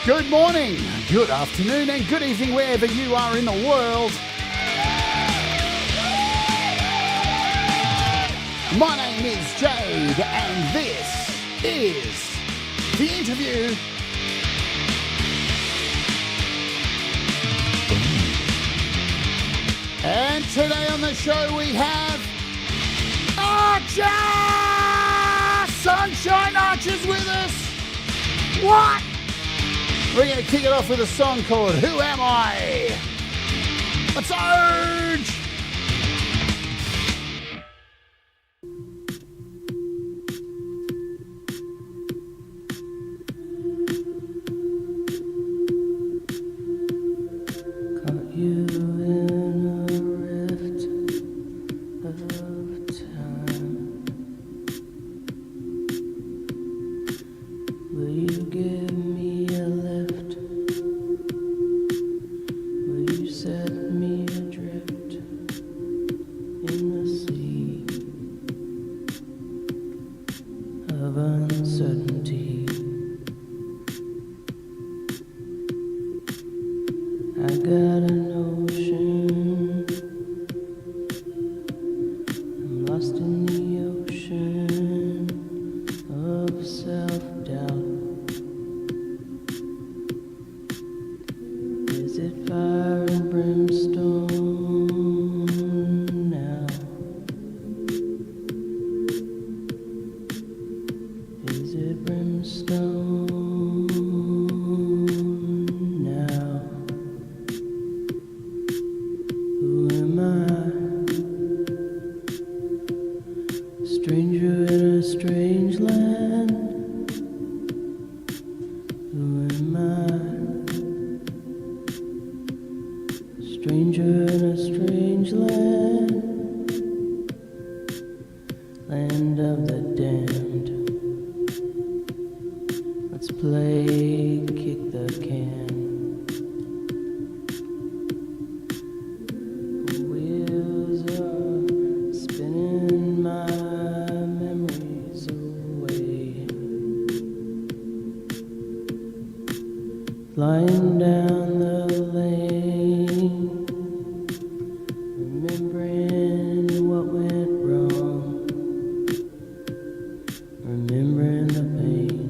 Good morning, good afternoon, and good evening wherever you are in the world. My name is Jade, and this is The Interview. And today on the show we have Archer! Sunshine Archer's with us! What? We're going to kick it off with a song called Who Am I? Let's urge! Caught you in a rift of time. Will you give me a lift? Will you set me adrift in the sea of uncertainty? I got an ocean, I'm lost in the ocean of self-doubt. Is it fire and brimstone now? Is it brimstone now? Who am I? Stranger in a strange land. Who am I? Stranger in a strange land. Land of the damned. Let's play kick the can. Wheels are spinning my memories away. Flying down the lane, remembering what went wrong, remembering the pain.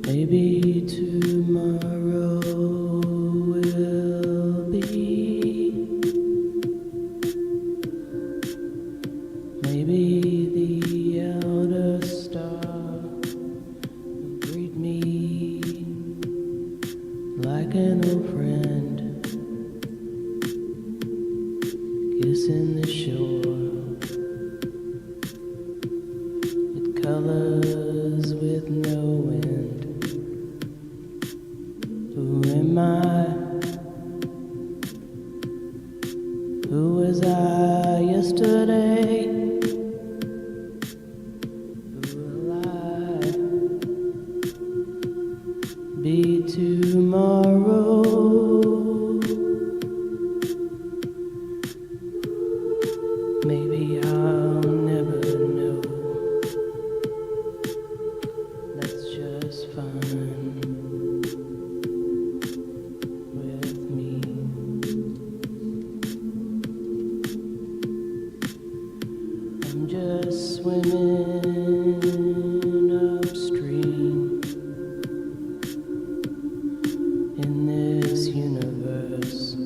Maybe tomorrow will be. Maybe the elder star will greet me like an old friend, kissing the shore. It colors with no wind. Who am I? Who was I yesterday? Who will I be tomorrow? Maybe I'll never know. That's just fine with me. I'm just swimming upstream in this universe,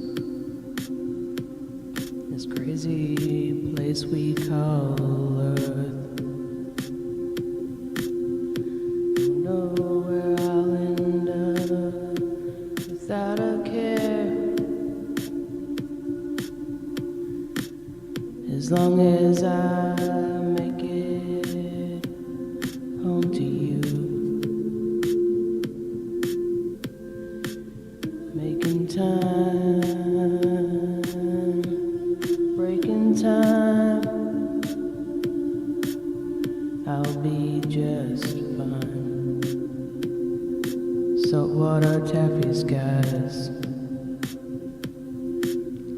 this crazy place we call Earth. Don't know where I'll end up without a care, as long as I make it home to you. Making time, breaking time. I'll be just fine. Saltwater taffy skies,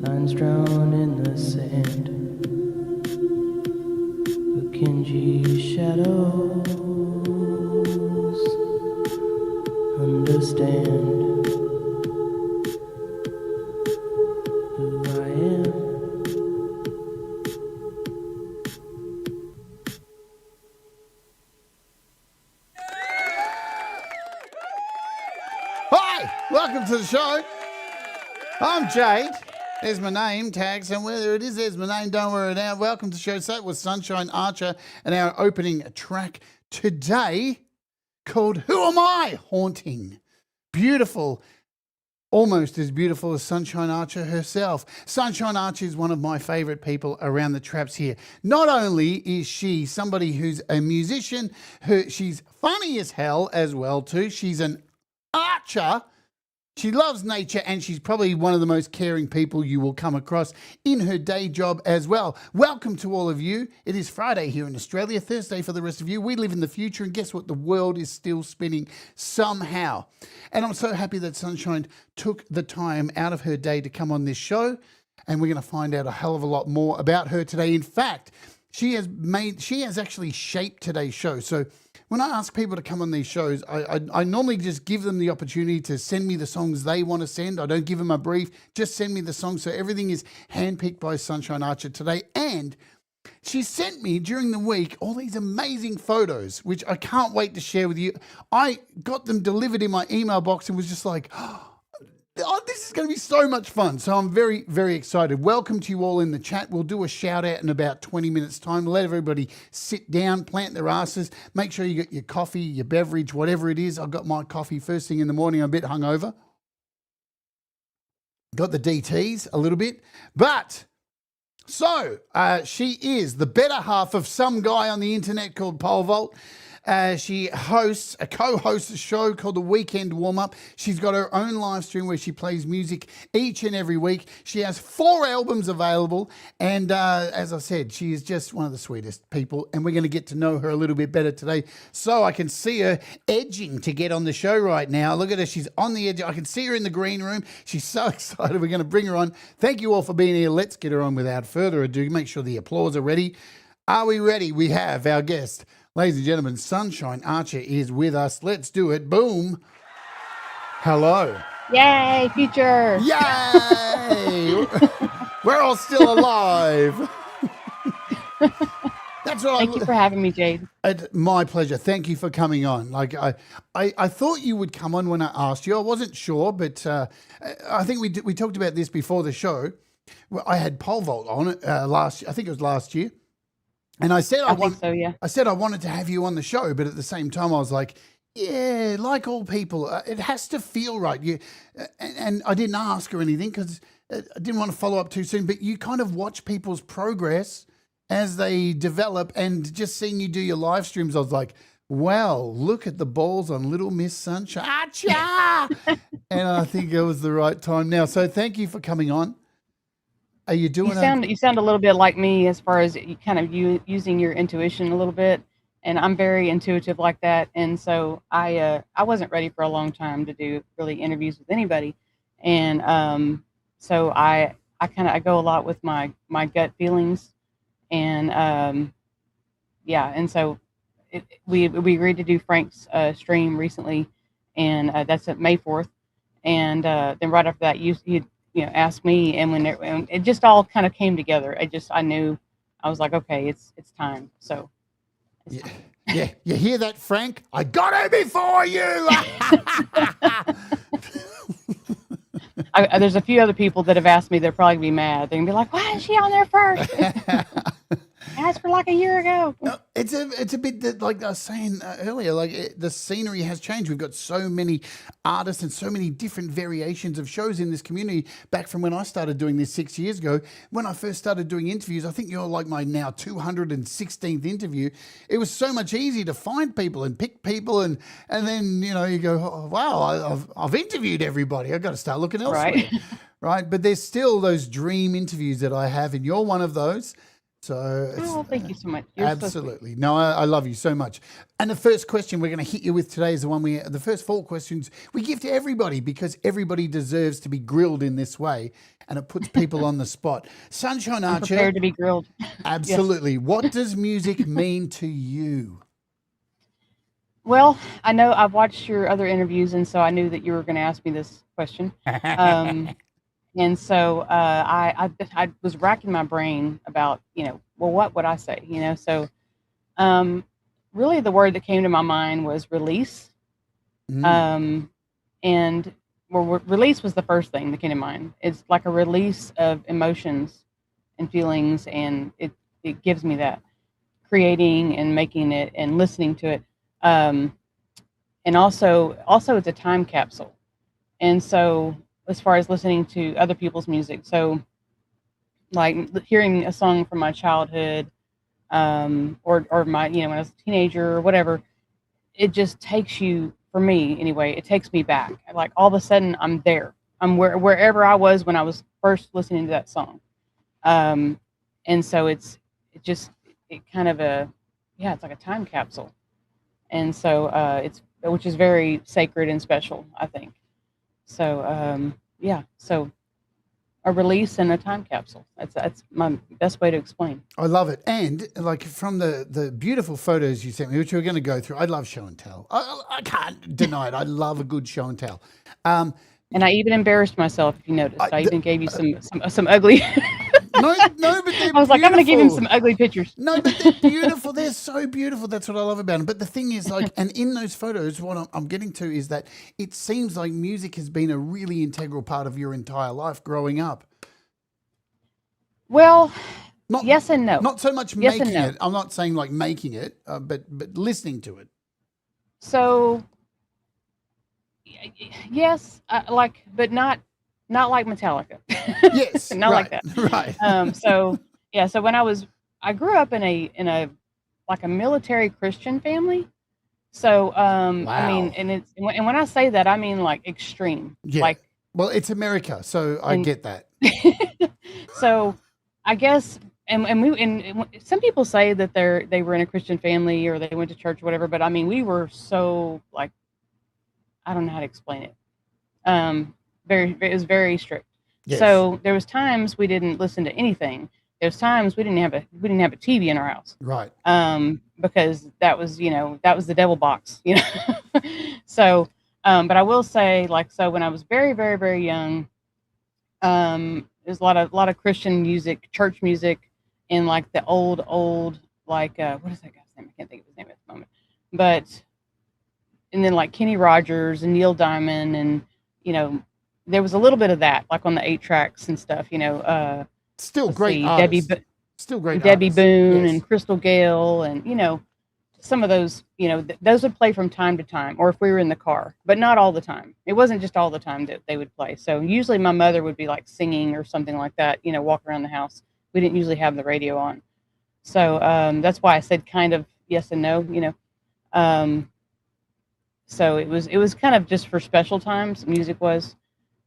lines drawn in the sand, a Kenji shadow. understand who I am. Hi, welcome to the show. I'm Jade. There's my name tags, and whether it is, there's my name. Don't worry now. Welcome to the show. So that was Sunshine Archer and our opening track today called "Who Am I?" Haunting. Beautiful. Almost as beautiful as Sunshine Archer herself. Sunshine Archer is one of my favourite people around the traps here. Not only is she somebody who's a musician, she's funny as hell as well too. She's an archer. She loves nature, and she's probably one of the most caring people you will come across in her day job as well. Welcome to all of you. It is Friday here in Australia, Thursday for the rest of you. We live in the future, and guess what? The world is still spinning somehow. And I'm so happy that Sunshine took the time out of her day to come on this show, and we're going to find out a hell of a lot more about her today. In fact, she has actually shaped today's show. So when I ask people to come on these shows, I normally just give them the opportunity to send me the songs they want to send. I don't give them a brief, just send me the songs. So everything is handpicked by Sunshine Archer today. And she sent me during the week all these amazing photos, which I can't wait to share with you. I got them delivered in my email box and was just like, oh, this is going to be so much fun. So I'm very, very excited. Welcome to you all in the chat. We'll do a shout out in about 20 minutes time. Let everybody sit down, plant their asses. Make sure you get your coffee, your beverage, whatever it is. I've got my coffee first thing in the morning. I'm a bit hungover. Got the DTs a little bit. But so she is the better half of some guy on the internet called Pole Vault. She co-hosts a show called The Weekend Warm-Up. She's got her own live stream where she plays music each and every week. She has 4 albums available. And as I said, she is just one of the sweetest people. And we're going to get to know her a little bit better today. So I can see her edging to get on the show right now. Look at her. She's on the edge. I can see her in the green room. She's so excited. We're going to bring her on. Thank you all for being here. Let's get her on without further ado. Make sure the applause are ready. Are we ready? We have our guest. Ladies and gentlemen, Sunshine Archer is with us. Let's do it. Boom. Hello. Yay, future. Yay. We're all still alive. That's what Thank you for having me, Jade. My pleasure. Thank you for coming on. Like I thought you would come on when I asked you. I wasn't sure, but I think we talked about this before the show. I had Pole Vault on it last year. I think it was last year. And I said I said I wanted to have you on the show, but at the same time I was like, yeah, like all people, it has to feel right. And I didn't ask or anything because I didn't want to follow up too soon. But you kind of watch people's progress as they develop, and just seeing you do your live streams, I was like, well, look at the balls on Little Miss Sunshine. Achoo! And I think it was the right time now. So thank you for coming on. Are you doing? You sound a little bit like me as far as using your intuition a little bit, and I'm very intuitive like that. And so I wasn't ready for a long time to do really interviews with anybody, and so I go a lot with my gut feelings, and and so we agreed to do Frank's stream recently, and that's at May 4th, and then right after that you asked me, and when it just all kind of came together, I knew, I was like, okay, it's time. So it's time. Yeah, you hear that, Frank? I got her before you. There's a few other people that have asked me. They'll probably be mad. They're gonna be like, why is she on there first? Asked for like a year ago. It's a bit like I was saying earlier, the scenery has changed. We've got so many artists and so many different variations of shows in this community back from when I started doing this 6 years ago. When I first started doing interviews, I think you're like my now 216th interview. It was so much easier to find people and pick people, and then you go, oh, wow, I've interviewed everybody. I've got to start looking elsewhere. Right? But there's still those dream interviews that I have, and you're one of those. So thank you so much. You're absolutely. No, I love you so much. And the first question we're going to hit you with today is the first 4 questions we give to everybody, because everybody deserves to be grilled in this way, and it puts people on the spot. Sunshine Archer. I'm prepared to be grilled. Absolutely. Yes. What does music mean to you? Well, I know I've watched your other interviews, and so I knew that you were going to ask me this question. Um, and so I was racking my brain about, well, what would I say? Um, really the word that came to my mind was release. Mm. Um, and release was the first thing that came to mind. It's like a release of emotions and feelings, and it gives me that creating and making it and listening to it. Um, and also it's a time capsule. And so as far as listening to other people's music, so like hearing a song from my childhood, or my, when I was a teenager or whatever, it just takes you, for me anyway, it takes me back. Like all of a sudden I'm there. I'm wherever I was when I was first listening to that song. Um, and so it just, it kind of yeah, it's like a time capsule. And so it's, which is very sacred and special, I think. So yeah, so a release and a time capsule. That's my best way to explain. I love it. And like from the beautiful photos you sent me, which we're going to go through, I love show and tell. I can't deny it. I love a good show and tell. And I even embarrassed myself, if you noticed. I th- even gave you some ugly. no, but they're I was like, I'm going to give him beautiful. some ugly pictures. No, but they're beautiful. They're so beautiful. That's what I love about them. But the thing is, like, and in those photos, what I'm getting to is that it seems like music has been a really integral part of your entire life growing up. Well, Not yes and no. Not so much Yes and making no. it. I'm not saying like making it, but listening to it. So yes, but not like Metallica. Yes, Not like right, that. right. So yeah, so I grew up in a like a military Christian family. So I mean, Wow. and when I say that, I mean like extreme, Yeah. like. Well, it's America, so I And get that. so I guess, and some people say that they were in a Christian family or they went to church or whatever, but I mean, we were so like, I don't know how to explain it. It was very strict. Yes. So there was times we didn't listen to anything. There was times we didn't have a TV in our house. Right. Because that was the devil box. So, but I will say, like, so when I was very, very, very young, there's a lot of Christian music, church music, and like the old like what is that guy's name? I can't think of his name at the moment. But and then like Kenny Rogers and Neil Diamond, and there was a little bit of that like on the 8 tracks and stuff. Still Let's great see, artists. Still great Debbie artists. Boone Yes. and Crystal Gale, and some of those, those would play from time to time, or if we were in the car, but not all the time. It wasn't just all the time that they would play. So usually my mother would be like singing or something like that, walk around the house. We didn't usually have the radio on. So that's why I said kind of yes and no. Um, so it was kind of just for special times, music was.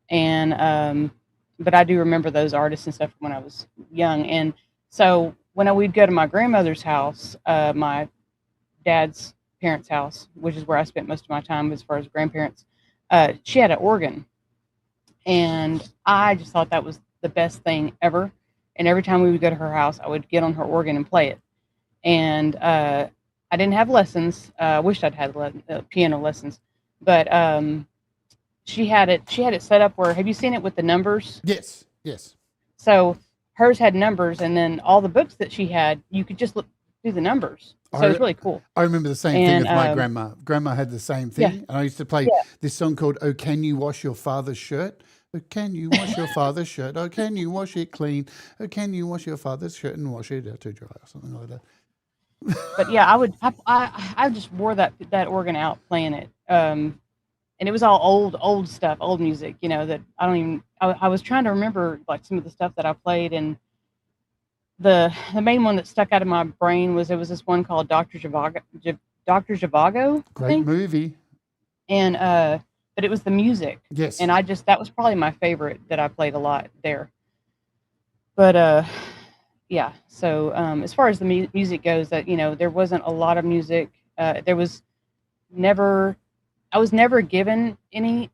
And but I do remember those artists and stuff when I was young. And so when we'd go to my grandmother's house, my dad's parents' house, which is where I spent most of my time as far as grandparents, she had an organ. And I just thought that was the best thing ever. And every time we would go to her house, I would get on her organ and play it. And I didn't have lessons. I wished I'd had piano lessons. But she had it set up where, have you seen it with the numbers? Yes. Yes. So hers had numbers, and then all the books that she had, you could just do the numbers. So it was really cool. I remember the same thing with my grandma. Grandma had the same thing, and I used to play this song called "Oh, Can You Wash Your Father's Shirt?" Oh, can you wash your father's shirt? Oh, can you wash it clean? Oh, can you wash your father's shirt and wash it out to dry, or something like that. But yeah, I just wore that organ out playing it. And it was all old stuff, old music, that I don't even, I was trying to remember like some of the stuff that I played, and the main one that stuck out of my brain was, there was this one called Dr. Zhivago. Great movie. And but it was the music. Yes. And that was probably my favorite that I played a lot there. But yeah, so as far as the music goes, that there wasn't a lot of music. I was never given any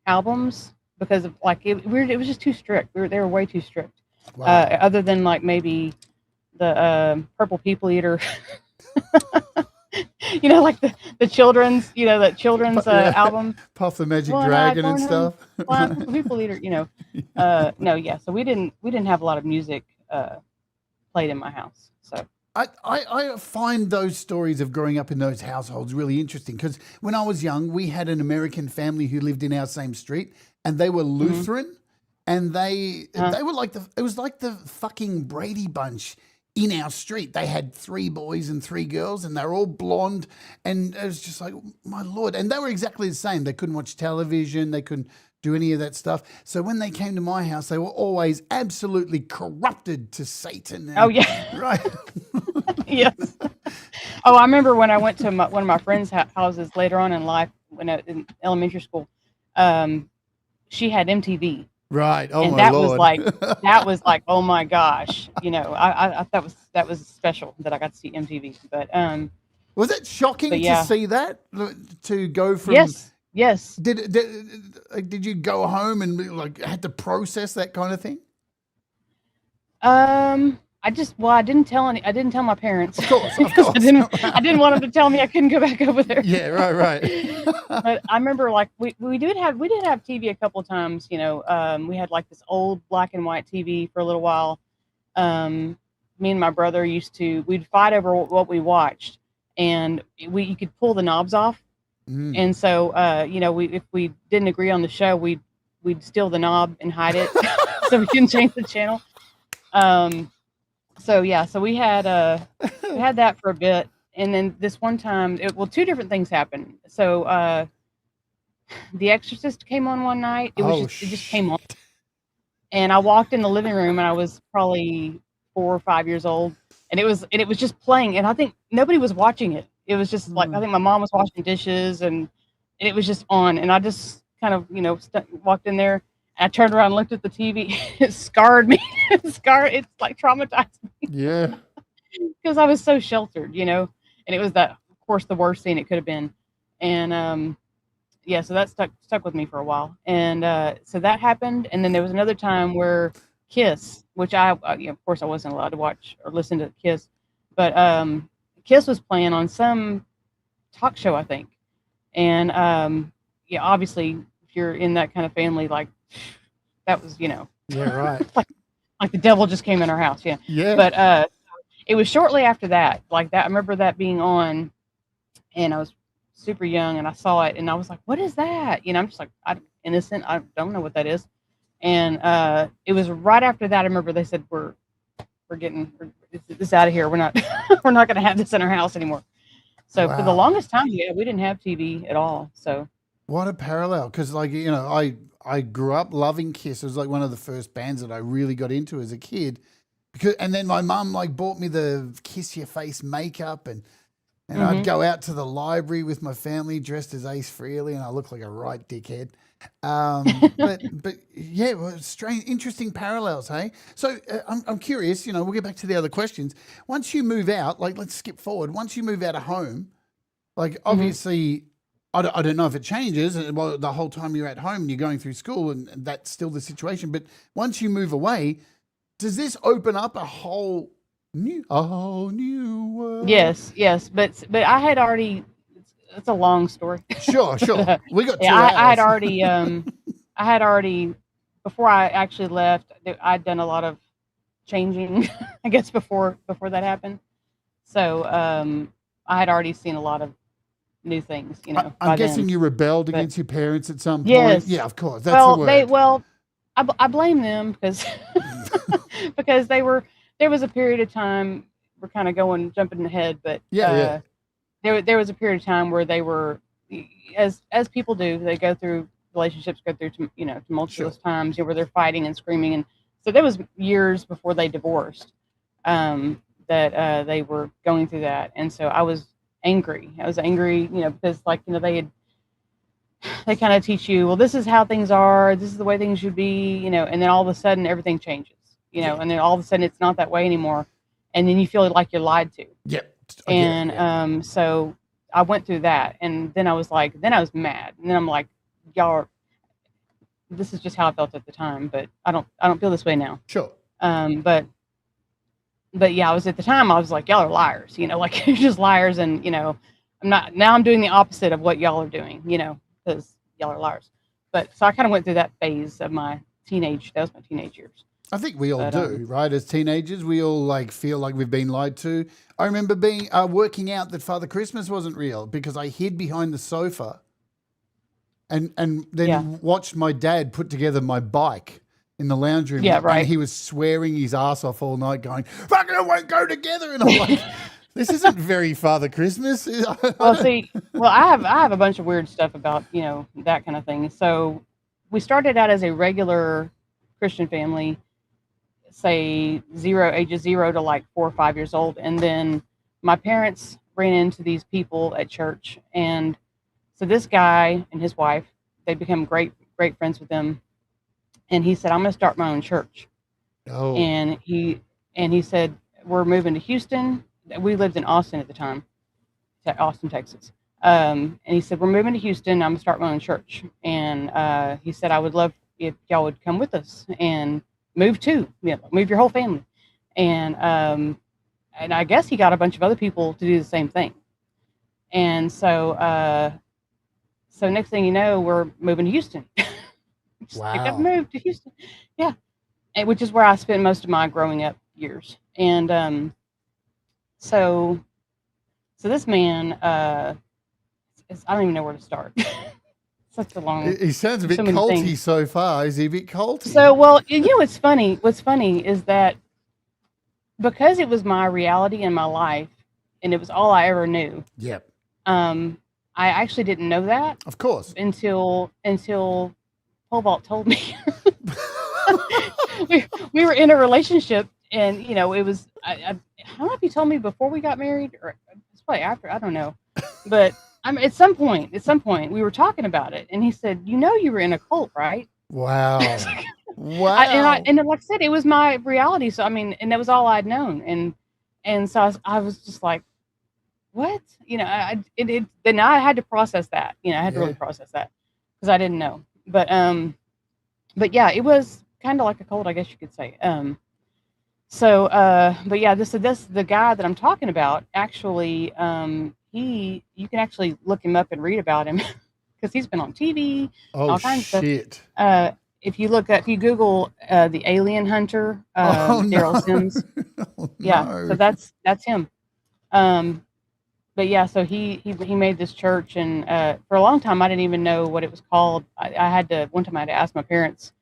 albums because of like it was just too strict. They were way too strict. Wow. Other than like maybe the Purple People Eater like the children's, that children's Yeah. album. Puff the Magic One eye, Dragon and going home, stuff. blind people eater. No, yeah. So we didn't have a lot of music played in my house. So I find those stories of growing up in those households really interesting because when I was young, we had an American family who lived in our same street, and they were Lutheran, and they were like it was like the fucking Brady Bunch in our street. They had 3 boys and 3 girls, and they were all blonde, and it was just like, my lord. And they were exactly the same. They couldn't watch television. They couldn't do any of that stuff. So when they came to my house, they were always absolutely corrupted to Satan. And, oh yeah, right. yes. Oh, I remember when I went to one of my friends' houses later on in life, when in elementary school. She had MTV. Right. Oh And my lord. that was like, oh my gosh, I thought that was special that I got to see MTV. But was it shocking yeah. to see that? To go from yes. Did you go home and like had to process that kind of thing? I didn't tell my parents. Of course. I didn't want them to tell me I couldn't go back over there. Yeah, right. But I remember like we did have TV a couple of times. We had like this old black and white TV for a little while. Me and my brother we'd fight over what we watched, and you could pull the knobs off. And so if we didn't agree on the show, we'd steal the knob and hide it so we couldn't change the channel. So we had that for a bit, and then this one time, 2 different things happened. So The Exorcist came on one night. It just came on, and I walked in the living room, and I was probably 4 or 5 years old, and it was just playing, and I think nobody was watching it. It was just like, I think my mom was washing dishes, and it was just on, and I just kind of walked in there. I turned around and looked at the TV. It scarred me. It's like traumatized me. Yeah. Because I was so sheltered, and it was of course, the worst scene it could have been. And so that stuck with me for a while. And so that happened. And then there was another time where Kiss, which of course I wasn't allowed to watch or listen to Kiss, but Kiss was playing on some talk show, I think. And obviously, if you're in that kind of family, like, that was, Yeah, right. like the devil just came in our house. Yeah. But it was shortly after that, like that. I remember that being on, and I was super young, and I saw it, and I was like, "What is that?" I'm just like, I'm innocent. I don't know what that is. And it was right after that. I remember they said, "We're getting this out of here. We're not we're not going to have this in our house anymore." So for the longest time, we didn't have TV at all. So what a parallel, because I grew up loving Kiss. It was like one of the first bands that I really got into as a kid, and then my mum like bought me the Kiss Your Face makeup, and I'd go out to the library with my family dressed as Ace Frehley, and I looked like a right dickhead. But yeah, strange, interesting parallels, hey. So I'm curious. We'll get back to the other questions. Once you move out, like let's skip forward. Once you move out of home, like obviously. I don't know if it changes the whole time you're at home and you're going through school, and that's still the situation. But once you move away, does this open up a whole new world? Yes. But I had already. It's a long story. Sure. We got 2 hours. I had already before I actually left. I'd done a lot of changing, I guess, before that happened. So I had already seen a lot of new things, I'm guessing you rebelled against your parents at some point. Yes. Yeah, of course. That's the word. I blame them because because there was a period of time, we're kind of jumping ahead, but yeah. There was a period of time where they were, as people do, they go through relationships, go through tumultuous times, where they're fighting and screaming, and so there was years before they divorced that they were going through that, and so I was angry, because they kind of teach you, well, this is how things are, this is the way things should be, and then all of a sudden everything changes, and then all of a sudden it's not that way anymore, and then you feel like you're lied to. Yep. And so I went through that, and then I was mad, and then I'm like, this is just how I felt at the time, but I don't feel this way now. Sure. But but yeah, I was at the time I was like, y'all are liars, like you're just liars, and I'm not. Now I'm doing the opposite of what y'all are doing, because y'all are liars. But so I kind of went through that phase of my teenage. That was my teenage years. I think we all But do, right? As teenagers, we all like feel like we've been lied to. I remember being working out that Father Christmas wasn't real because I hid behind the sofa and then yeah, watched my dad put together my bike in the lounge room, yeah, and right. he was swearing his ass off all night, going, "Fucking, it won't go together." And I'm like, "This isn't very Father Christmas." Well, see, I have a bunch of weird stuff about that kind of thing. So we started out as a regular Christian family, say ages 0 to like 4 or 5 years old, and then my parents ran into these people at church, and so this guy and his wife, they become great friends with them, and he said, I'm going to start my own church. Oh, And he said, we're moving to Houston. We lived in Austin at the time, Austin, Texas. And he said, we're moving to Houston. I'm going to start my own church. And he said, I would love if y'all would come with us and move too, move your whole family. And I guess he got a bunch of other people to do the same thing. And so next thing you know, we're moving to Houston. Just picked up and wow. moved to Houston. Yeah. And, which is where I spent most of my growing up years. And so this man, I don't even know where to start. Such a long, He sounds a so bit many culty things. so far. Is he a bit culty? So, well, what's funny? What's funny is that because it was my reality in my life, and it was all I ever knew. Yep. Um, I actually didn't know that Of course. until Pole Vault told me. we were in a relationship, and it was I don't know if he told me before we got married or it's probably after. I don't know, but at some point we were talking about it, and he said, you were in a cult, right? Wow. Wow. And like I said, it was my reality. So I mean, and that was all I'd known, and so I was just like, what? Then I had to process that. I had to Yeah. really process that because I didn't know. But yeah, it was kind of like a cult, I guess you could say. But yeah, this the guy that I'm talking about. Actually, you can actually look him up and read about him because he's been on TV, Oh all kinds of stuff. shit. If you Google the Alien Hunter, Oh no. Daryl Sims, Oh, yeah, no. so that's him. But yeah, so he made this church, and for a long time I didn't even know what it was called. I had to one time I had to ask my parents.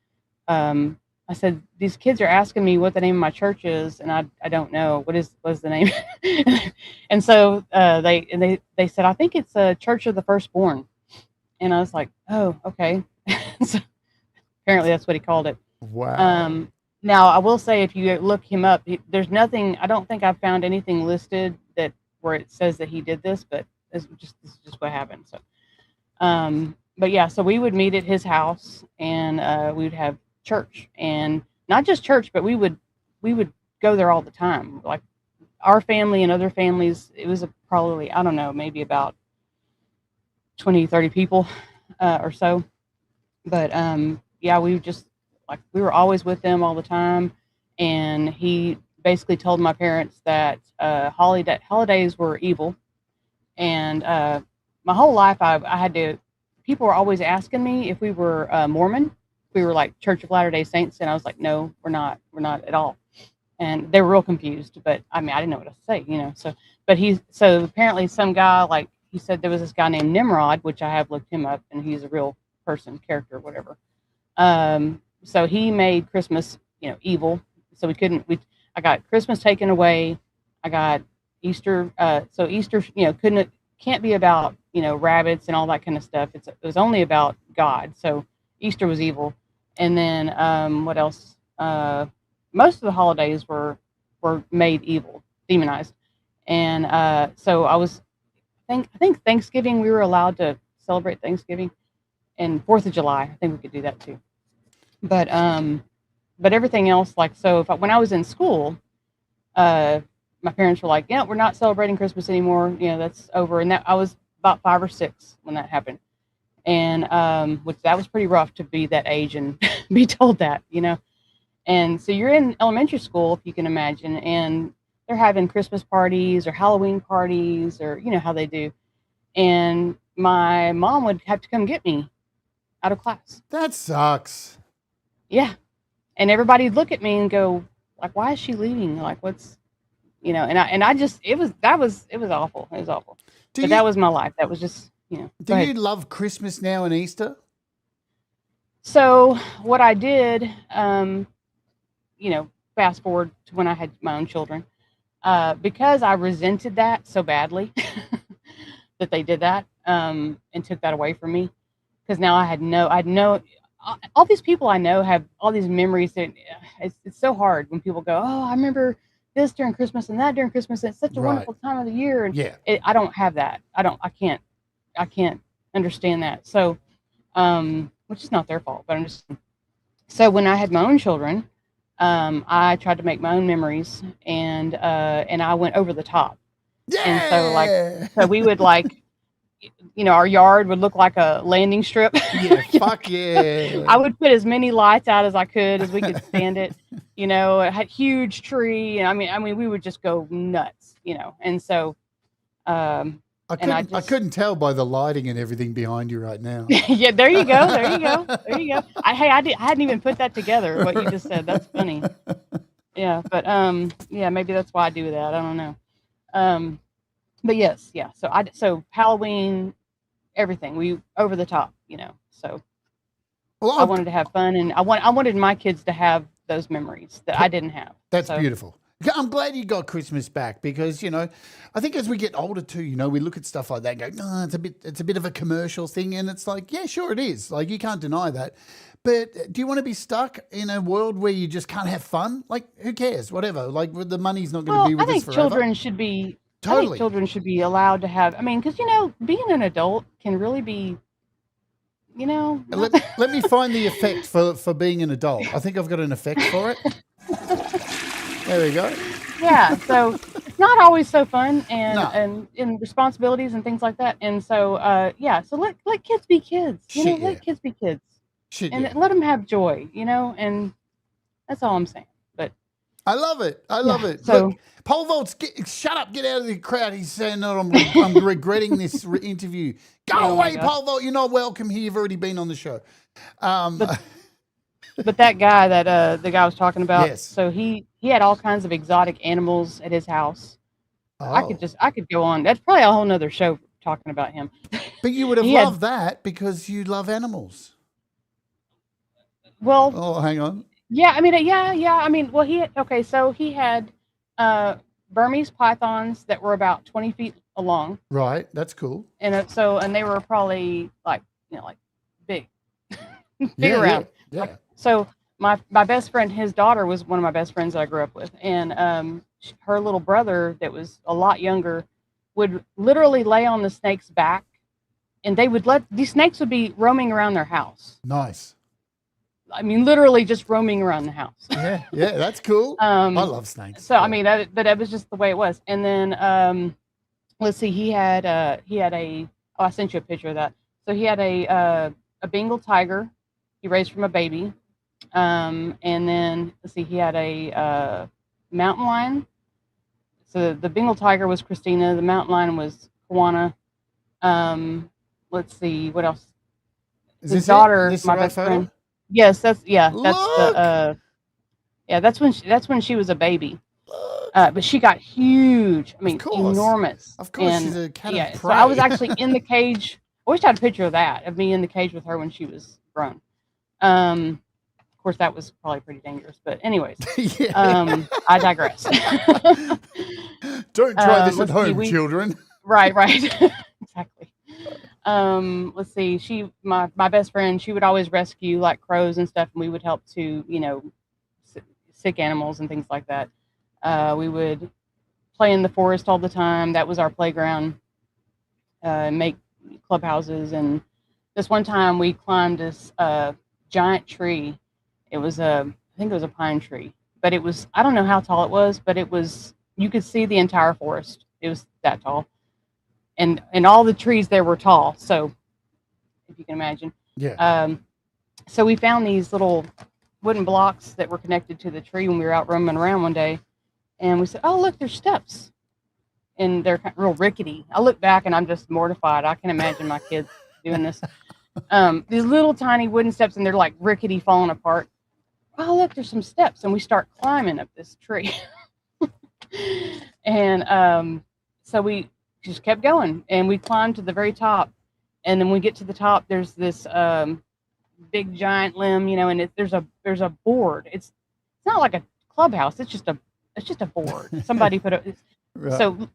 I said, these kids are asking me what the name of my church is, and I don't know what's the name. And so they said, I think it's a Church of the Firstborn, and I was like, oh, okay. So apparently that's what he called it. Wow. Now I will say, if you look him up, there's nothing. I don't think I've found anything listed where it says that he did this, but this is just what happened. So, but yeah, so we would meet at his house, and we would have church, and not just church, but we would go there all the time. Like our family and other families, it was probably, I don't know, maybe about 20, 30 people or so. But yeah, we were always with them all the time, and he basically told my parents that holidays were evil, and my whole life I had to. People were always asking me if we were Mormon, if we were like Church of Latter-day Saints, and I was like, no, we're not at all. And they were real confused, but I mean, I didn't know what to say, so apparently some guy, like he said, there was this guy named Nimrod, which I have looked him up, and he's a real person, character, whatever. So he made Christmas, evil. So I got Christmas taken away. I got Easter. So Easter, can't be about, rabbits and all that kind of stuff. It was only about God. So Easter was evil. And then, what else? Most of the holidays were made evil, demonized. And, so I think Thanksgiving, we were allowed to celebrate Thanksgiving, and 4th of July. I think we could do that too. But everything else, like, so when I was in school, my parents were like, yeah, we're not celebrating Christmas anymore. That's over. And I was about 5 or 6 when that happened. And, which that was pretty rough to be that age and be told that. And so you're in elementary school, if you can imagine. And they're having Christmas parties or Halloween parties, or you know how they do. And my mom would have to come get me out of class. That sucks. Yeah. And everybody'd look at me and go, like, why is she leaving? Like, what's, you know, and I just, it was awful. It was awful. But that was my life. That was just, you know. Do you love Christmas now and Easter? So what I did, you know, fast forward to when I had my own children, because I resented that so badly that they did that, and took that away from me. Because now I'd know all these people I know have all these memories that it's so hard when people go, oh, I remember this during Christmas and that during Christmas. It's such a wonderful time of the year. And I don't have that. I can't understand that. So, which is not their fault, but I'm just, so when I had my own children, I tried to make my own memories, and I went over the top. Yeah. And so we would like, you know, our yard would look like a landing strip. Yeah, fuck yeah. I would put as many lights out as I could, as we could stand it. You know, it had huge tree. And I mean, we would just go nuts, you know. And so, I couldn't tell by the lighting and everything behind you right now. Yeah, there you go. There you go. There you go. I hadn't even put that together, what you just said. That's funny. Yeah, but yeah, maybe that's why I do that. I don't know. But yes, yeah. So Halloween, everything, we over the top, you know. So I wanted to have fun, and I wanted my kids to have those memories that I didn't have. That's beautiful. I'm glad you got Christmas back, because, you know, I think as we get older too, you know, we look at stuff like that and go, no, it's a bit of a commercial thing. And it's like, yeah, sure it is. Like, you can't deny that. But do you want to be stuck in a world where you just can't have fun? Like, who cares? Whatever. Like, the money's not going to be with us forever. Children should be totally. I think children should be allowed to have. I mean, because, you know, being an adult can really be, you know. Let me find the effect for being an adult. I think I've got an effect for it. There we go. Yeah, so it's not always so fun, and responsibilities and things like that. And so yeah, so let kids be kids. Let kids be kids. Let them have joy, you know, and that's all I'm saying. But I love it. I love it. So, look, Pole Vault's, shut up, get out of the crowd. He's saying that I'm regretting this interview. Go away, Pole Vault. You're not welcome here. You've already been on the show. But that guy that the guy was talking about, yes. So he had all kinds of exotic animals at his house. Oh. I could go on. That's probably a whole nother show talking about him. But you would have loved that because you love animals. Well, oh, hang on. Yeah, I mean, yeah. I mean, well, so he had Burmese pythons that were about 20 feet long. Right, that's cool. And and they were probably like, you know, like big, big around. Yeah. So my best friend, his daughter was one of my best friends that I grew up with, and her little brother that was a lot younger would literally lay on the snake's back, and these snakes would be roaming around their house. Nice. I mean, literally just roaming around the house. Yeah, that's cool. I love snakes. So I mean, that was just the way it was. And then let's see, he had I sent you a picture of that. So he had a Bengal tiger he raised from a baby. And then let's see, he had a mountain lion. So the Bengal tiger was Christina, the mountain lion was Kawana. Let's see, what else? His daughter, my best friend. Yes, that's when she was a baby. But she got huge. I mean, enormous. Of course, she's a cat of prey. So I was actually in the cage. I wish I had a picture of that, of me in the cage with her when she was grown. Of course, that was probably pretty dangerous. But anyways, I digress. Don't try this at home, children. Right, exactly. Let's see, my best friend, she would always rescue like crows and stuff, and we would help to, you know, sick animals and things like that. We would play in the forest all the time. That was our playground. Make clubhouses, and this one time we climbed this giant tree. It was I think it was a pine tree, but it was, I don't know how tall it was, but you could see the entire forest. It was that tall. And all the trees there were tall, so if you can imagine. Yeah. So we found these little wooden blocks that were connected to the tree when we were out roaming around one day, And we said, "Oh, look, there's steps." And they're kind of real rickety. I look back and I'm just mortified. I can imagine my kids doing this. These little tiny wooden steps, and they're like rickety, falling apart. Oh, look, there's some steps, and we start climbing up this tree. And so we just kept going, and we climbed to the very top. And then when we get to the top, there's this big giant limb, and there's a board. It's not like a clubhouse. It's just a board. Somebody put it. Right. So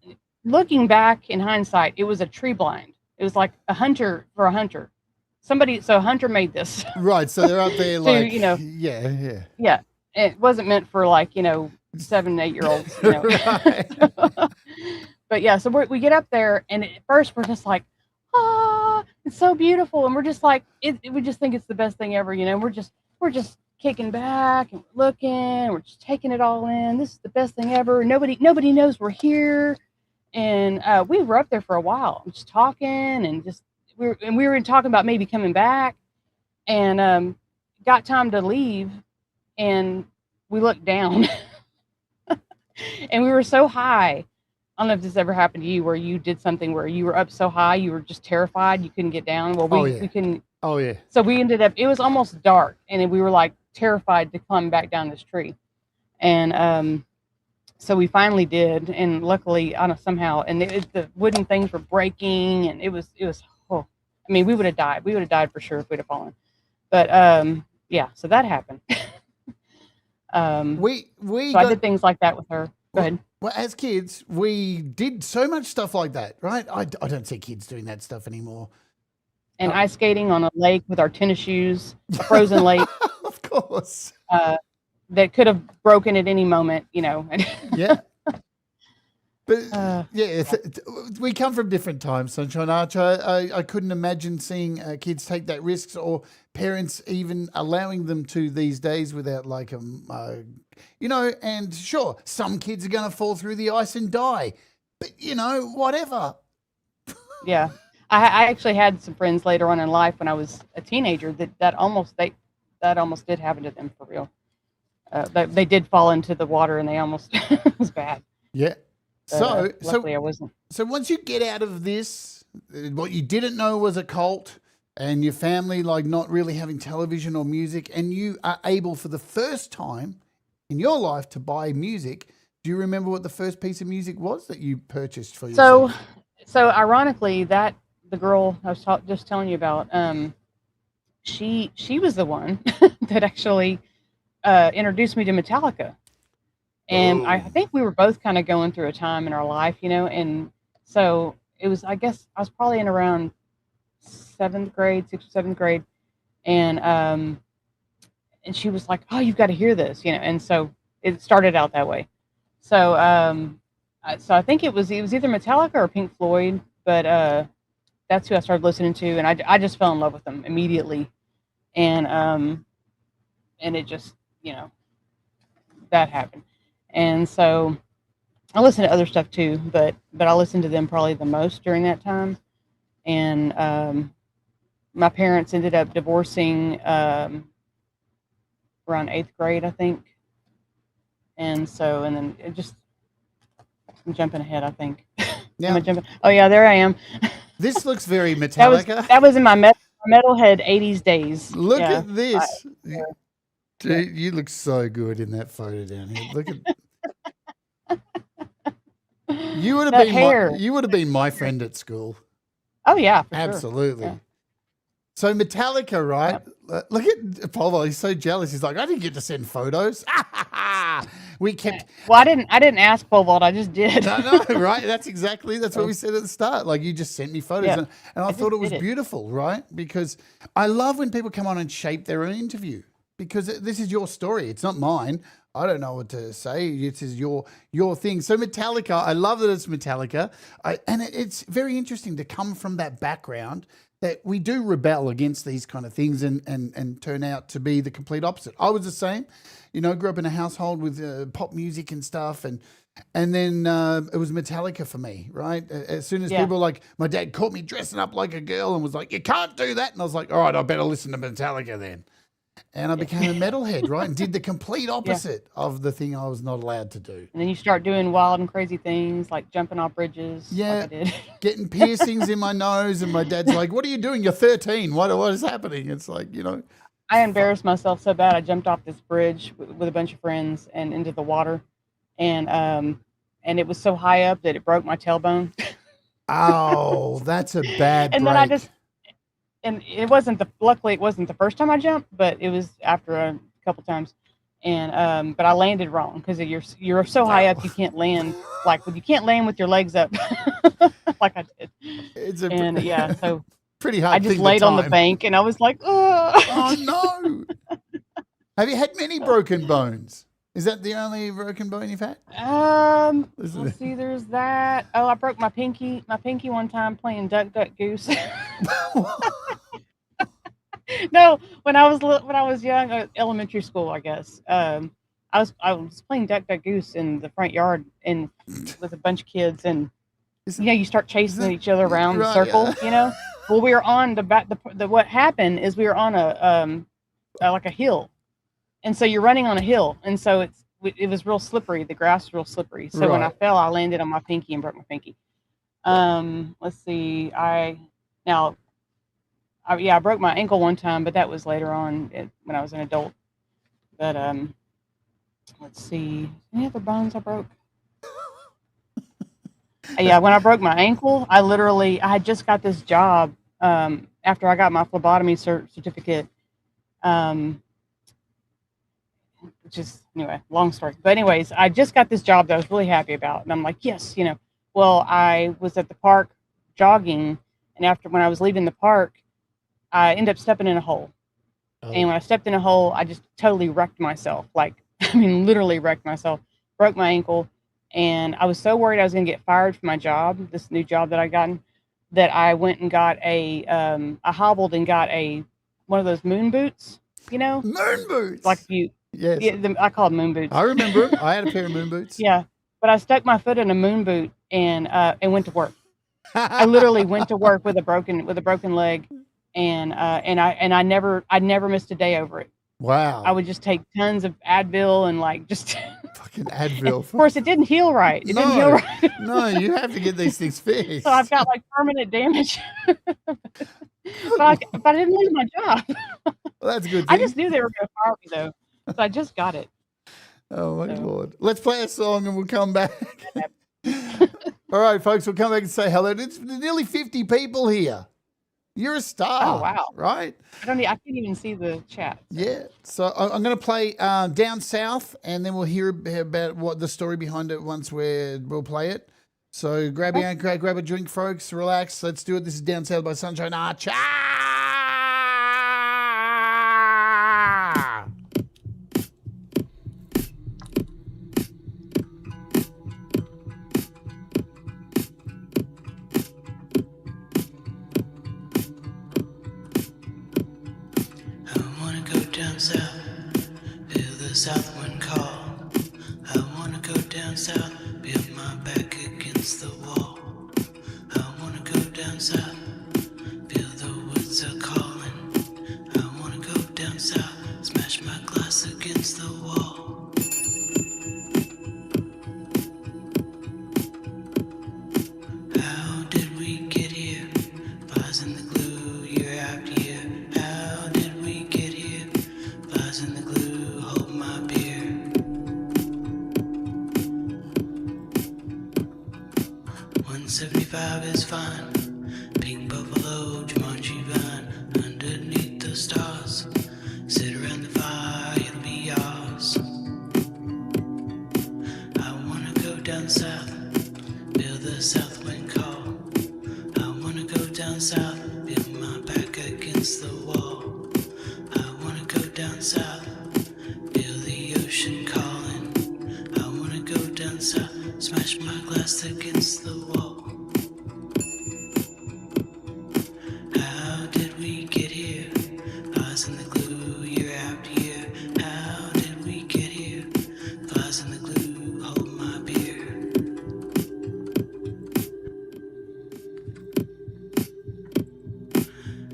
looking back in hindsight, it was a tree blind. It was like a hunter for a hunter. So a hunter made this. Right. So they're up there like, yeah. Yeah. It wasn't meant for 7, 8-year-olds. Right. But yeah, so we get up there, and at first we're just like, it's so beautiful, and we're just like, we just think it's the best thing ever, we're just kicking back and looking, we're just taking it all in. This is the best thing ever. Nobody knows we're here, and we were up there for a while, just talking, and we were talking about maybe coming back, and got time to leave, and we looked down, and we were so high. I don't know if this ever happened to you, where you did something where you were up so high, you were just terrified, you couldn't get down. Well, we couldn't. Oh, yeah. So we ended up, it was almost dark, and we were like terrified to climb back down this tree. And so we finally did. And luckily, I don't know, somehow, and the wooden things were breaking, and it was, oh, I mean, we would have died. We would have died for sure if we'd have fallen. But yeah, so that happened. So I did things like that with her. Go ahead. Well, as kids, we did so much stuff like that, right? I don't see kids doing that stuff anymore. And ice skating on a lake with our tennis shoes, a frozen lake. Of course. That could have broken at any moment, Yeah. But we come from different times, Sunshine Archer. I couldn't imagine seeing kids take that risks, or parents even allowing them to these days without and sure, some kids are going to fall through the ice and die, but whatever. Yeah. I actually had some friends later on in life when I was a teenager that almost did happen to them for real. They did fall into the water, and they almost, it was bad. Yeah. But, luckily I wasn't. So once you get out of this, what you didn't know was a cult, and your family not really having television or music, and you are able for the first time in your life to buy music. Do you remember what the first piece of music was that you purchased for yourself? So ironically, that the girl I was just telling you about, she was the one that actually introduced me to Metallica. And I think we were both kind of going through a time in our life, and so it was, I guess I was probably in around 6th or 7th grade. And she was like, "Oh, you've got to hear this," and so it started out that way. So, so I think it was either Metallica or Pink Floyd, but that's who I started listening to, and I just fell in love with them immediately. And it just, that happened. And so I listened to other stuff too, but I listened to them probably the most during that time. And my parents ended up divorcing around 8th grade, I think. And then it just, I'm jumping ahead, I think. Yeah. Am I jumping? Oh yeah, there I am. This looks very Metallica. that was in my metalhead 80s days. Look at this. Dude, you look so good in that photo down here. Look at you would have been my friend at school. Oh yeah, for absolutely. Sure. Yeah. So Metallica, right? Yep. Look at Paulo. He's so jealous. He's like, I didn't get to send photos. We kept. Well, I didn't ask Pole Vault. I just did. No, right? That's what we said at the start. Like, you just sent me photos, and I thought it was beautiful, right? Because I love when people come on and shape their own interview, because this is your story. It's not mine. I don't know what to say. This is your thing. So Metallica, I love that it's Metallica. And it's very interesting to come from that background, that we do rebel against these kind of things and turn out to be the complete opposite. I was the same, grew up in a household with pop music and stuff. And then it was Metallica for me, right? As soon as people my dad caught me dressing up like a girl and was like, you can't do that. And I was like, all right, I better listen to Metallica then. and I became a metalhead, right? And did the complete Yeah. opposite of the thing I was not allowed to do. And then you start doing wild and crazy things like jumping off bridges, Yeah. like I did. Getting piercings in my nose, and my dad's like, "What are you doing? You're 13. What is happening?" It's like, I embarrassed myself so bad. I jumped off this bridge with a bunch of friends and into the water, and it was so high up that it broke my tailbone. oh, that's a bad And break. then and it wasn't luckily it wasn't the first time I jumped, but it was after a couple times. And but I landed wrong because you're so high up you can't land you can't land with your legs up like I did. So pretty hard. I just laid on the bank and I was like, oh no. Have you had many broken bones? Is that the only broken bone you've had? Let's see. There's that. Oh, I broke my pinky one time playing Duck Duck Goose. No, when I was young, elementary school, I guess. I was playing Duck Duck Goose in the front yard and with a bunch of kids, and you start chasing each other around the circle. Yeah. Well, we were on what happened is we were on like a hill, and so you're running on a hill, and so it was real slippery. The grass was real slippery. So when I fell, I landed on my pinky and broke my pinky. Let's see. I broke my ankle one time, but that was later on when I was an adult. But let's see. Any other bones I broke? Yeah, when I broke my ankle, I had just got this job after I got my phlebotomy certificate. Which is, anyway, long story. But anyways, I just got this job that I was really happy about. And I'm like, yes, Well, I was at the park jogging. And when I was leaving the park, I ended up stepping in a hole. Oh. And when I stepped in a hole, I just totally wrecked myself. Literally wrecked myself. Broke my ankle. And I was so worried I was going to get fired from my job, this new job that I gotten, that I went and got I hobbled and got one of those moon boots, Moon boots? Like if you... Yes. Yeah, I call them moon boots. I remember. I had a pair of moon boots. Yeah, but I stuck my foot in a moon boot and went to work. I literally went to work with a broken leg, and I never missed a day over it. Wow. I would just take tons of Advil and just fucking Advil. Of course, it didn't heal right. It didn't heal right. No, you have to get these things fixed. So I've got permanent damage. but I didn't lose my job. Well, that's a good thing. I just knew they were going to fire me though. So I just got it. Oh, my Lord. Let's play a song and we'll come back. All right, folks, we'll come back and say hello. It's nearly 50 people here. You're a star. Oh, wow. Right? I can't even see the chat. So. Yeah. So I'm going to play Down South, and then we'll hear about what the story behind it once we'll play it. So grab a drink, folks. Relax. Let's do it. This is Down South by Sunshine Archer. Down south, feel the south wind call. I wanna go down south, feel my back against the wall. I wanna go down south, feel the woods are calling. I wanna go down south, smash my glass against the wall. How did we get here? Flies in the glue year after year. How did we get here? Flies in the glue, hold my beer. 175 is fine. Pink buffalo, Jumanji vine. Underneath the stars, sit around the fire, it'll be yours. I wanna go down south, feel the south wind call. I wanna go down south, feel my back against the wall. I wanna go down south, feel the ocean calling. I wanna go down south, smash my glass against the wall. How did we get here? Flies in the glue year after year. How did we get here? Flies in the glue, hold my beer.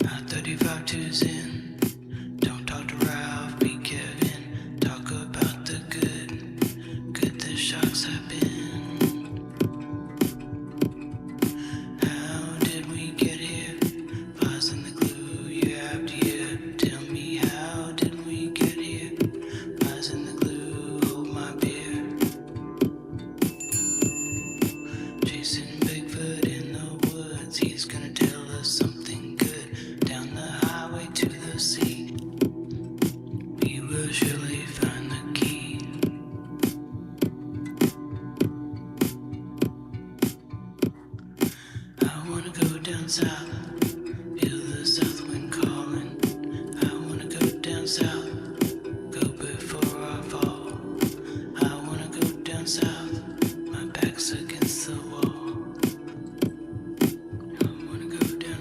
At 35 twos in, don't talk to ride.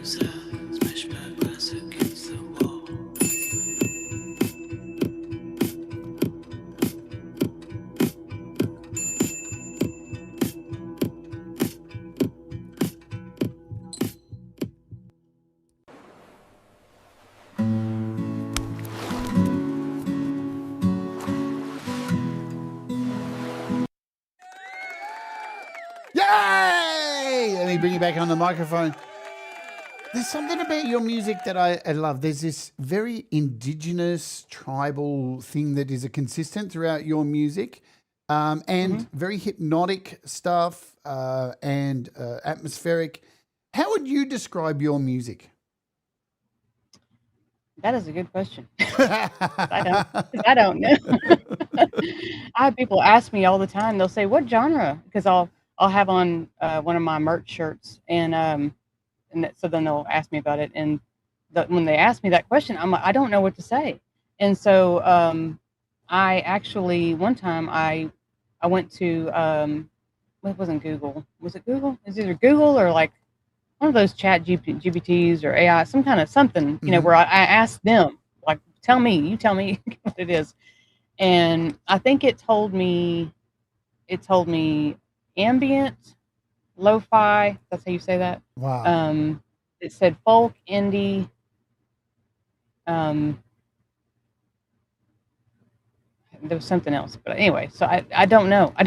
south, smash my glass against the wall. Yay! Let me bring you back on the microphone. There's something about your music that I love. There's this very indigenous, tribal thing that is a consistent throughout your music, and very hypnotic stuff and atmospheric. How would you describe your music? That is a good question. I don't know. I have people ask me all the time. They'll say, "What genre?" Because I'll have on one of my merch shirts, and so then they'll ask me about it. And when they ask me that question, I'm like, I don't know what to say. And so I actually one time I went to it wasn't Google. Was it Google? It's either Google or like one of those chat GPTs or AI, some kind of something, where I asked them, like, you tell me what it is. And I think it told me ambient, lo-fi, that's how you say that. Wow. It said folk, indie, there was something else, but anyway, so I don't know. I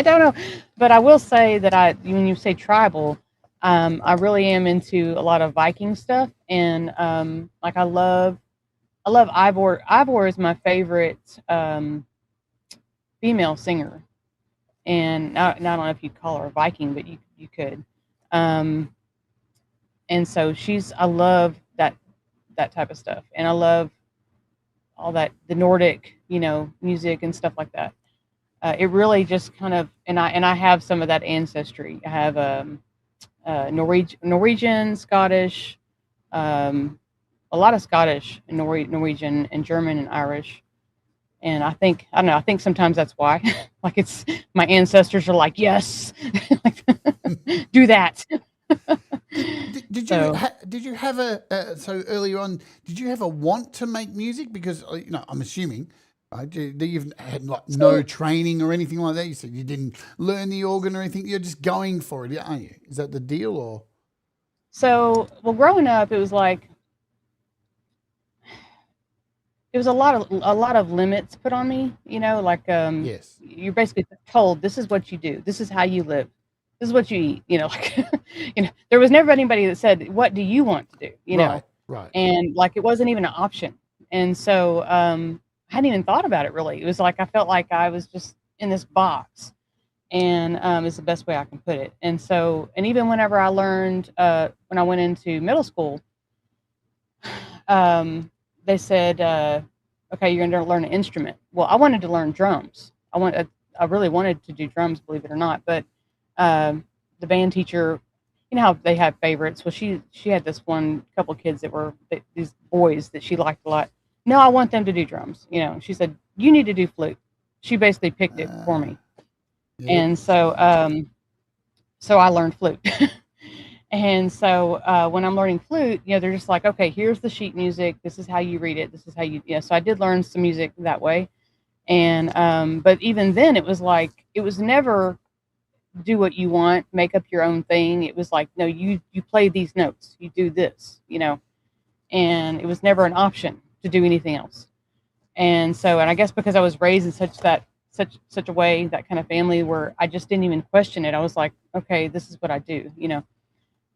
don't know. But I will say that when you say tribal, I really am into a lot of Viking stuff, and like I love Ivor. Ivor is my favorite female singer, and I don't know if you'd call her a Viking, but you could. And so I love that type of stuff, and I love all that the Nordic, music and stuff like that. It really just kind of, and I have some of that ancestry. I have Norwegian, Scottish, a lot of Scottish, and Norwegian, and German and Irish. And I don't know. I think sometimes that's why, like it's my ancestors are like, yes, do that. Did you have so earlier on? Did you have a want to make music? Because I'm assuming, right? You've had like no training or anything like that. You said you didn't learn the organ or anything. You're just going for it, aren't you? Is that the deal, or? So, well, growing up, it was like it was a lot of limits put on me. Like Yes. you're basically told this is what you do, this is how you live, this is what you eat. Like there was never anybody that said, what do you want to do? Right. And like it wasn't even an option. And so I hadn't even thought about it really. It was like I felt like I was just in this box, and is the best way I can put it. And so, and even whenever I learned when I went into middle school, they said, okay, you're going to learn an instrument. Well, I wanted to learn drums. I really wanted to do drums, believe it or not. But the band teacher, how they have favorites. Well, she had this one couple kids that were these boys that she liked a lot. No, I want them to do drums. She said, you need to do flute. She basically picked it for me. Yeah. And so, so I learned flute. And so when I'm learning flute, they're just like, okay, here's the sheet music. This is how you read it. This is how you, so I did learn some music that way. And, but even then it was like, it was never do what you want, make up your own thing. It was like, no, you play these notes, you do this, and it was never an option to do anything else. And so, and I guess because I was raised in such a way, that kind of family where I just didn't even question it. I was like, okay, this is what I do,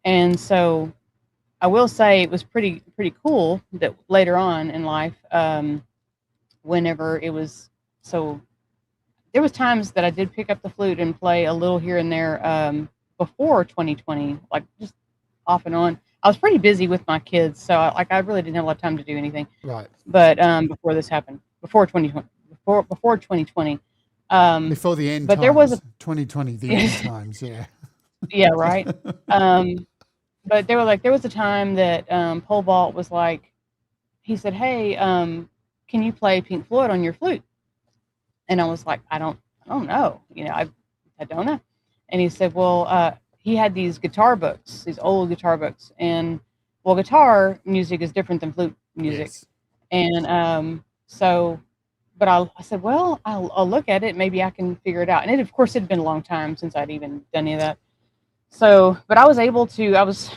And so I will say it was pretty cool that later on in life, whenever it was, so there was times that I did pick up the flute and play a little here and there before 2020, like just off and on. I was pretty busy with my kids, so I really didn't have a lot of time to do anything. Right. But before this happened, before 2020, before the end but times, there was 2020, the end times, yeah. Yeah, right. But there was a time that Pole Vault was like, he said, hey, can you play Pink Floyd on your flute? And I was like, I don't know. I don't know. And he said, well, he had these guitar books, these old guitar books, and well, guitar music is different than flute music, Yes. and so, but I said, well, I'll look at it, maybe I can figure it out. And it, of course, it had been a long time since I'd even done any of that. So, but I was able to, I was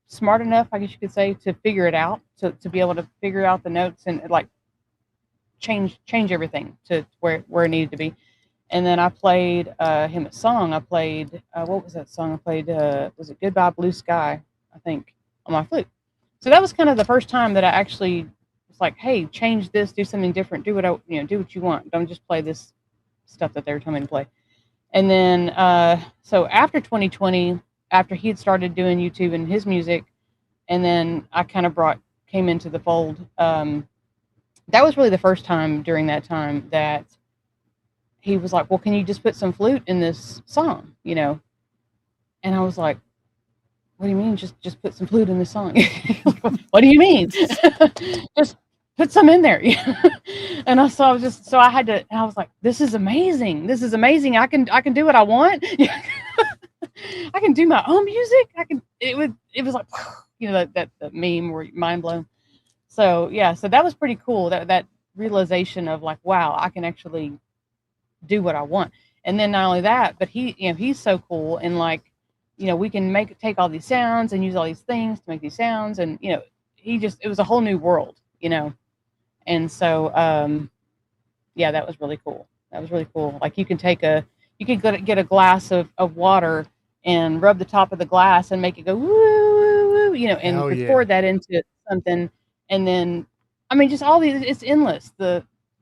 smart enough, I guess you could say, to figure it out, to be able to figure out the notes and like change everything to where it needed to be. And then I played him a song. I played what was that song? I played was it Goodbye Blue Sky, I think, on my flute. So that was kind of the first time that I actually was like, hey, change this, do something different, do what you want. Don't just play this stuff that they were telling me to play. And then so after 2020, after he had started doing YouTube and his music, and then I kind of came into the fold. That was really the first time during that time that he was like, well, can you just put some flute in this song, And I was like, what do you mean? Just put some flute in this song? What do you mean? Just put some in there. And I had to, and I was like, this is amazing. This is amazing. I can do what I want. I can do my own music. It was like, that meme where you're mind blown. So yeah, so that was pretty cool. That realization of like, wow, I can actually do what I want. And then not only that, but he's so cool, and like, we can take all these sounds and use all these things to make these sounds, and it was a whole new world, And so yeah, that was really cool. That was really cool. Like you could get a glass of water and rub the top of the glass and make it go woo woo woo, and record that into something, and then I mean just all these, it's endless.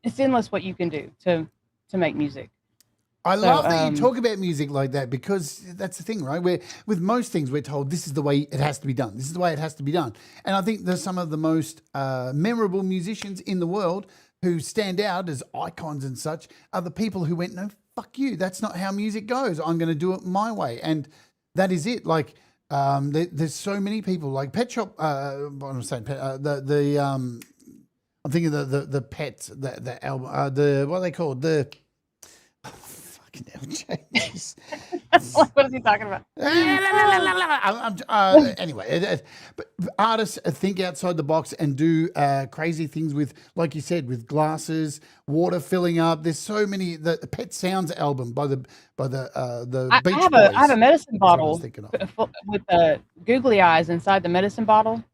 It's endless what you can do to make music. I love that you talk about music like that, because that's the thing, right? With most things, we're told this is the way it has to be done. This is the way it has to be done. And I think there's some of the most memorable musicians in the world who stand out as icons and such are the people who went, no, fuck you. That's not how music goes. I'm going to do it my way. And that is it. Like there's so many people like Pet Shop. What I'm saying, I'm thinking the Pets, the album, what are they called? What is he talking about? Anyway, but artists think outside the box and do crazy things with, like you said, with glasses, water filling up. There's so many. The Pet Sounds album by the Beach Boys. I have a medicine bottle with googly eyes inside the medicine bottle,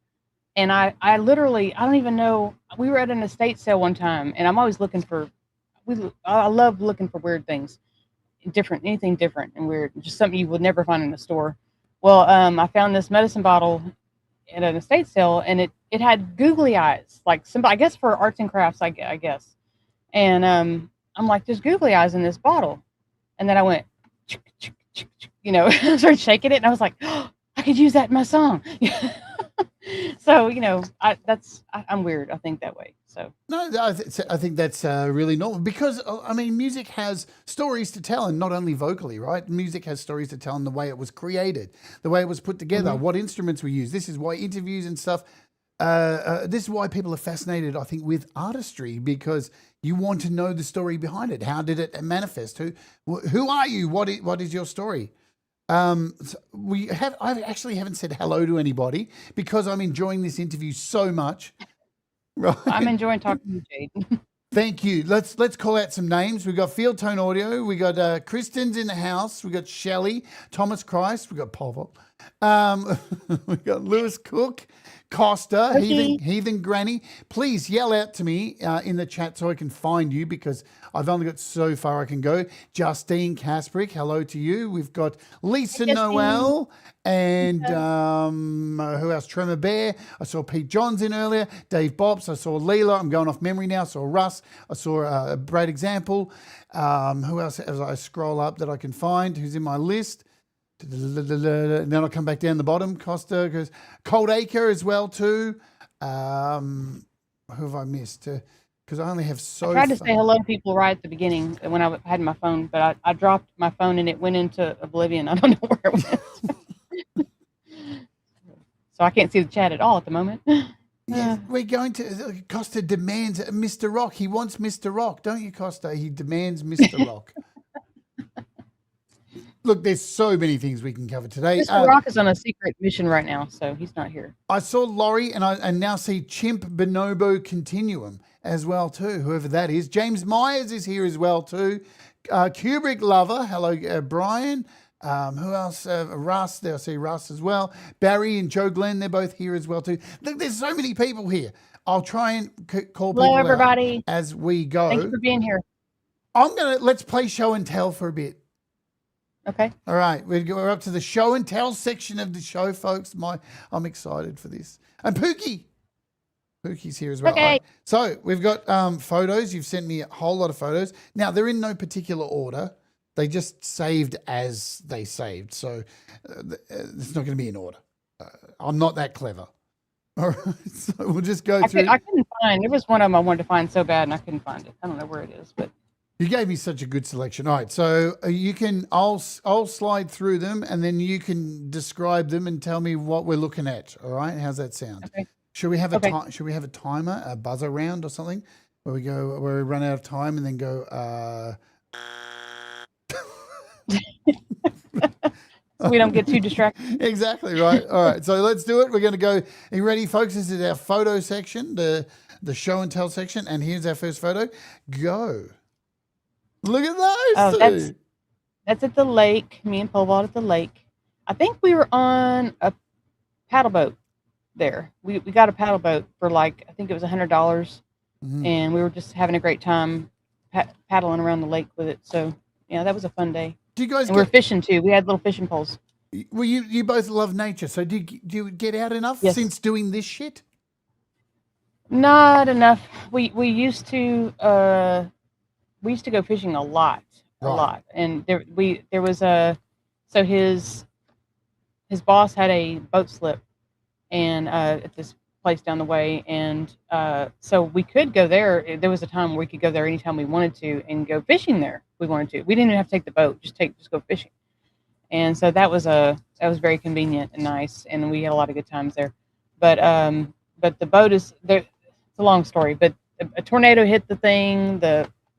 and I literally, I don't even know. We were at an estate sale one time, and I'm always looking for. I love looking for weird things. Anything different and weird, just something you would never find in a store. Well, I found this medicine bottle at an estate sale, and it had googly eyes, like I guess for arts and crafts, I guess. And I'm like, there's googly eyes in this bottle, and then I went, I started shaking it, and I was like, oh, I could use that in my song. So I'm weird. I think that way. So no, I think that's really normal, because I mean, music has stories to tell, and not only vocally, right? Music has stories to tell in the way it was created, the way it was put together, what instruments we use. This is why interviews and stuff. This is why people are fascinated, I think, with artistry, because you want to know the story behind it. How did it manifest? Who are you? What is your story? I actually haven't said hello to anybody because I'm enjoying this interview so much. Right. I'm enjoying talking to you, Jade. Thank you. Let's call out some names. We've got Field Tone Audio. We got Kristen's in the house. We got Shelley, Thomas Christ. We got Pavel. We got Lewis Cook, Costa, Heathen Granny. Please yell out to me in the chat so I can find you, because I've only got so far I can go. Justine Kasprick, hello to you. We've got Lisa Noel and who else? Tremor Bear. I saw Pete Johns in earlier. Dave Bobs. I saw Leela. I'm going off memory now. I saw Russ. I saw Brad Example. Who else as I scroll up that I can find who's in my list? And then I'll come back down the bottom. Costa goes, Cold Acre as well too. Who have I missed? Because I only have so. I tried to say hello to people right at the beginning when I had my phone, but I dropped my phone and it went into oblivion. I don't know where it went. So I can't see the chat at all at the moment. Yeah, we're going to. Costa demands Mr. Rock. He wants Mr. Rock, don't you, Costa? He demands Mr. Rock. Look, there's so many things we can cover today. Mr. Rock is on a secret mission right now, so he's not here. I saw Laurie, and I now see Chimp Bonobo Continuum as well too, whoever that is. James Myers is here as well too. Kubrick Lover, hello, Brian. Who else? Russ, there I see Russ as well. Barry and Joe Glenn, they're both here as well too. Look, there's so many people here. I'll try and call people out everybody. as we go. Thank you for being here. Let's play show and tell for a bit. Okay. All right, we're up to the show and tell section of the show, folks. I'm excited for this. And Pookie's here as well. Okay. All right. So we've got photos. You've sent me a whole lot of photos. Now, they're in no particular order. They just saved as they saved. So it's not going to be in order. I'm not that clever. All right, so we'll just go through. I couldn't find. There was one of them I wanted to find so bad, and I couldn't find it. I don't know where it is, but. You gave me such a good selection. All right, so you can. I'll slide through them, and then you can describe them and tell me what we're looking at. All right, how's that sound? Okay. Should we have Should we have a timer, a buzzer round, or something, where we run out of time and then go? So we don't get too distracted. Exactly right. All right, so let's do it. We're going to go. Are you ready, folks? This is our photo section, the show and tell section, and here's our first photo. Go. Look at those. Oh, that's at the lake. Me and Pole at the lake. I think we were on a paddle boat there. We got a paddle boat for I think it was $100, and we were just having a great time paddling around the lake with it. So yeah, that was a fun day. Do you guys? And we're fishing too. We had little fishing poles. Well, you both love nature. So do you get out enough since doing this shit? Not enough. We used to go fishing a lot, and there was so his boss had a boat slip, and at this place down the way, and so we could go there. There was a time where we could go there anytime we wanted to and go fishing there. If we wanted to. We didn't even have to take the boat. Just go fishing, and so that was very convenient and nice, and we had a lot of good times there. But the boat is there. It's a long story, but a tornado hit the thing,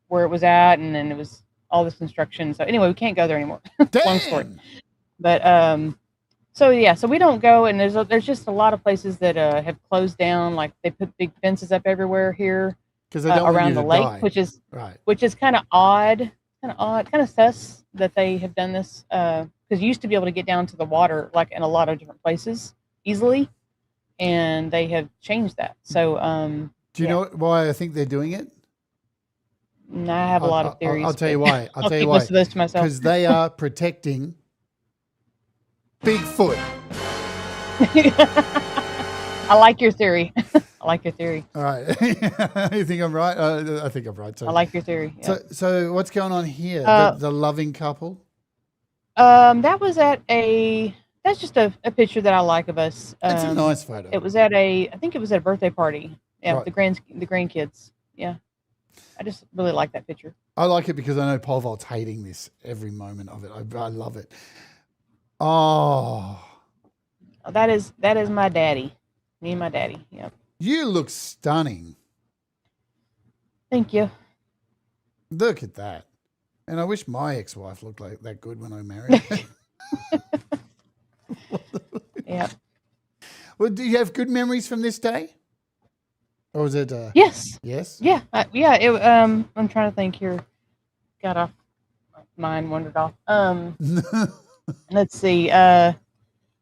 where it was at, and then it was all this construction. So anyway, we can't go there anymore. Long story. But so we don't go, and there's just a lot of places that have closed down. Like they put big fences up everywhere here around the lake, which is kind of odd, kind of sus that they have done this because you used to be able to get down to the water like in a lot of different places easily, and they have changed that. So do you know why I think they're doing it? I have a lot of theories. I'll tell you why. I'll keep most of those to myself. Because they are protecting Bigfoot. I like your theory. I like your theory. All right. You think I'm right? I think I'm right. So. I like your theory. Yeah. So what's going on here? The loving couple? That's just a picture that I like of us. It's a nice photo. It was I think it was at a birthday party. Yeah, with the grandkids. Yeah. I just really like that picture. I like it because I know Pole Vault's hating this every moment of it. I love it. Oh. That is my daddy. Me and my daddy. Yeah. You look stunning. Thank you. Look at that. And I wish my ex-wife looked like that good when I married her. Yeah. Well, do you have good memories from this day? Or was it? Yes. Yes. Yeah. I'm trying to think here. Got off. Mine wandered off. Let's see.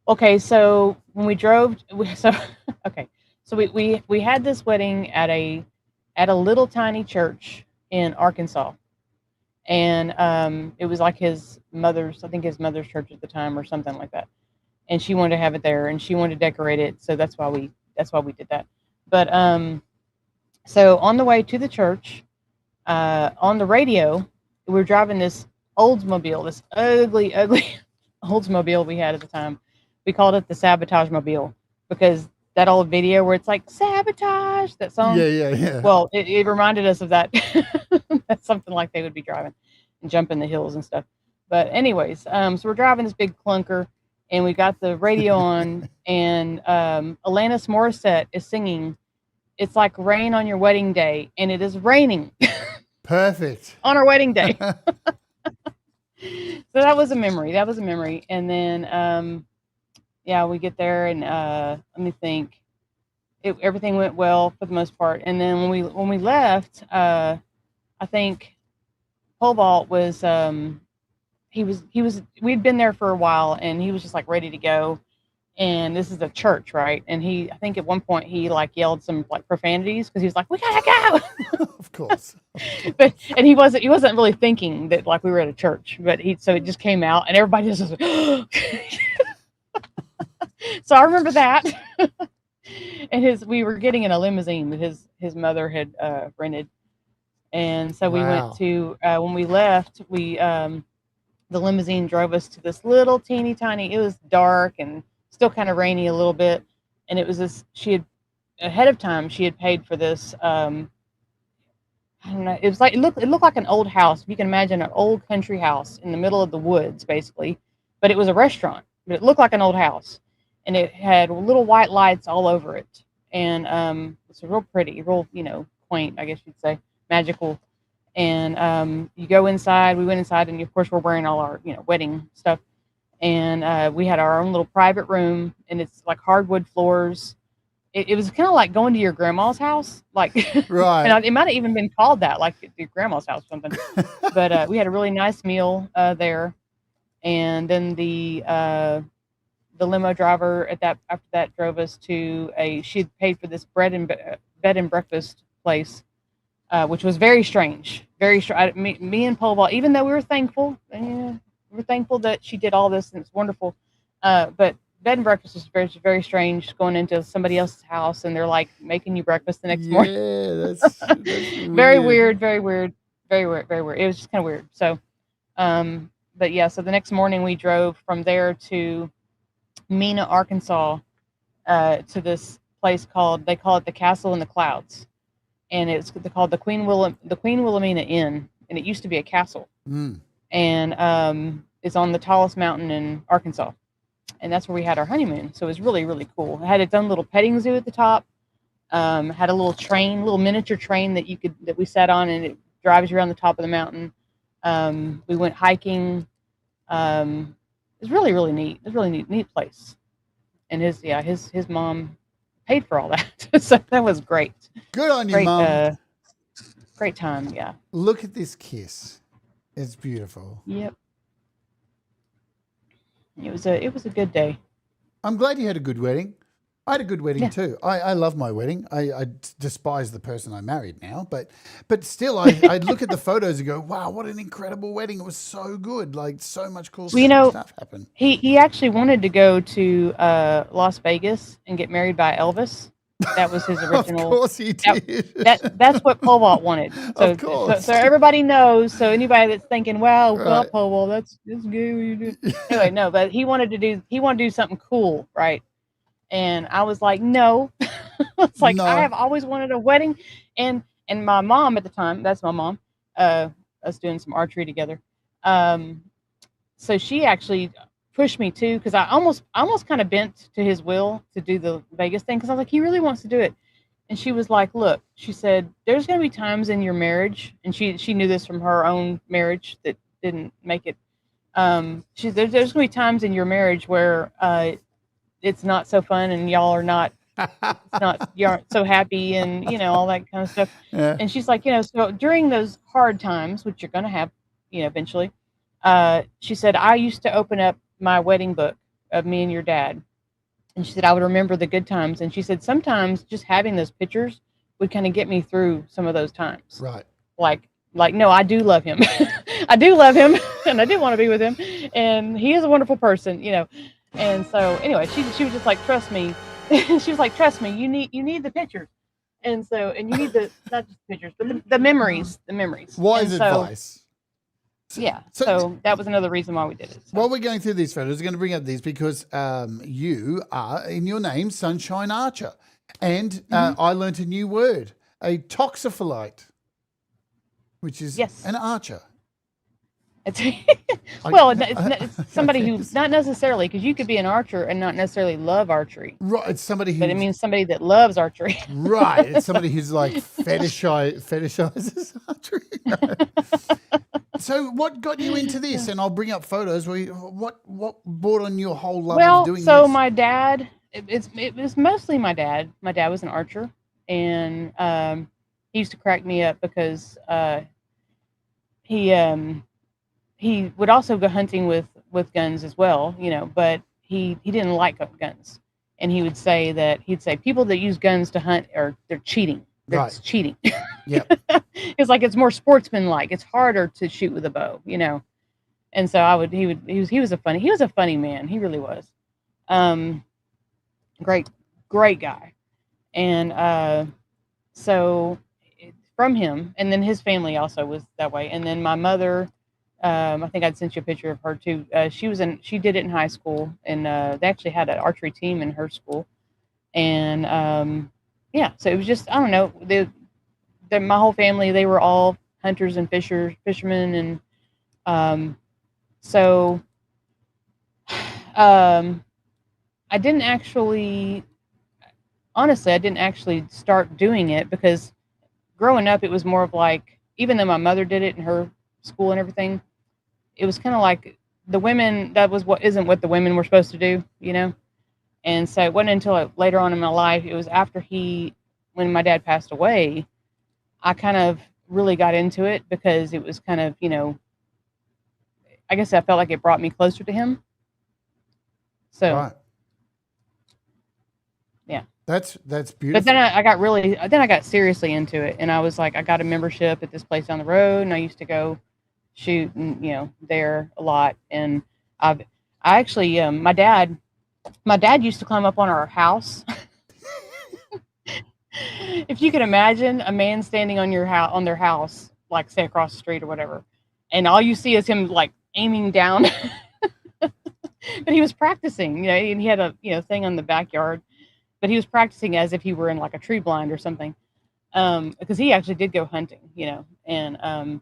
Okay. So when we drove, we had this wedding at a little tiny church in Arkansas, and it was like his mother's church at the time or something like that. And she wanted to have it there, and she wanted to decorate it, so that's why we did that. But so on the way to the church, on the radio, we were driving this Oldsmobile, this ugly Oldsmobile we had at the time. We called it the Sabotage Mobile because that old video where it's like sabotage, that song. Yeah. Well, it reminded us of that. That's something like they would be driving and jumping the hills and stuff. But anyways, so we're driving this big clunker, and we got the radio on, and Alanis Morissette is singing "It's Like Rain on Your Wedding Day," and it is raining. Perfect. On our wedding day. So that was a memory. That was a memory. And then, yeah, we get there and let me think. Everything went well for the most part. And then when we left, I think pole vault was he was we'd been there for a while and he was just like ready to go. And this is a church, right? And I think at one point he like yelled some like profanities because he was like, "We gotta go," Of course. but and he wasn't really thinking that like we were at a church, but so it just came out and everybody just was, so I remember that. And we were getting in a limousine that his mother had rented, and so we went Wow. to when we left, the limousine drove us to this little teeny tiny. It was dark and still kind of rainy a little bit, and it was this. She had ahead of time. She had paid for this. I don't know. It was like it looked like an old house. If you can imagine an old country house in the middle of the woods, basically. But it was a restaurant. But it looked like an old house, and it had little white lights all over it, and it's real pretty, real quaint, I guess you'd say, magical. And you go inside. We went inside, and of course we're wearing all our wedding stuff. And we had our own little private room, and it's like hardwood floors. It was kind of like going to your grandma's house, like, Right. and it might have even been called that, like your grandma's house or something. But we had a really nice meal there, and then the limo driver after that drove us to she'd paid for this bed and breakfast place, which was very strange, very strange. Me and Pole Vault, even though we were thankful, that she did all this and it's wonderful, but bed and breakfast is very, very strange, going into somebody else's house and they're like making you breakfast the next morning. Yeah, that's Very weird. weird, very weird, very weird, very weird. It was just kind of weird. So, but yeah, so the next morning we drove from there to Mena, Arkansas, to this place they call it the Castle in the Clouds, and it's called the Queen Wilhelmina Inn, and it used to be a castle, Mm. and it's on the tallest mountain in Arkansas, and that's where we had our honeymoon. So it was really, really cool. It had its own little petting zoo at the top. Had a little miniature train that we sat on, and it drives you around the top of the mountain. We went hiking. It was really, really neat. It was a really neat place. And his mom paid for all that, so that was great. Good on you, Great, Mum. great time. Yeah. Look at this kiss. It's beautiful. Yep. It was a good day. I'm glad you had a good wedding. I had a good wedding Yeah. too. I love my wedding. I despise the person I married now, but still, I look at the photos and go, wow, what an incredible wedding. It was so good. Like so much cool stuff happened. He actually wanted to go to Las Vegas and get married by Elvis. That was his original. Of course he did. That's what Pole Vault wanted. So, Of course. So everybody knows. So anybody that's thinking, well, Right. Pole Vault, that's gay. What you do. Anyway, no, but he wanted to do something cool, right? And I was like, no. It's like No. I have always wanted a wedding, and my mom at the time, that's my mom, us doing some archery together. So she actually pushed me too, because I almost kind of bent to his will to do the Vegas thing, because I was like, he really wants to do it. And she was like, look, she said, there's going to be times in your marriage, and she knew this from her own marriage that didn't make it. There's going to be times in your marriage where it's not so fun, and y'all are not, you aren't so happy, and all that kind of stuff. Yeah. And she's like, so during those hard times, which you're going to have, eventually, she said, I used to open up my wedding book of me and your dad, and she said I would remember the good times, and she said sometimes just having those pictures would kind of get me through some of those times. Right. Like no, I do love him. I do love him, and I do want to be with him, and he is a wonderful person, And so anyway, she was just like, trust me. She was like, trust me, you need the pictures. And you need not just pictures, but the memories. Wise advice. Yeah. So that was another reason why we did it. So. While we're going through these photos, we're going to bring up these because you are, in your name, Sunshine Archer. And I learnt a new word, a toxophilite, which is an archer. It's somebody who's not necessarily, because you could be an archer and not necessarily love archery. Right. It's somebody who. But it means somebody that loves archery. Right. It's somebody who's like fetishizes archery. So what got you into this? And I'll bring up photos. What brought on your whole love Well, of doing so this? my dad, it was mostly my dad. My dad was an archer, and he used to crack me up because he he would also go hunting with guns as well, but he didn't like guns, and he'd say people that use guns to hunt they're cheating. Right. It's cheating. Yep. It's like it's more sportsmanlike. It's harder to shoot with a bow, And so he was a funny man. He really was. Great guy. And so from him, and then his family also was that way. And then my mother, I think I'd sent you a picture of her too. She did it in high school, and they actually had an archery team in her school. And yeah, so it was just, I don't know, my whole family, they were all hunters and fishermen, and so I didn't actually start doing it because growing up it was more of like, even though my mother did it in her school and everything, it was kind of like the women, isn't what the women were supposed to do, And so it wasn't until later on in my life, it was after when my dad passed away, I kind of really got into it because it was kind of, I guess I felt like it brought me closer to him. So, right. Yeah. That's beautiful. But then I got seriously into it, and I was like, I got a membership at this place down the road, and I used to go shoot, and there a lot. And I actually, my dad used to climb up on our house. If you can imagine a man standing on on their house, like say across the street or whatever, and all you see is him like aiming down. But he was practicing, and he had a thing on the backyard, but he was practicing as if he were in like a tree blind or something, because he actually did go hunting, and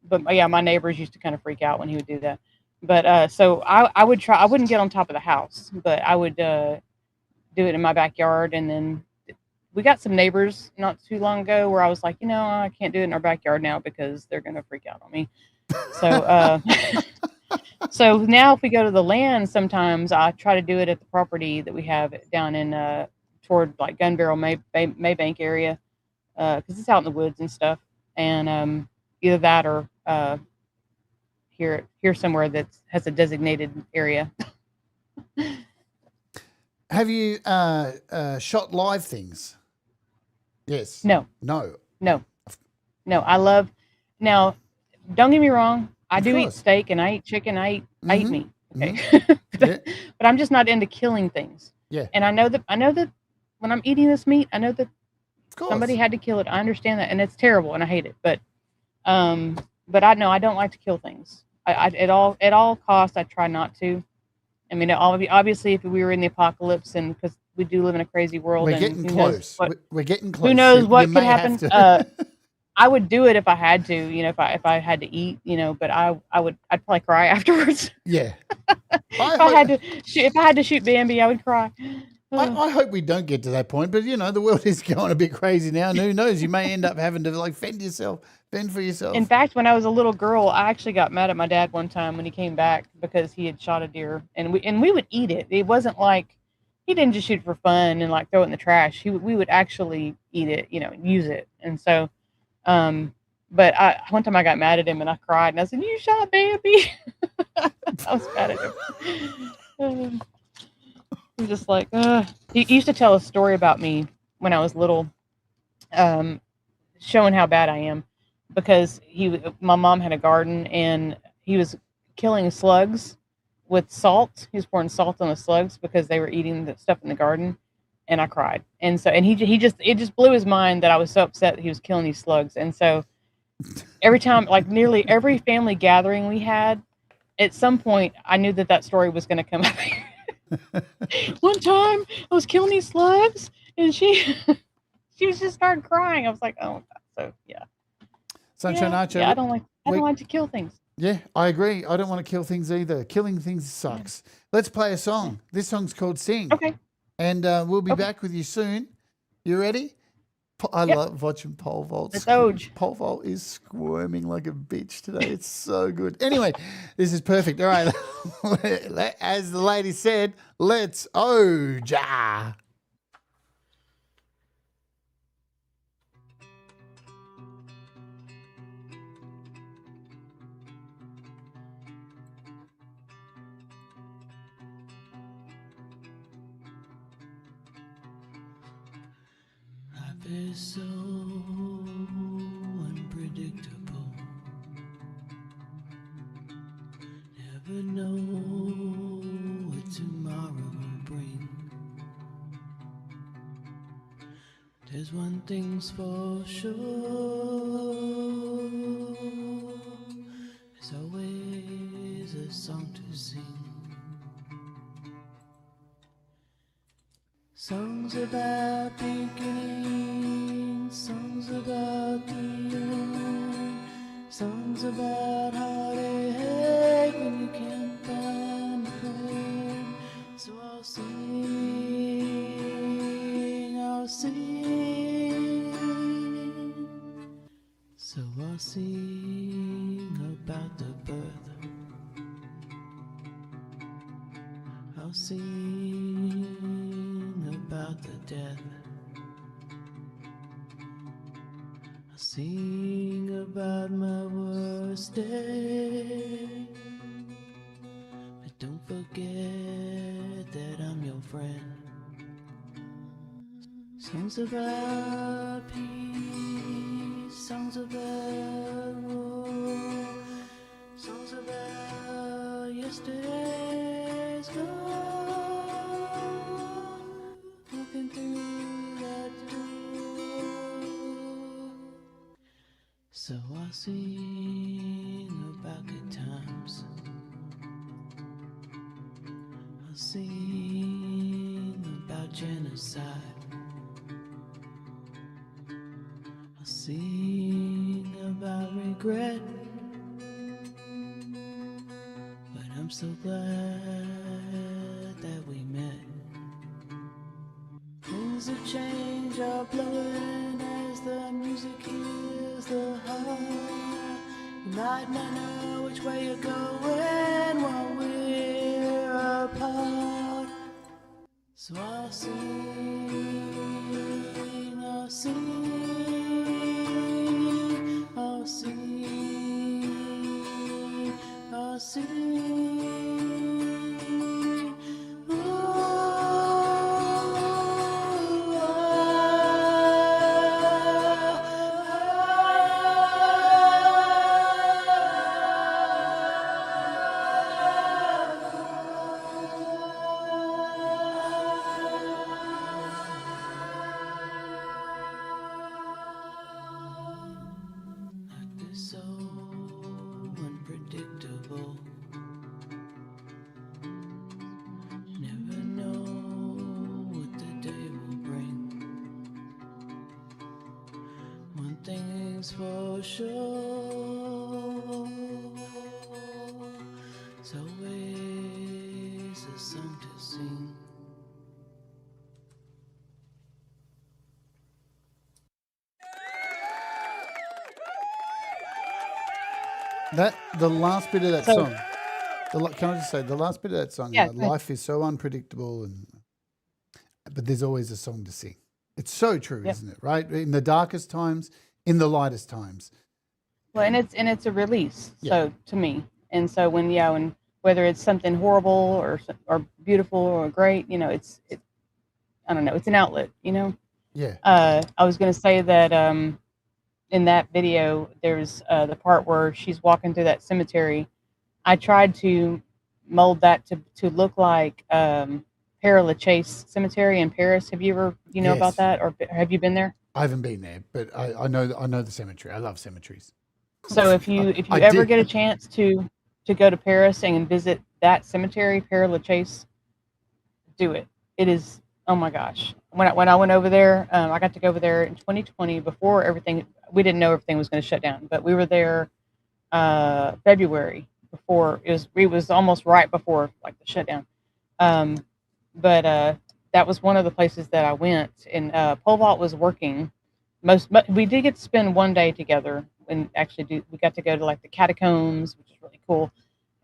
but yeah, my neighbors used to kind of freak out when he would do that. But so I would try. I wouldn't get on top of the house, but I would do it in my backyard, and then we got some neighbors not too long ago where I was like, I can't do it in our backyard now because they're going to freak out on me. So, so now if we go to the land, sometimes I try to do it at the property that we have down in toward like Gun Barrel, Maybank area, because it's out in the woods and stuff. And either that or here somewhere that has a designated area. Have you shot live things? Yes. No. I love. Now, don't get me wrong. I do eat steak and I eat chicken. I eat meat. Okay, but I'm just not into killing things. Yeah. And I know that when I'm eating this meat, I know that Of somebody had to kill it. I understand that, and it's terrible, and I hate it. But I know I don't like to kill things. At all costs, I try not to. I mean, obviously, if we were in the apocalypse, and because we do live in a crazy world, we're and getting close. We're getting close. Who knows what could happen? I would do it if I had to, if I had to eat, but I'd probably cry afterwards. Yeah. If I had to shoot Bambi, I would cry. I hope we don't get to that point, but the world is going a bit crazy now, and who knows? You may end up having to like fend for yourself. In fact, when I was a little girl, I actually got mad at my dad one time when he came back because he had shot a deer, and we would eat it. It wasn't like he didn't just shoot it for fun and like throw it in the trash. We would actually eat it, use it, and so. But one time I got mad at him and I cried and I said, "You shot Bambi." I was mad at him. He was just like, he used to tell a story about me when I was little, showing how bad I am, because my mom had a garden and he was killing slugs with salt. He was pouring salt on the slugs because they were eating the stuff in the garden. And I cried. And so, and it just blew his mind that I was so upset that he was killing these slugs. And so every time, like nearly every family gathering we had, at some point, I knew that story was going to come up. One time I was killing these slugs and she was just started crying. I was like, oh, God. So yeah. Sunshine Archer. Yeah, I don't like to kill things. Yeah, I agree. I don't want to kill things either. Killing things sucks. Yeah. Let's play a song. This song's called Sing. Okay. And we'll be back with you soon. You ready? I Yep. love watching pole vault. It's Oj. Pole vault is squirming like a bitch today. It's so good. Anyway, this is perfect. All right. As the lady said, let's Oja. Life is so unpredictable. Never know what tomorrow will bring. There's one thing's for sure. There's always a song to sing. Songs about beginnings, songs about the end, songs about heartache when you can't find a friend. So I'll sing, I'll sing. So I'll sing about the birth. I'll sing about the death. I'll sing about my worst day. But don't forget that I'm your friend. Songs about peace, songs about war, songs about yesterday's gone. Looking through that door. So I'll sing about good times. I'll sing about genocide. I'll sing about regret. But I'm so glad that we met. Winds of change are blowing as the music heals the heart. You might not know which way you're going while we're apart. So I'll sing, I'll sing, I'll sing, I'll sing. Life is so unpredictable. Never know what the day will bring. One thing's for sure, there's always a song to sing. The last bit of that So- song. Can I just say the last bit of that song? Yeah, You know, go ahead. life is so unpredictable, but there's always a song to sing. It's so true, Yep. isn't it? Right? In the darkest times, in the lightest times. Well, and it's a release. Yeah. So to me, and so when whether it's something horrible or beautiful or great, it's I don't know, it's an outlet. Yeah. I was going to say that in that video, there's the part where she's walking through that cemetery. I tried to mold that to look like Père Lachaise Cemetery in Paris. Have you ever know about Yes. that, or have you been there? I haven't been there, but I know the cemetery. I love cemeteries. So if you I ever did. get a chance to go to Paris and visit that cemetery, Père Lachaise, do it. It is, oh my gosh. When I went over there, I got to go over there in 2020 before everything. We didn't know everything was going to shut down, but we were there February before it was almost right before like the shutdown. But that was one of the places that I went, and pole vault was working we did get to spend one day together, and actually we got to go to like the catacombs, which is really cool.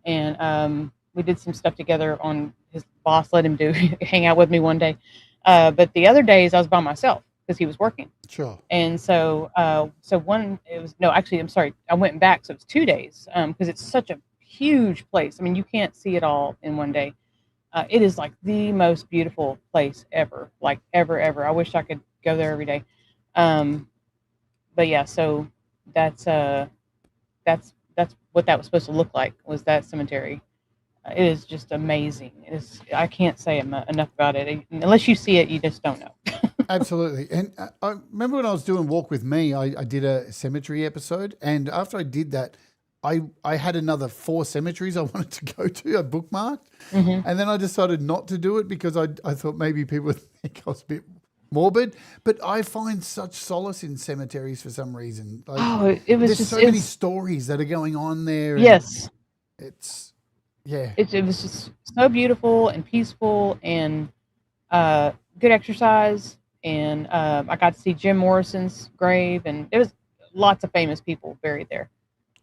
And we did some stuff together. On his boss let him do hang out with me one day, but the other days I was by myself because he was working. Sure. And so so one it was no actually I'm sorry, I went back, so it's 2 days, because it's such a huge place. I mean, you can't see it all in one day. It is like the most beautiful place ever, like ever. I wish I could go there every day. Um, but yeah, so that's uh that's what that was supposed to look like, was that cemetery. It is just amazing. It is, I can't say enough about it. Unless you see it, you just don't know. Absolutely. And I remember when I was doing Walk With Me, I did a cemetery episode. And after I did that, I had another 4 cemeteries I wanted to go to. I bookmarked. Hmm. And then I decided not to do it because I thought maybe people would think I was a bit morbid. But I find such solace in cemeteries for some reason. Like, Oh, it was there's just so it many was stories that are going on there. And yes. it's, yeah. It was just so beautiful and peaceful, and good exercise. And I got to see Jim Morrison's grave, and there was lots of famous people buried there.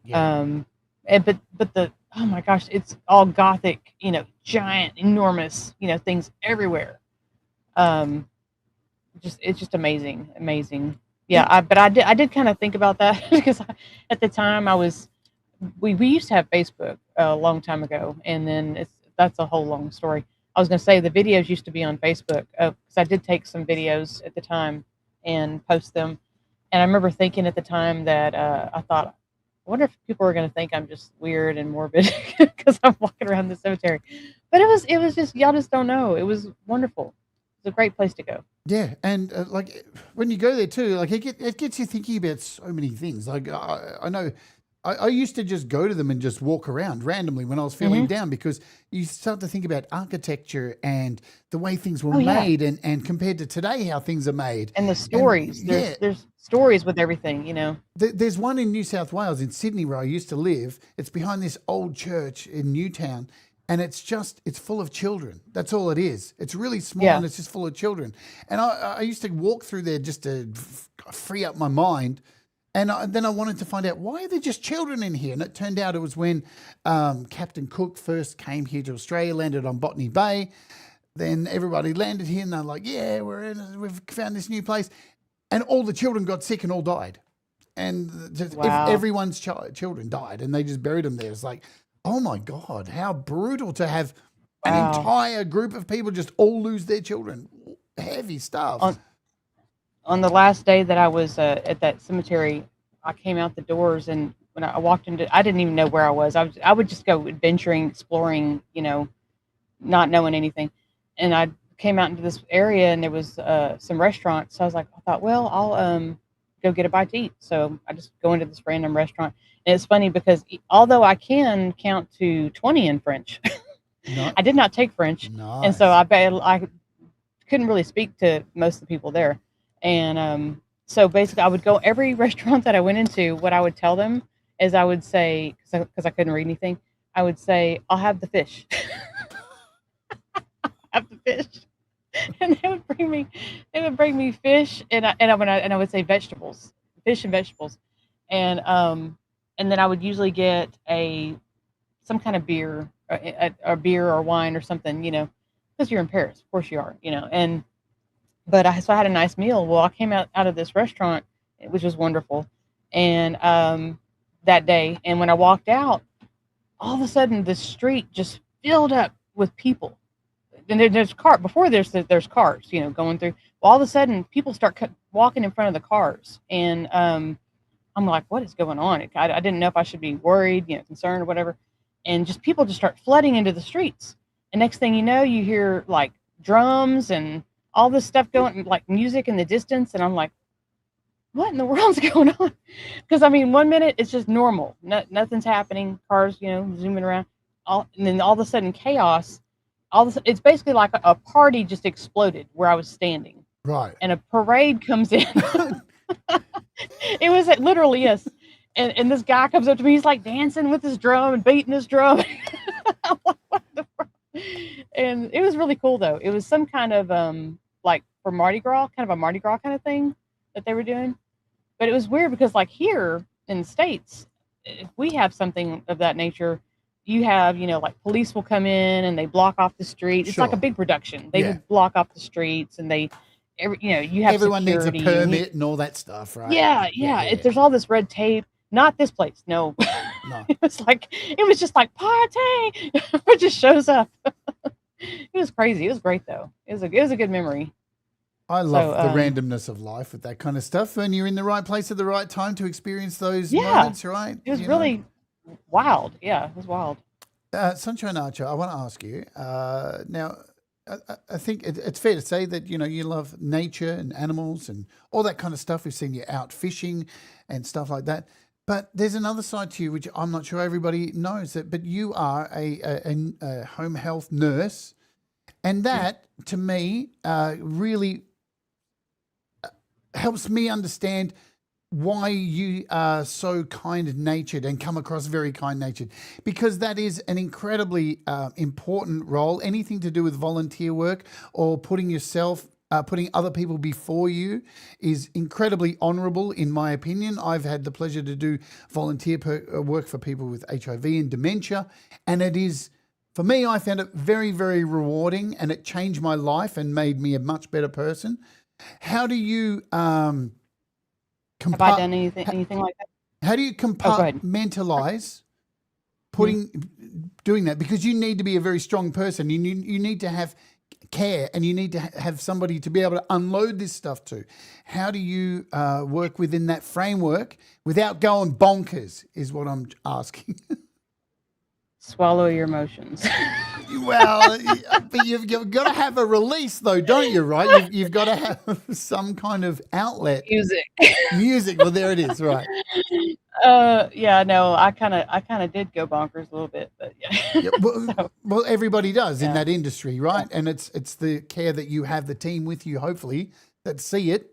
Yeah. Um, but the oh my gosh, it's all Gothic, giant, enormous, things everywhere. Um, just it's just amazing, amazing. Yeah, And I did kind of think about that because at the time we used to have Facebook a long time ago, and then that's a whole long story. I was going to say the videos used to be on Facebook because I did take some videos at the time and post them. And I remember thinking at the time that I thought, I wonder if people are going to think I'm just weird and morbid because I'm walking around the cemetery. But it was just, y'all just don't know. It was wonderful. It's a great place to go. yeah, and like when you go there too, like it gets you thinking about so many things. Like I know I used to just go to them and just walk around randomly when I was feeling Hmm. down because you start to think about architecture and the way things were Oh yeah, made and compared to today how things are made. and the And stories. yeah, There's stories with everything. there's one in New South Wales in Sydney where I used to live. It's behind this old church in Newtown. And it's full of children. That's all it is. It's really small Yeah. and it's just full of children. And I used to walk through there just to free up my mind. And then I wanted to find out why are there just children in here. And it turned out it was when Captain Cook first came here to Australia, landed on Botany Bay. Then everybody landed here and they're like, yeah, we've found this new place. And all the children got sick and all died. And just, if Wow. everyone's children died and they just buried them there. It's like, oh my God, how brutal to have an Wow. entire group of people just all lose their children. Heavy stuff. On on the last day that I was at that cemetery, I came out the doors, and when I walked into, I didn't even know where I was. I would just go adventuring, exploring, not knowing anything. And I came out into this area, and there was some restaurants. So I thought, well, I'll go get a bite to eat. So I just go into this random restaurant, and it's funny because although I can count to 20 in French, Not I did not take French, and so nice. I couldn't really speak to most of the people there. And so basically, I would go every restaurant that I went into. What I would tell them is I would say, because I couldn't read anything, I would say, "I'll have the fish." Have the fish, and they would bring me fish, and I would say vegetables, fish and vegetables, and and then I would usually get some kind of beer, a beer or wine or something, because you're in Paris, of course you are, and but I had a nice meal. Well, I came out of this restaurant, which was wonderful, and that day, and when I walked out, all of a sudden the street just filled up with people. And there's car before there's cars, going through. Well, all of a sudden, people start walking in front of the cars, and I'm like, what is going on? I didn't know if I should be worried, concerned or whatever, and just people just start flooding into the streets. And next thing you know, you hear like drums and all this stuff going, like music in the distance, and I'm like, what in the world's going on? Because I mean, 1 minute it's just normal, nothing's happening, cars, zooming around, and then all of a sudden chaos. It's basically like a party just exploded where I was standing, Right. and a parade comes in. It was literally, yes, and this guy comes up to me. He's like dancing with his drum and beating his drum. I'm like, what the fuck? And it was really cool though. It was some kind of like for Mardi Gras, kind of a Mardi Gras kind of thing that they were doing. But it was weird because like here in the States, if we have something of that nature, you have, like police will come in and they block off the street. It's like a Sure. big production. They Yeah. would block off the streets and you have Everyone needs a security permit and all that stuff, right? yeah. There's all this red tape. Not this place. No. No. It was just like party. It just shows up. It was crazy. It was great though. It was a good memory. I love the randomness of life with that kind of stuff, and you're in the right place at the right time to experience those moments, right? It was really wild. Yeah, it was wild. Sunshine Archer, I want to ask you now. I think it's fair to say that you love nature and animals and all that kind of stuff. We've seen you out fishing and stuff like that. But there's another side to you which I'm not sure everybody knows that. But you are a home health nurse, and that to me really helps me understand why you are so kind-natured and come across very kind-natured, because that is an incredibly important role. Anything to do with volunteer work or putting other people before you is incredibly honourable, in my opinion. I've had the pleasure to do volunteer work for people with HIV and dementia, and it is, for me, I found it very, very rewarding, and it changed my life and made me a much better person. How do you Have I done anything like that? how do you compartmentalize doing that? Because you need to be a very strong person. You need to have care, and you need to have somebody to be able to unload this stuff to. How do you work within that framework without going bonkers, is what I'm asking. Swallow your emotions. Well, but you've got to have a release, though, don't you? Right? You've got to have some kind of outlet. Music. Well, there it is. Right. Yeah. No, I kind of did go bonkers a little bit, but yeah. Yeah, well, everybody does in that industry, right? And it's the care that you have, the team with you, hopefully, that see it,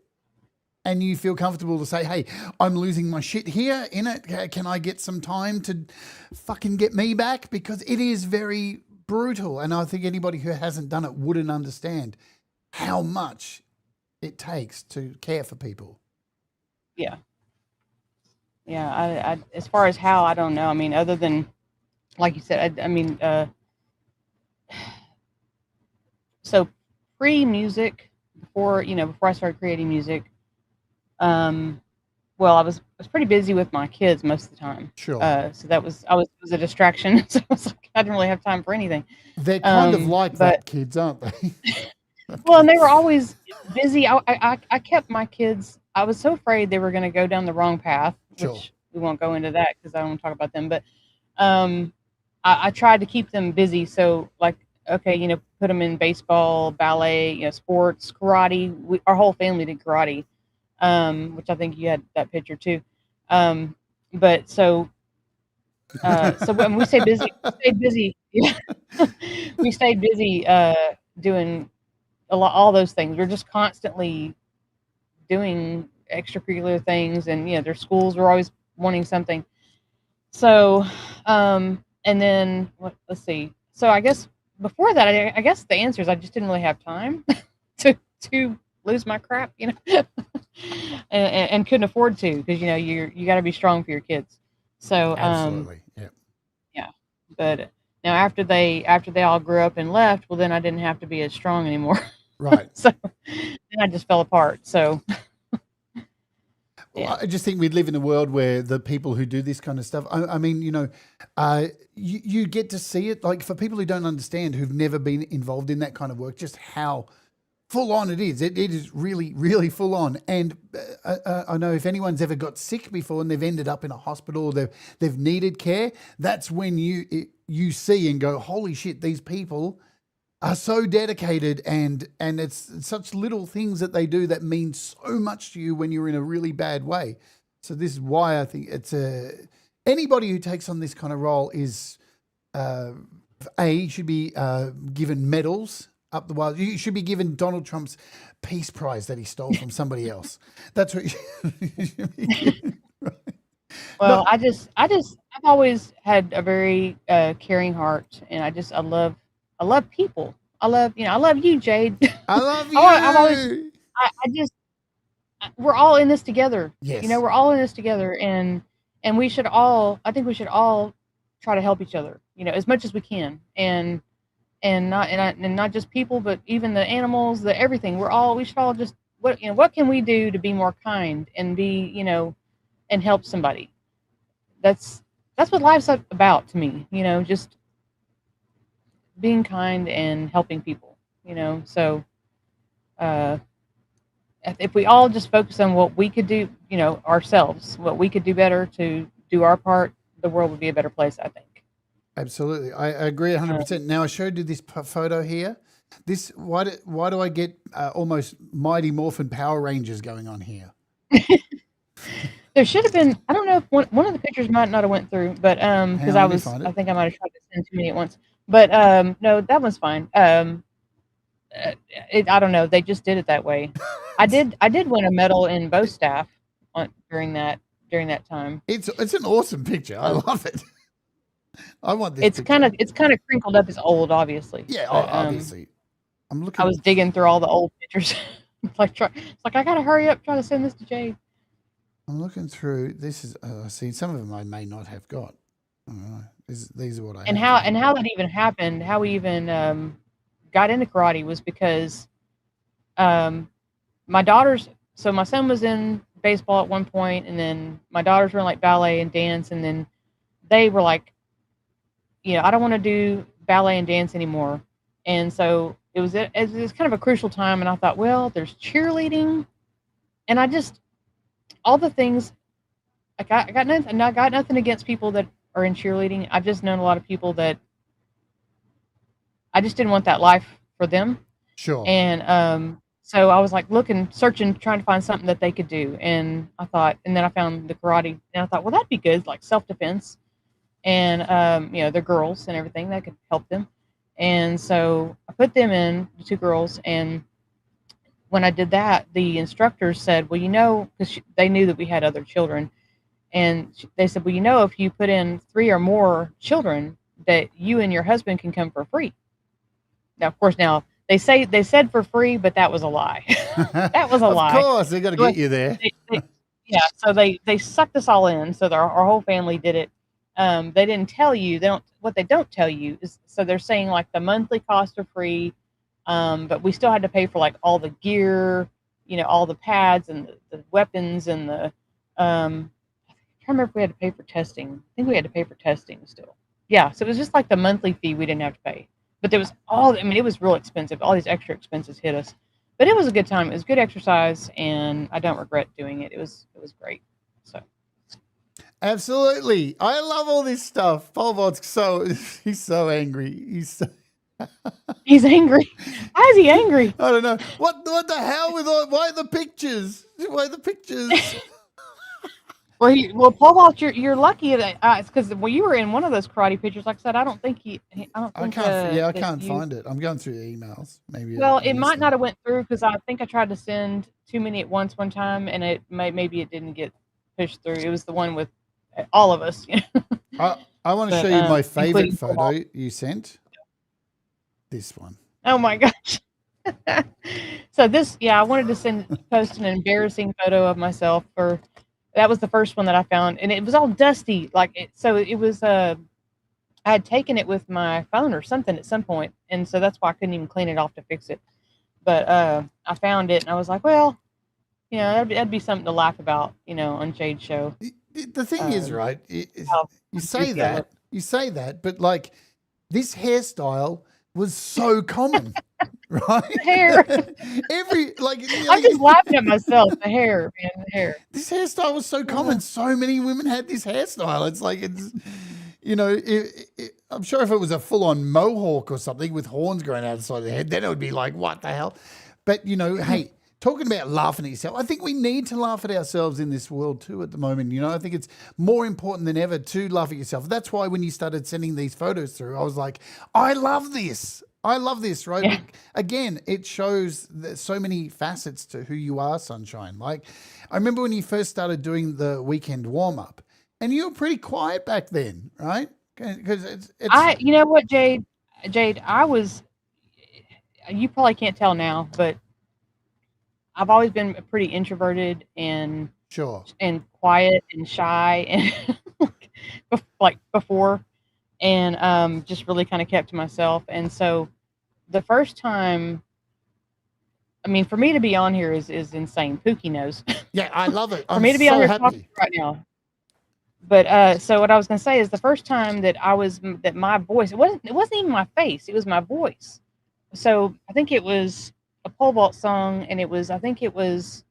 and you feel comfortable to say, hey, I'm losing my shit here in it. Can I get some time to fucking get me back? Because it is very brutal. And I think anybody who hasn't done it wouldn't understand how much it takes to care for people. Yeah. Yeah. I as far as how, I don't know. I mean, other than, like you said, so pre-music, before I started creating music, well, I was pretty busy with my kids most of the time. Sure. So it was a distraction. So I didn't really have time for anything. They're kind of like that, kids, aren't they? Well, and they were always busy. I kept my kids. I was so afraid they were going to go down the wrong path, which we won't go into that because I don't want to talk about them. But I tried to keep them busy. So like, okay, put them in baseball, ballet, sports, karate. Our whole family did karate. Which I think you had that picture too. But so when we say busy, we stayed busy. Yeah. We stayed busy doing all those things. We're just constantly doing extracurricular things, and their schools were always wanting something. So, and then let's see. So I guess before that, I guess the answer is I just didn't really have time to lose my crap, and couldn't afford to, because you got to be strong for your kids. So absolutely, yeah. But now after they all grew up and left, well, then I didn't have to be as strong anymore. Right. So then I just fell apart. So. Well, I just think we live in a world where the people who do this kind of stuff, I mean, you get to see it. Like, for people who don't understand, who've never been involved in that kind of work, just how full on it is. It is really, really full on. And I know if anyone's ever got sick before and they've ended up in a hospital, or they've needed care, that's when you see and go, holy shit, these people are so dedicated, and it's such little things that they do that mean so much to you when you're in a really bad way. So this is why I think it's anybody who takes on this kind of role is should be given medals up the wazoo. You should be given Donald Trump's Peace Prize that he stole from somebody else. That's what you should be given. Right. Well, no. I've always had a very caring heart, and I love people. I love you, Jade. I love you. we're all in this together. Yes. You know, we're all in this together, and we should all. I think we should all try to help each other. You know, as much as we can, and not just people, but even the animals, the everything. We should all just what can we do to be more kind and be and help somebody. That's what life's about to me. You know, just being kind and helping people. You know, so uh, if we all just focus on what we could do, ourselves, what we could do better to do our part, the world would be a better place, I think. Absolutely. I agree 100%. Now, I showed you this photo here. Why do I get almost Mighty Morphin Power Rangers going on here? There should have been. I don't know if one of the pictures might not have went through, but because Let me find it. I think I might have tried to send too many at once. But no, that one's fine. I don't know. They just did it that way. I did win a medal in bow staff during that time. It's an awesome picture. I love it. I want this. It's kind of crinkled up. It's old, obviously. Yeah, but, obviously. I'm looking. I was digging through all the old pictures. It's like I gotta hurry up, try to send this to Jade. I'm looking through. This is see, some of them I may not have got. These are what I and have. how that even happened. How we even got into karate was because my daughters. So my son was in baseball at one point, and then my daughters were in like ballet and dance, and then they were like, I don't want to do ballet and dance anymore. And so it was kind of a crucial time, and I thought, well, there's cheerleading, and I just all the things. Like I got nothing against people that are in cheerleading. I've just known a lot of people that I just didn't want that life for them. Sure. And so I was like searching, trying to find something that they could do. And then I found the karate, and I thought, well, that'd be good, like self-defense. And they're girls and everything that could help them. And so I put them in, the two girls, and when I did that, the instructors said, well, because they knew that we had other children, and they said, well, if you put in 3 or more children, that you and your husband can come for free. Now, of course, they said for free, but that was a lie. That was a lie. Of course, they got to get you there. So they sucked us all in. So our whole family did it. They didn't tell you. What they don't tell you is, so they're saying like the monthly costs are free, but we still had to pay for like all the gear, all the pads and the weapons and the. I can't remember if we had to pay for testing. I think we had to pay for testing still. Yeah, so it was just like the monthly fee we didn't have to pay. But there was it was real expensive. All these extra expenses hit us. But it was a good time. It was good exercise, and I don't regret doing it. It was great. So absolutely. I love all this stuff. Polvod's he's so angry. He's angry. Why is he angry? I don't know. What the hell with why the pictures? Why the pictures? Well, Paul, you're lucky that it's because you were in one of those karate pictures. Like I said, I don't think. I can't find it. I'm going through the emails. Maybe. Well, it might not have went through because I think I tried to send too many at once one time, and maybe it didn't get pushed through. It was the one with all of us. I want to show you my favorite photo you sent. This one. Oh my gosh. So I wanted to post an embarrassing photo of myself that was the first one that I found, and it was all dusty. So it was, I had taken it with my phone or something at some point, and so that's why I couldn't even clean it off to fix it. But I found it, and I was like, well, that'd be something to laugh about, on Jade's show. The thing is, right? You say that, but like this hairstyle was so common. Right? The hair. I'm just laughing at myself. The hair, man, the hair. This hairstyle was so common. So many women had this hairstyle. It's like I'm sure if it was a full-on mohawk or something with horns growing out of the side of the head, then it would be like, what the hell? But hey, talking about laughing at yourself, I think we need to laugh at ourselves in this world too at the moment. I think it's more important than ever to laugh at yourself. That's why when you started sending these photos through, I was like, I love this, right? Yeah. Again, it shows so many facets to who you are, Sunshine. Like, I remember when you first started doing the weekend warm-up, and you were pretty quiet back then, right? Because you know what, Jade, I was, you probably can't tell now, but I've always been pretty introverted Sure. and quiet and shy and like before, and just really kind of kept to myself. And so the first time, I mean, for me to be on here is insane. Pookie knows. Yeah, I love it. For I'm me to be on so here talking happy. right now. But so what I was gonna say is the first time that that my voice, it wasn't even my face, it was my voice. So I think it was a pole vault song, and I think it was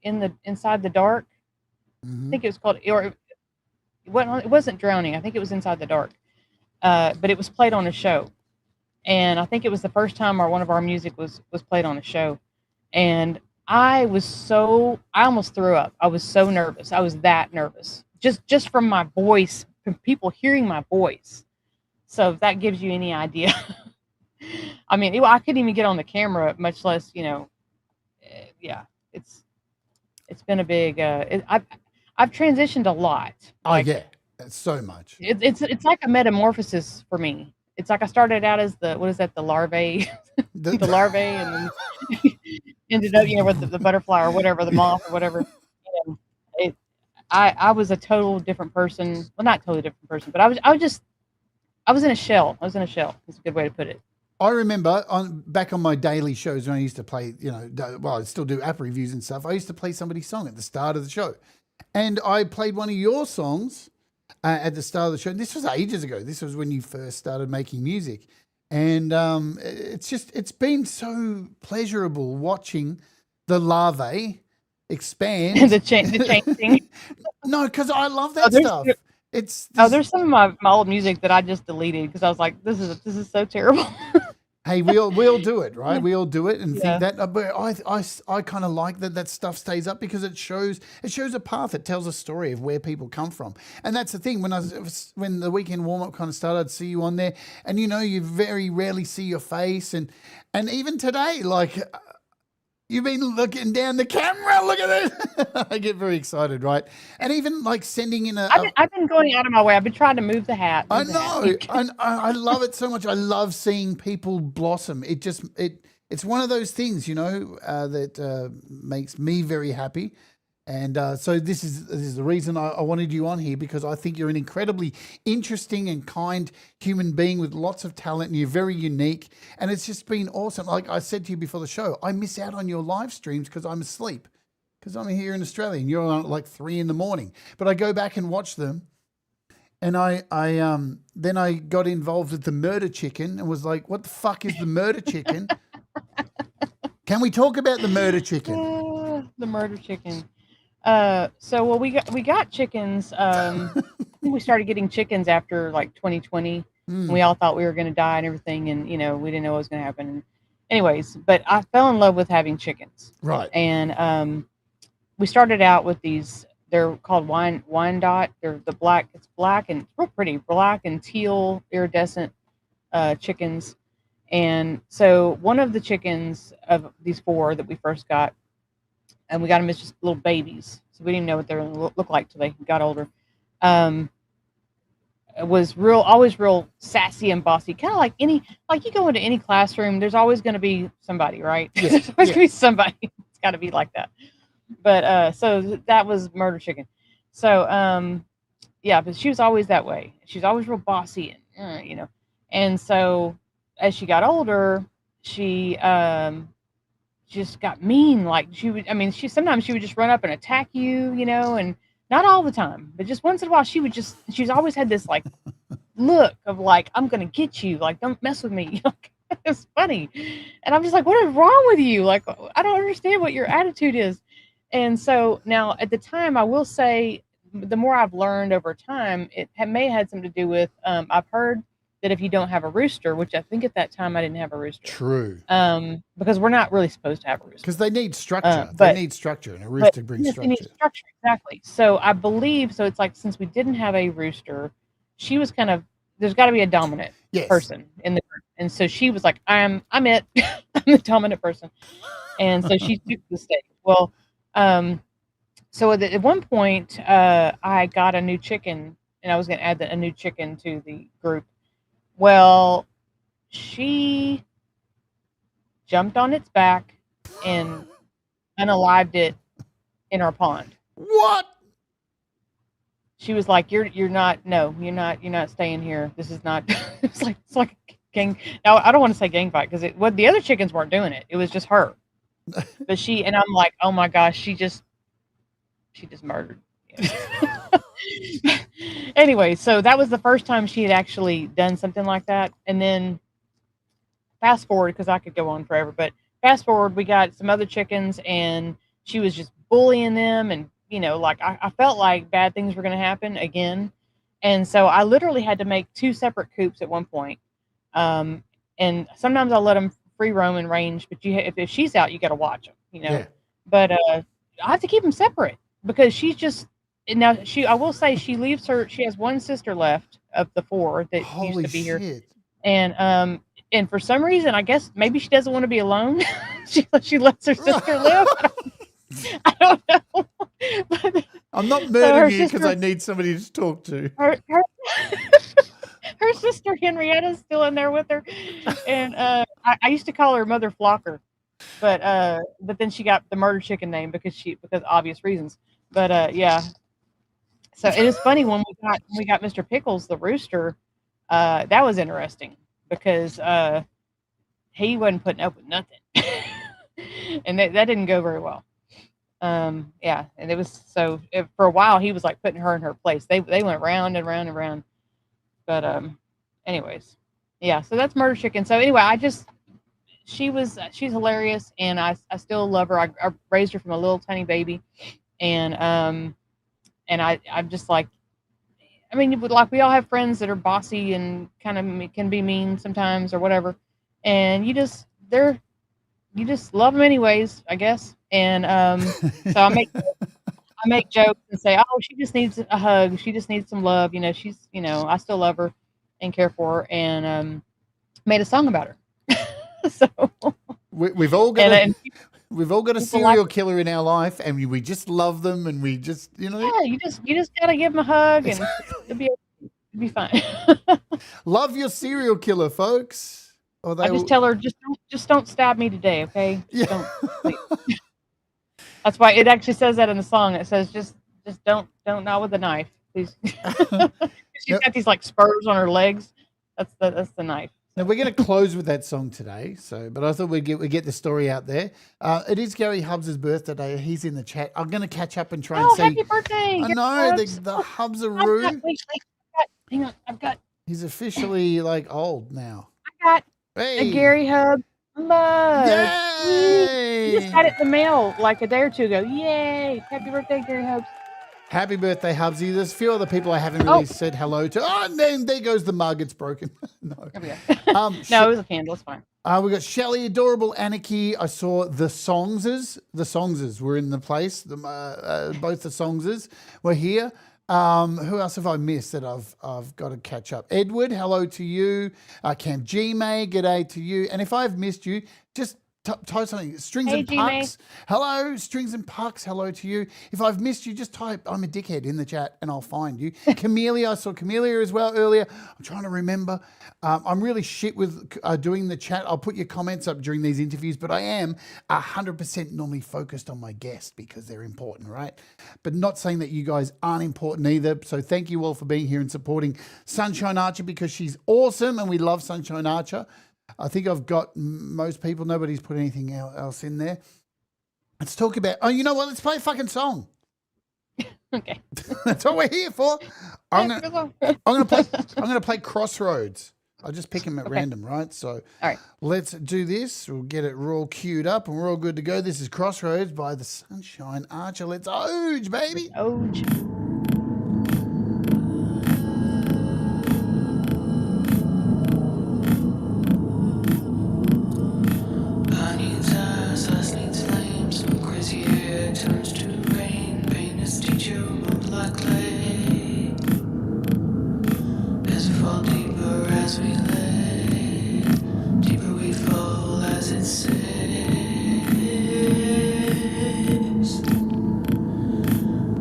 Inside the Dark. I Hmm. think it was called, or it wasn't Drowning. I think it was Inside the Dark. But it was played on a show, and I think it was the first time one of our music was played on a show, and I almost threw up. I was so nervous. I was that nervous, just from my voice, from people hearing my voice. So if that gives you any idea. I mean, I couldn't even get on the camera, much less, yeah. It's been a big. I've transitioned a lot. Oh Like yeah, that's so much. it's like a metamorphosis for me. It's like I started out as what is that, the larvae, the The- larvae, and then ended up, with the butterfly or whatever, the moth or whatever. You know, it, I was a total different person. Well, not totally different person, but I was in a shell. I was in a shell. That's a good way to put it. I remember back on my daily shows when I used to play, well, I still do app reviews and stuff. I used to play somebody's song at the start of the show, and I played one of your songs at the start of the show. This was ages ago. This was when you first started making music, and it's been so pleasurable watching the larvae expand. The changing. No, because I love Oh, that stuff. It's this, there's some of my old music that I just deleted because I was like, this is so terrible. hey, we all do it, right? We all do it and think Yeah. that. But I kind of like that stuff stays up because it shows a path. It tells a story of where people come from, and that's the thing. When the weekend warm up kind of started, I'd see you on there, and you very rarely see your face, and even today, like. You've been looking down the camera. Look at it. I get very excited, right? And even like sending in I've been going out of my way. I've been trying to move the hat. I Move the hat. know. I love it so much. I love seeing people blossom. It's one of those things, that makes me very happy. And so this is the reason I wanted you on here, because I think you're an incredibly interesting and kind human being with lots of talent, and you're very unique. And it's just been awesome. Like I said to you before the show, I miss out on your live streams because I'm asleep, because I'm here in Australia and you're on at like 3 a.m. But I go back and watch them. And then I got involved with the murder chicken and was like, what the fuck is the murder chicken? Can we talk about the murder chicken? The murder chicken. Well, we got chickens. I think we started getting chickens after like 2020. And we all thought we were going to die and everything, and we didn't know what was going to happen. Anyways, but I fell in love with having chickens. Right. And we started out with these. They're called Wyandotte. They're the black. It's black and it's real pretty, black and teal iridescent chickens. And so one of the chickens of these four that we first got, and we got them as just little babies, so we didn't know what they were going to look like till they got older. It was always real sassy and bossy, kind of like you go into any classroom, there's always going to be somebody, right? Yeah, There's always going to be somebody. It's got to be like that. But so that was Murder Chicken. So yeah, but she was always that way. She's always real bossy, and And so as she got older, she just got mean. Like sometimes she would just run up and attack you, and not all the time, but just once in a while she's always had this like look of like, I'm gonna get you, like, don't mess with me. It's funny. And I'm just like, what is wrong with you? Like, I don't understand what your attitude is. And so now at the time, I will say, the more I've learned over time, may have had something to do with, I've heard that if you don't have a rooster, which I think at that time I didn't have a rooster. True. Because we're not really supposed to have a rooster. Because they need structure. They need structure, and a rooster brings structure. They need structure, exactly. So I believe, so it's like, since we didn't have a rooster, she was kind of, there's got to be a dominant person in the group. And so she was like, I'm it. I'm the dominant person. And so she took the stage. Well, so at one point, I got a new chicken, and I was going to add a new chicken to the group. Well, she jumped on its back and unalived it in our pond. What? She was like, you're not staying here. This is not it's like a gang. Now I don't want to say gang fight because the other chickens weren't doing it. It was just her. But I'm like, oh my gosh, she just murdered. Anyway, so that was the first time she had actually done something like that. And then fast forward, because I could go on forever, but fast forward, we got some other chickens and she was just bullying them. And, like I felt like bad things were going to happen again. And so I literally had to make 2 separate coops at one point. And sometimes I'll let them free roam and range, but if she's out, you got to watch them, Yeah. But I have to keep them separate because she's just, now I will say she has one sister left of the 4 that used to be here. And for some reason, I guess maybe she doesn't want to be alone. she lets her sister live. I don't know. I'm not murdering you because I need somebody to talk to. Her sister Henrietta's still in there with her, and I used to call her Mother Flocker, but then she got the murder chicken name because obvious reasons. But yeah, so it is funny when we got Mr. Pickles the rooster. That was interesting because he wasn't putting up with nothing, and that didn't go very well. Yeah, and it was for a while he was like putting her in her place. They went round and round and round. But anyways, yeah, so that's Murder Chicken. So anyway, she's hilarious and I still love her. I raised her from a little tiny baby, and I'm just like, I mean, like we all have friends that are bossy and kind of can be mean sometimes or whatever, and you just love them anyways, I guess. And so I make jokes and say, oh, she just needs a hug. She just needs some love. She's, I still love her and care for her, and made a song about her. So we've all got a serial killer in our life, and we just love them, and we just, Yeah, you just gotta give them a hug, and it'll be fine. Love your serial killer, folks. I just tell her, just don't stab me today, okay? Yeah. That's why it actually says that in the song. It says just don't not with a knife, please. She's got these like spurs on her legs. That's the knife. Now we're going to close with that song today. But I thought we'd get the story out there. It is Gary Hubbs' birthday. He's in the chat. I'm going to catch up and try and see. Happy birthday! I know the Hubs are rude. Hang on, I've got. He's officially like old now. I got a Gary Hubbs mug. Yay! You just got it in the mail like a day or two ago. Yay! Happy birthday, Gary Hubbs. Happy birthday, Hubsy. There's a few other people I haven't really said hello to. Oh, and then there goes the mug. It's broken. No. No, it was a candle. It's fine. We got Shelley, Adorable, Anarchy. I saw the Songses. The Songses were in the place. Both the Songses were here. Who else have I missed that I've got to catch up? Edward, hello to you. Camp G-May, g'day to you. And if I've missed you, just type something. Strings and Pucks. Hello, Strings and Pucks. Hello to you. If I've missed you, just type I'm a dickhead in the chat and I'll find you. Camellia, I saw Camellia as well earlier. I'm trying to remember. I'm really shit with doing the chat. I'll put your comments up during these interviews, but I am 100% normally focused on my guests because they're important, right? But not saying that you guys aren't important either. So thank you all for being here and supporting Sunshine Archer because she's awesome and we love Sunshine Archer. I think I've got most people. Nobody's put anything else in there. Let's talk about. Oh, you know what? Let's play a fucking song. Okay, that's what we're here for. I'm gonna play Crossroads. I'll just pick them at random, right? So, all right, let's do this. We'll get it all queued up, and we're all good to go. This is Crossroads by the Sunshine Archer. Let's Oge, baby. Oge. Turns to rain, pain is teacher, mold like clay. As we fall deeper as we lay, deeper we fall as it says.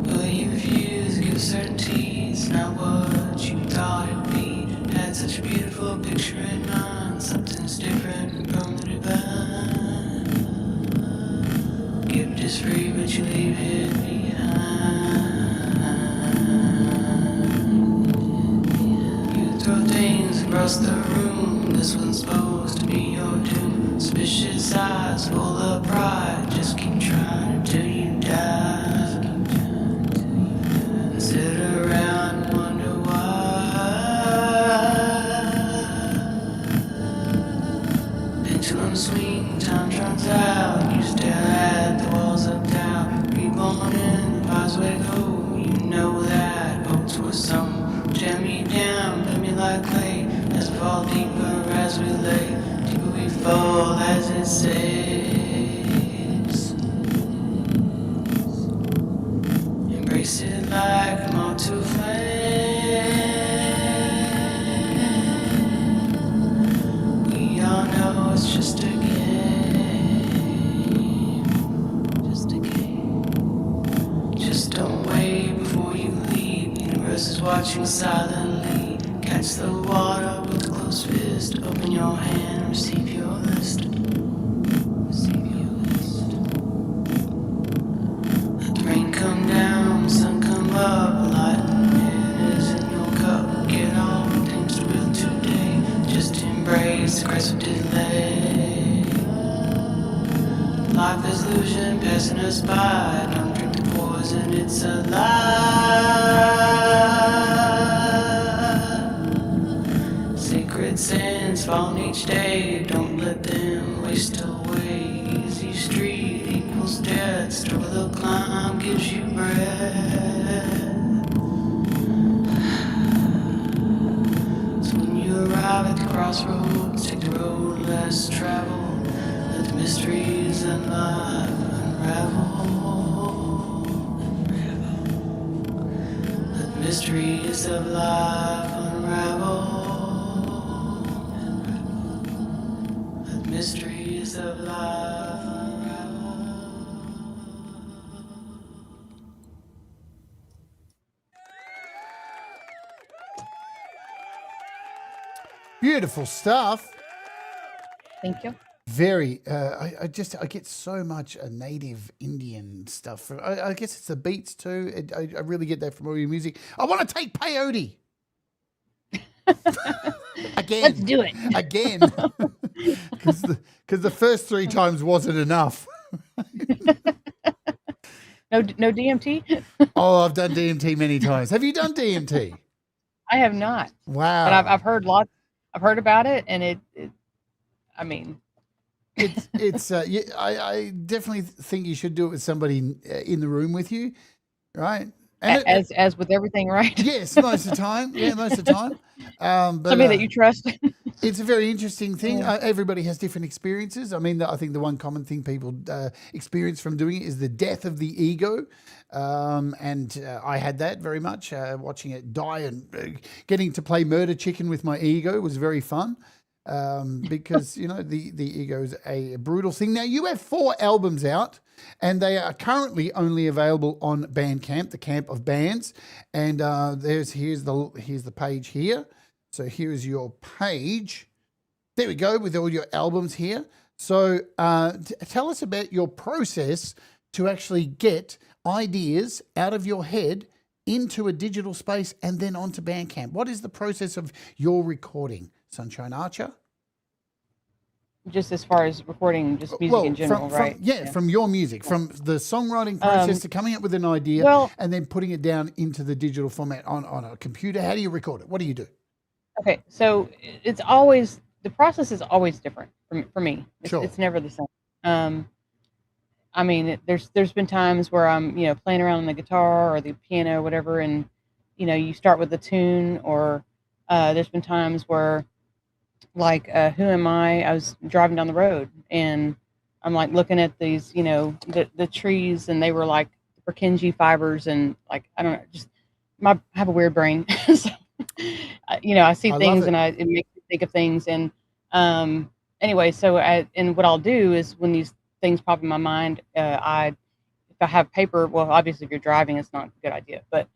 Will you feel leave it behind. You throw things across the room. This one's supposed to be your doom. Suspicious eyes full of pride. Just keep trying until you die. And sit around and wonder why. Pendulum swing, time runs out. You stare at the walls of doubt. Reborn in the pathway go. You know that hopes were some. Tear me down, put me like clay. As we fall deeper as we lay. Deeper we fall as it saves. Embrace it like a moth to flame. We all know it's just a game. Just a game. Just don't wait before you leave. Universe is watching silently. Catch the water with a closed fist. Open your hand and receive your list. Receive your list. Let the rain come down, sun come up. Lightning is in your cup. Get all the things to will today. Just embrace the grace of delay. Life is illusion passing us by. Don't drink the poison, it's a lie. Sacred sands falling each day. Don't let them waste away. Easy street equals death. Struggle the climb gives you breath. So when you arrive at the crossroads, take the road less traveled. Let the mysteries of life unravel. Let the mysteries of life unravel. Let the mysteries of life unravel. Beautiful stuff. Thank you. Very. I get so much native Indian stuff. I guess it's the beats too. I really get that from all your music. I want to take peyote. Again. Let's do it. Again. Because the first 3 times wasn't enough. No DMT? Oh, I've done DMT many times. Have you done DMT? I have not. Wow. But I've heard lots. I've heard about it, and it I mean, it's I definitely think you should do it with somebody in the room with you, right? And as with everything, right? yes, most of the time. Yeah, most of the time. But, Somebody that you trust. it's a very interesting thing. Yeah. Everybody has different experiences. I mean, I think the one common thing people experience from doing it is the death of the ego. And I had that very much. Watching it die and getting to play murder chicken with my ego was very fun. Because, you know, the ego is a brutal thing. Now, you have 4 albums out, and they are currently only available on Bandcamp, the Camp of Bands. And here's the page here. So here's your page. There we go, with all your albums here. So tell us about your process to actually get ideas out of your head into a digital space and then onto Bandcamp. What is the process of your recording, Sunshine Archer? Just as far as recording just music in general, right? From your music, from the songwriting process to coming up with an idea and then putting it down into the digital format on a computer. How do you record it? What do you do? Okay, so it's always, the process is always different for me. Sure. It's never the same. I mean, there's been times where I'm, playing around on the guitar or the piano or whatever, and, you start with a tune, or there's been times where, like, Who Am I was driving down the road, and I'm, like, looking at these, the trees, and they were, like, Purkinje fibers, and, like, I don't know, just, I have a weird brain. So, I see things, and it makes me think of things, and anyway, so and what I'll do is when these things pop in my mind, if I have paper, well, obviously if you're driving, it's not a good idea, but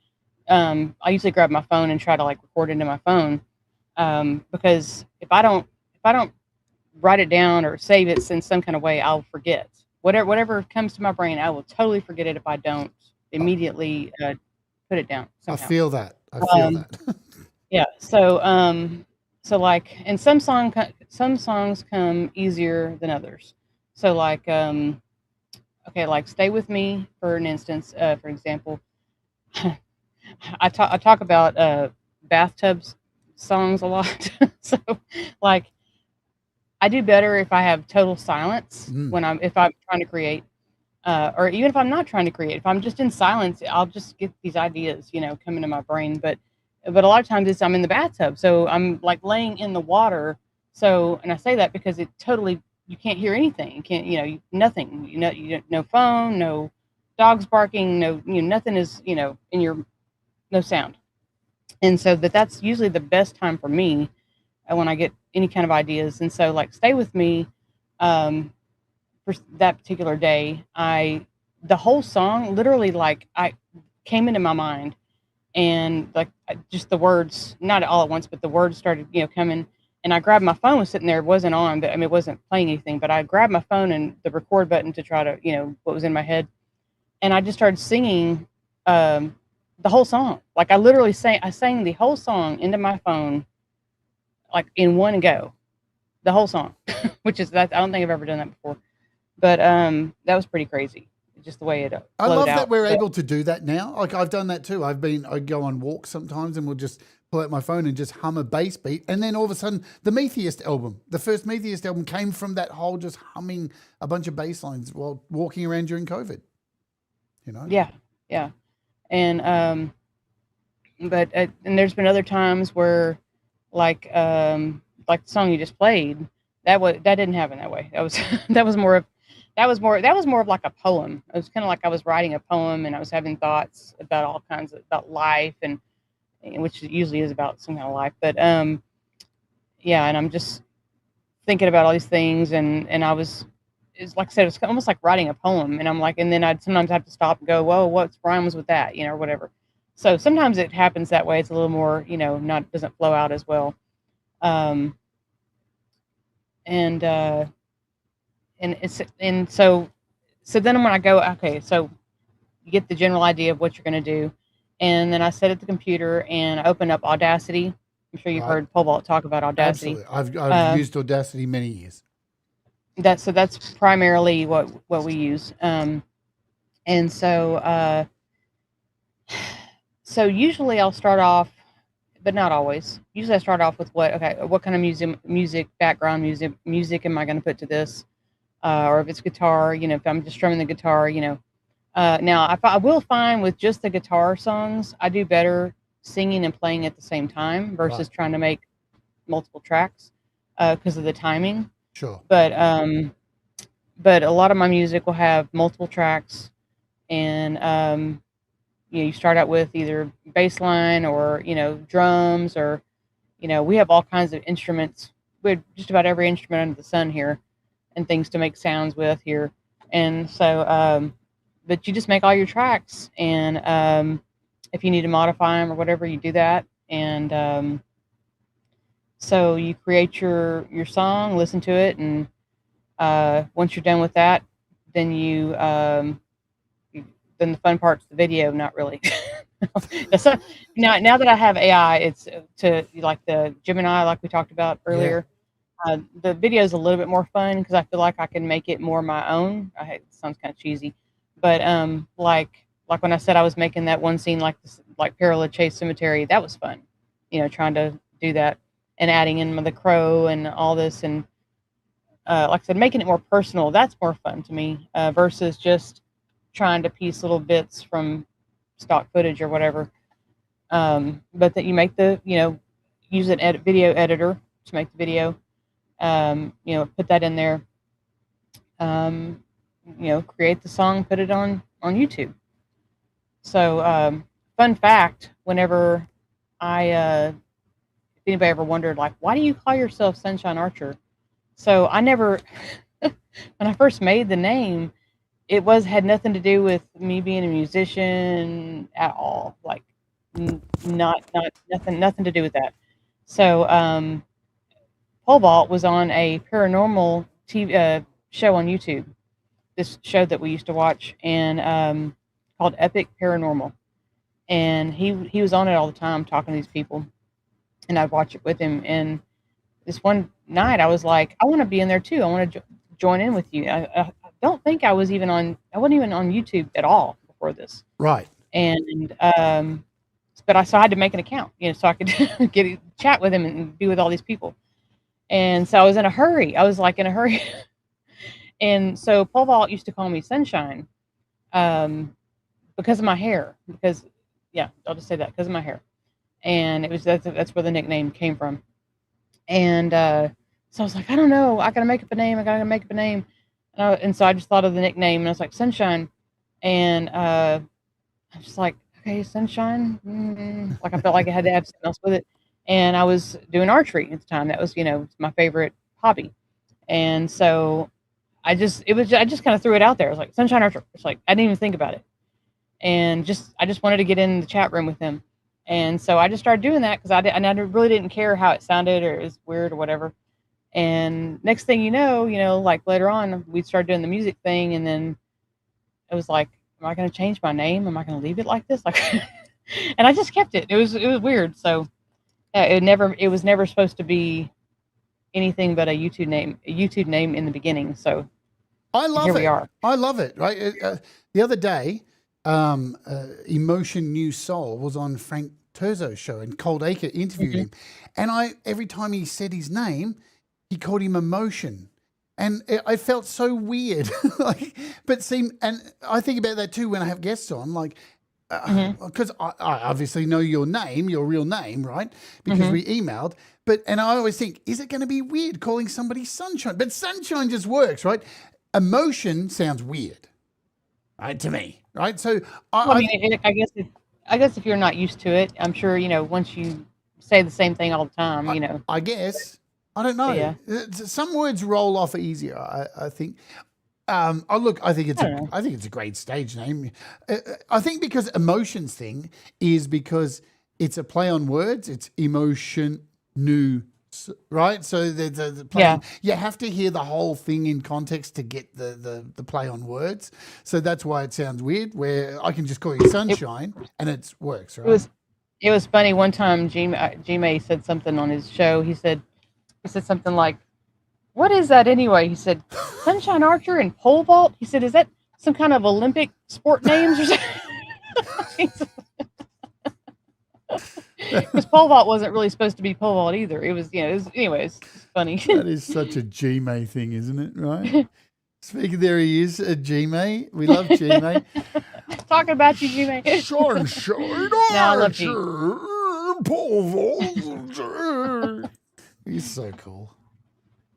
I usually grab my phone and try to, like, record into my phone, because if I don't write it down or save it in some kind of way, I'll forget. whatever comes to my brain, I will totally forget it if I don't immediately put it down I somehow. feel that. I feel Um, that. yeah. So like, and some songs come easier than others. So like, okay, like "Stay with Me" for an instance. For example, I talk about bathtubs songs a lot. So like, I do better if I have total silence Mm. when if I'm trying to create, or even if I'm not trying to create. If I'm just in silence, I'll just get these ideas, come into my brain. But a lot of times I'm in the bathtub, so I'm like laying in the water. So, and I say that because it totally, you can't hear anything. You can't, nothing. No phone, no dogs barking, no, nothing is, in your, no sound. And so that's usually the best time for me when I get any kind of ideas. And so like "Stay with Me," um, for that particular day, the whole song literally, like, I came into my mind, and like just the words, not all at once, but the words started, coming. And I grabbed my phone, was sitting there, it wasn't on, but I mean, it wasn't playing anything, but I grabbed my phone and the record button to try to, what was in my head. And I just started singing um, the whole song. Like I sang the whole song into my phone, like in one go, the whole song, which is that I don't think I've ever done that before. But that was pretty crazy, just the way it I flowed love that out. we're But able to do that now. Like I've done that too. I go on walks sometimes and we'll just pull out my phone and just hum a bass beat. And then all of a sudden the first Metheist album came from that whole just humming a bunch of bass lines while walking around during COVID. yeah, and and there's been other times where, like the song you just played, that didn't happen that way. That was that was more of like a poem. It was kind of like I was writing a poem, and I was having thoughts about all kinds of about life, and which usually is about some kind of life. But yeah, and I'm just thinking about all these things, and it's like I said, it's almost like writing a poem, and I'm like, and then I'd sometimes have to stop and go, whoa, what rhymes with that, or whatever. So sometimes it happens that way. It's a little more, not doesn't flow out as well. Um, and so then when I go, okay, so you get the general idea of what you're going to do, and then I sit at the computer and I open up Audacity. I'm sure you've Right. heard Pole Vault talk about Audacity. Absolutely. I've used Audacity many years. That's primarily what we use. And so usually I'll start off, but not always. Usually I start off with what kind of music background music am I going to put to this, or if it's guitar, if I'm just strumming the guitar, now I will find with just the guitar songs, I do better singing and playing at the same time versus Right. trying to make multiple tracks because of the timing. Sure. But a lot of my music will have multiple tracks, and you start out with either bass line or drums, or we have all kinds of instruments. We have just about every instrument under the sun here, and things to make sounds with here. And so but you just make all your tracks, and if you need to modify them or whatever, you do that. And so you create your song, listen to it, and once you're done with that, then then the fun part's the video. Not really. So, now that I have AI, it's to like the Gemini, like we talked about earlier. The video is a little bit more fun because I feel like I can make it more my own. It sounds kind of cheesy, but like when I said I was making that one scene like this, like Parallel Chase Cemetery, that was fun. Trying to do that and adding in the crow and all this, and like I said, making it more personal. That's more fun to me versus just trying to piece little bits from stock footage or whatever. But that you make use an video editor to make the video. Put that in there. Create the song, put it on YouTube. So, fun fact: whenever if anybody ever wondered, like, why do you call yourself Sunshine Archer? So I never, when I first made the name, it had nothing to do with me being a musician at all. Like, not nothing to do with that. So, Pole Vault was on a paranormal TV show on YouTube. this show that we used to watch, and called Epic Paranormal, and he was on it all the time talking to these people, and I'd watch it with him. And this one night, I was like, I want to be in there too. I want to join in with you. I don't think I wasn't even on YouTube at all before this. Right. And but I had to make an account, so I could chat with him and be with all these people. And so I was in a hurry. I was like in a hurry. And so Pole Vault used to call me Sunshine, because of my hair. Because I'll just say that, because of my hair. And that's where the nickname came from. And so I was like, I don't know, I gotta make up a name. And so I just thought of the nickname, and I was like, Sunshine. And I'm just like, okay, Sunshine. Like I felt like I had to have something else with it. And I was doing archery at the time. That was, my favorite hobby. And so I just kind of threw it out there. I was like, Sunshine Archer. It's like, I didn't even think about it. And I just wanted to get in the chat room with him. And so I just started doing that because I really didn't care how it sounded or it was weird or whatever. And next thing you know, like later on, we started doing the music thing. And then it was like, am I going to change my name? Am I going to leave it like this? Like, and I just kept it. It was weird. So it was never supposed to be anything but a YouTube name in the beginning. So I love here it. we are. I love it. Right. The other day, Emotion New Soul was on Frank Turzo's show, and Cold Acre interviewed him. And every time he said his name, he called him Emotion. And I felt so weird. And I think about that too when I have guests on, like, because I obviously know your real name, right? Because we emailed. And I always think, is it going to be weird calling somebody Sunshine? But Sunshine just works, right? Emotion sounds weird, right, to me, right? So I guess if you're not used to it, I'm sure, once you say the same thing all the time, I guess. I don't know. Yeah. Some words roll off easier, I think. I think it's a great stage name. I think because Emotions thing is because it's a play on words. It's emotion new, right? So the play. Yeah. You have to hear the whole thing in context to get the play on words. So that's why it sounds weird. Where I can just call you Sunshine and it works, right? It was funny. One time, G-May said something on his show. He said something like, "What is that anyway?" He said, "Sunshine Archer and Pole Vault." He said, "Is that some kind of Olympic sport names or something?" Because pole vault wasn't really supposed to be pole vault either. It was, anyways, it's funny. That is such a G-May thing, isn't it? Right? Speaking, there he is, a G-May. We love G-May. Talking about you, G-May. Sunshine I love Archer, pole vault. He's so cool.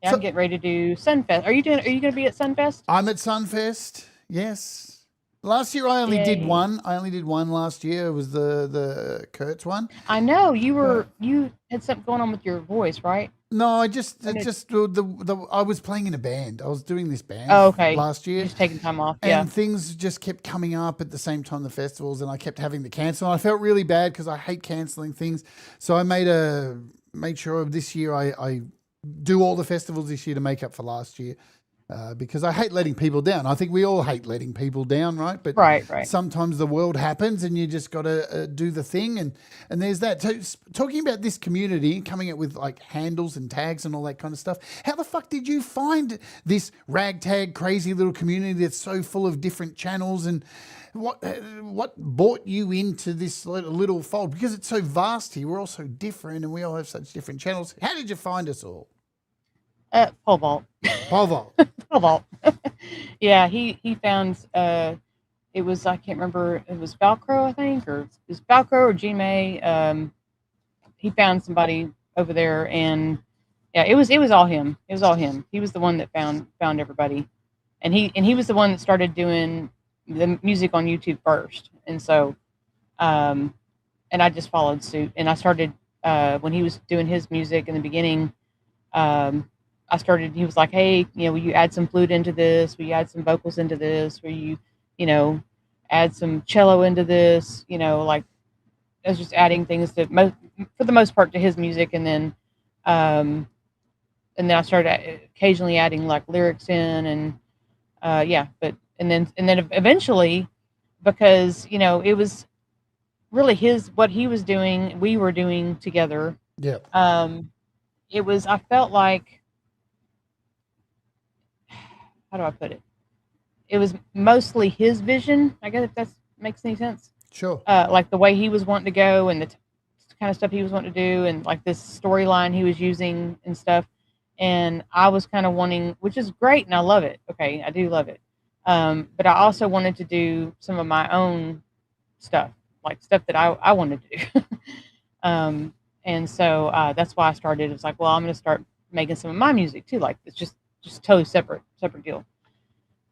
Yeah, I'm getting ready to do Sunfest. Are you going to be at Sunfest? I'm at Sunfest. Yes. Last year I only did one. I only did one last year. It was the Kurtz one. I know you had something going on with your voice, right? No, I was playing in a band. I was doing this band last year. Just taking time off. And things just kept coming up at the same time, the festivals, and I kept having to cancel. And I felt really bad because I hate canceling things. So I made sure this year I do all the festivals this year to make up for last year. Because I hate letting people down. I think we all hate letting people down, right? But right. Sometimes the world happens and you just got to do the thing. And there's that. So, talking about this community, coming up with like handles and tags and all that kind of stuff, how the fuck did you find this ragtag crazy little community that's so full of different channels? And what brought you into this little fold? Because it's so vast here. We're all so different and we all have such different channels. How did you find us all? Pole vault. Pole vault. Pole vault. Yeah, he found it was, I can't remember, it was Valcro, I think, or it was Valcro or G-May. He found somebody over there, and yeah, it was all him. It was all him. He was the one that found everybody, and he was the one that started doing the music on YouTube first, and so and I just followed suit, and I started when he was doing his music in the beginning. He was like, hey, will you add some flute into this? Will you add some vocals into this? Will you, add some cello into this? Like, I was just adding things for the most part to his music. And then I started occasionally adding like lyrics in. Yeah, but and then eventually, because it was really what he was doing, we were doing together. Yeah. It was, I felt like, how do I put it? It was mostly his vision, I guess, if that makes any sense. Sure. Like the way he was wanting to go, and the kind of stuff he was wanting to do, and like this storyline he was using and stuff. And I was kind of wanting, which is great, and I love it. Okay, I do love it. But I also wanted to do some of my own stuff, like stuff that I wanted to do. And so that's why I started. It was like, well, I'm going to start making some of my music too. Like it's just totally separate deal.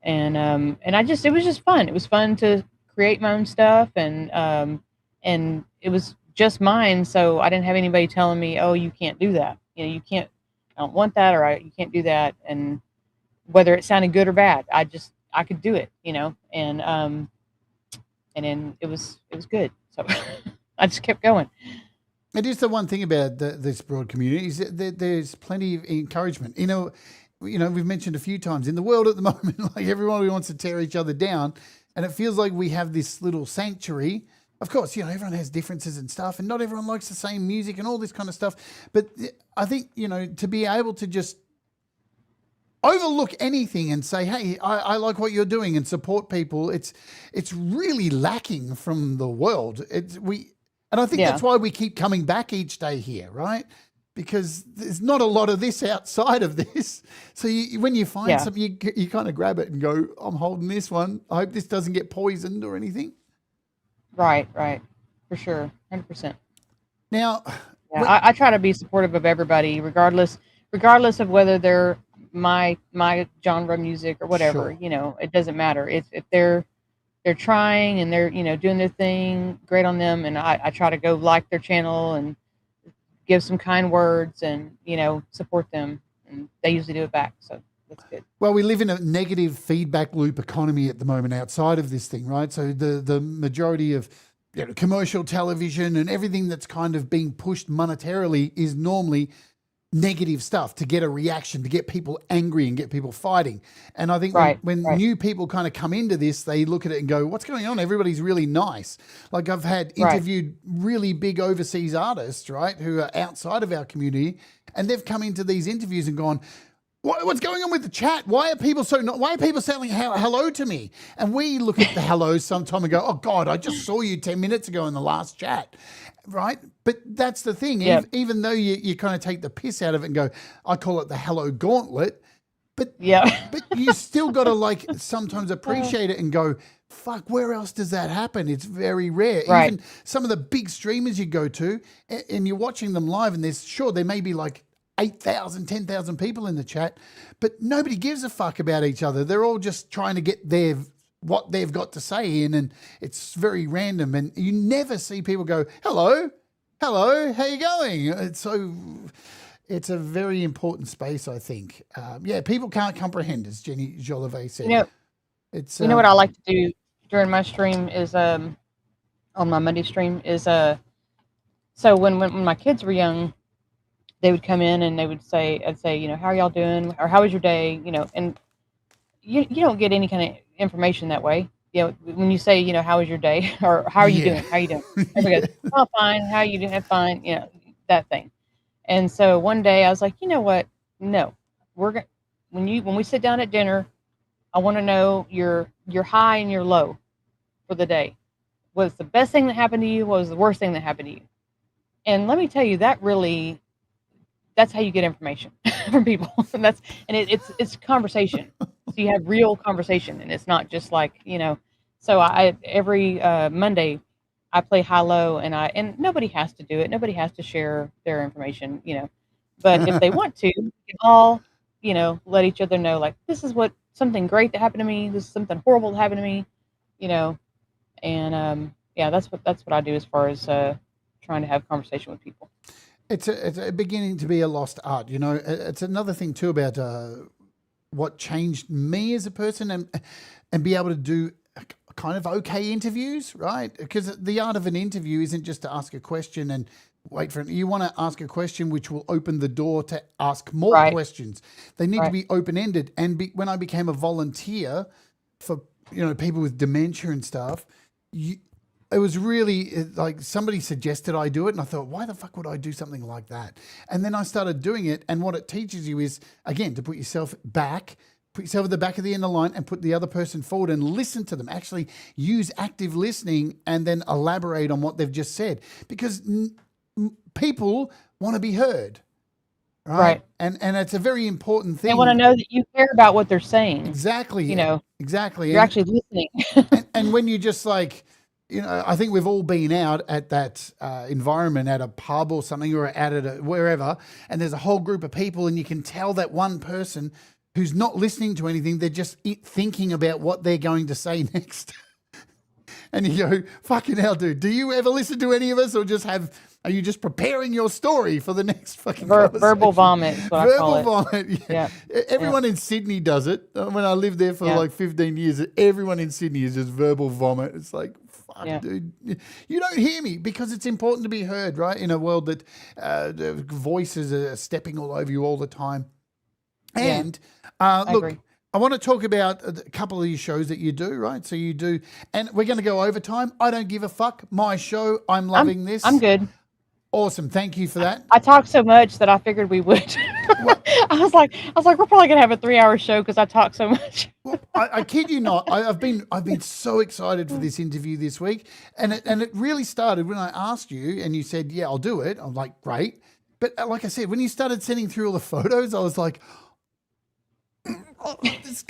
And it was just fun. It was fun to create my own stuff, and it was just mine. So I didn't have anybody telling me, oh, you can't do that. You can't. I don't want that, or you can't do that. And whether it sounded good or bad, I could do it. And then it was good. So I just kept going. It is the one thing about this broad community is that there's plenty of encouragement. We've mentioned a few times in the world at the moment, like everyone wants to tear each other down, and it feels like we have this little sanctuary. Of course, everyone has differences and stuff, and not everyone likes the same music and all this kind of stuff. But I think, to be able to just overlook anything and say, hey, I like what you're doing, and support people, it's really lacking from the world. And I think that's why we keep coming back each day here, right? Because there's not a lot of this outside of this. So when you find something, you kind of grab it and go, I'm holding this one. I hope this doesn't get poisoned or anything. Right. For sure. 100%. Now, I try to be supportive of everybody, regardless of whether they're my genre music or whatever. Sure. It doesn't matter. If they're trying and they're, doing their thing, great on them. And I try to go like their channel and give some kind words and, support them. And they usually do it back. So that's good. Well, we live in a negative feedback loop economy at the moment outside of this thing, right? So the majority of commercial television and everything that's kind of being pushed monetarily is normally negative stuff to get a reaction, to get people angry and get people fighting. And I think when new people kind of come into this, they look at it and go, what's going on? Everybody's really nice. Like I've had interviewed really big overseas artists, right, who are outside of our community, and they've come into these interviews and gone, what's going on with the chat? Why are people saying hello to me? And we look at the hellos sometime and go, oh God, I just saw you 10 minutes ago in the last chat. Right. But that's the thing. Yep. Even though you kind of take the piss out of it and go, I call it the hello gauntlet. But but you still got to sometimes appreciate it and go, fuck, where else does that happen? It's very rare. Right. Even some of the big streamers you go to and you're watching them live and there may be 8,000, 10,000 people in the chat, but nobody gives a fuck about each other. They're all just trying to get what they've got to say in, and it's very random. And you never see people go, hello, how you going? It's a very important space, I think. People can't comprehend, as Jenny Jolivet said. You know what I like to do during my stream is, on my Monday stream is, so when my kids were young, they would come in and I'd say, how are y'all doing? Or how was your day? And you don't get any kind of information that way. When you say, how was your day? Or how are you doing? How are you doing? Everybody goes, oh, fine. How are you doing? Fine. That thing. And so one day I was like, you know what? No, when we sit down at dinner, I want to know your high and your low for the day. What's the best thing that happened to you? What was the worst thing that happened to you? And let me tell you, that's how you get information from people. And it's conversation. So you have real conversation, and it's not just so I every Monday I play high-low, and nobody has to do it. Nobody has to share their information, but if they want to, we can all, let each other know, this is something great that happened to me. This is something horrible that happened to me, and that's what I do as far as trying to have conversation with people. It's a beginning to be a lost art. It's another thing too about what changed me as a person and be able to do kind of okay interviews, right? Because the art of an interview isn't just to ask a question and wait for it. You want to ask a question which will open the door to ask more Right. questions. They need to be open-ended. And when I became a volunteer for, people with dementia and stuff, it was really like somebody suggested I do it. And I thought, why the fuck would I do something like that? And then I started doing it. And what it teaches you is, again, to put yourself back, put yourself at the back of the end of the line and put the other person forward and listen to them. Actually use active listening and then elaborate on what they've just said. Because people want to be heard. Right. And it's a very important thing. They want to know that you care about what they're saying. Exactly. Exactly. You're actually listening. and when you just like, I think we've all been out at that environment at a pub or something, or out at wherever, and there's a whole group of people, and you can tell that one person who's not listening to anything, they're just thinking about what they're going to say next. And you go, fucking hell, dude, do you ever listen to any of us, or are you just preparing your story for the next fucking verbal vomit is what I call it. Verbal vomit, yeah. Everyone in Sydney does it. When I lived there for like 15 years, everyone in Sydney is just verbal vomit. It's like, fuck, dude. You don't hear me, because it's important to be heard, right? In a world that the voices are stepping all over you all the time. And look, I want to talk about a couple of these shows that you do, right? So you do, and we're going to go overtime. I don't give a fuck. My show, I'm loving this. I'm good. Awesome. Thank you for that. I talk so much that I figured we would. I was like, we're probably gonna have a 3-hour show because I talk so much. Well, I kid you not. I've been so excited for this interview this week, and it really started when I asked you, and you said, "Yeah, I'll do it." I'm like, "Great," but like I said, when you started sending through all the photos, I was like, "Oh, this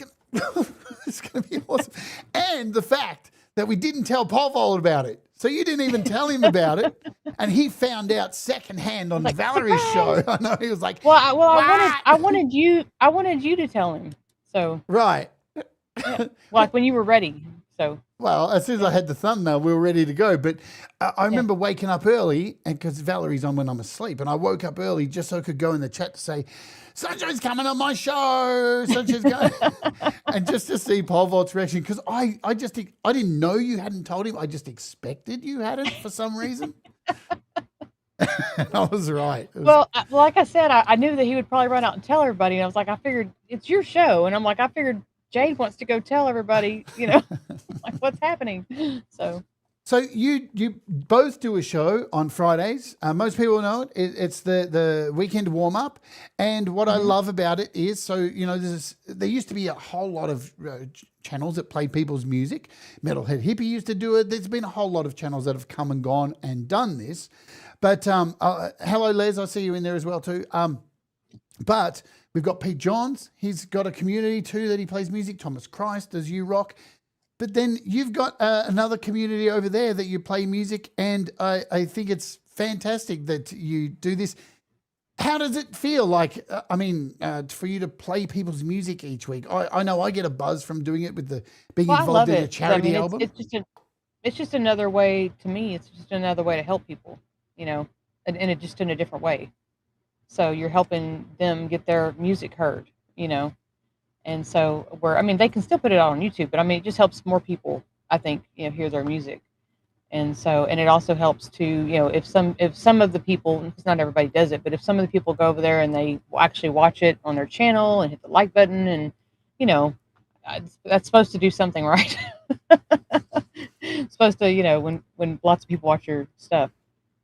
is gonna be awesome," and the fact that we didn't tell Paul about it. So you didn't even tell him about it, and he found out secondhand on Valerie's show. I know, he was like, "Well, I wanted you to tell him." So right, like when you were ready. So as soon as I had the thumbnail, we were ready to go. But I remember waking up early, and because Valerie's on when I'm asleep, and I woke up early just so I could go in the chat to say, "Sunshine's coming on my show. Sunshine's going," and just to see Pole Vault's reaction, because I didn't know you hadn't told him. I just expected you hadn't for some reason. I was right. Well, like I said, I knew that he would probably run out and tell everybody, and I was like, I figured it's your show, and I'm like, I figured Jade wants to go tell everybody, like what's happening. So you both do a show on Fridays. Most people know it. It's the weekend warm up, and what I love about it is, there used to be a whole lot of channels that played people's music. Metalhead Hippie used to do it. There's been a whole lot of channels that have come and gone and done this. But hello, Les. I see you in there as well too. But we've got Pete Johns. He's got a community too that he plays music. Thomas Christ does You Rock. But then you've got another community over there that you play music, and I think it's fantastic that you do this. How does it feel like, for you to play people's music each week? I know I get a buzz from doing it with being involved in a charity album. It's just another way, to me, it's just another way to help people, and just in a different way. So you're helping them get their music heard, And so they can still put it out on YouTube, but it just helps more people, I think, hear their music. And so, and it also helps to, if some of the people, because not everybody does it, but if some of the people go over there and they actually watch it on their channel and hit the like button, and, that's supposed to do something, right? It's supposed to, when lots of people watch your stuff,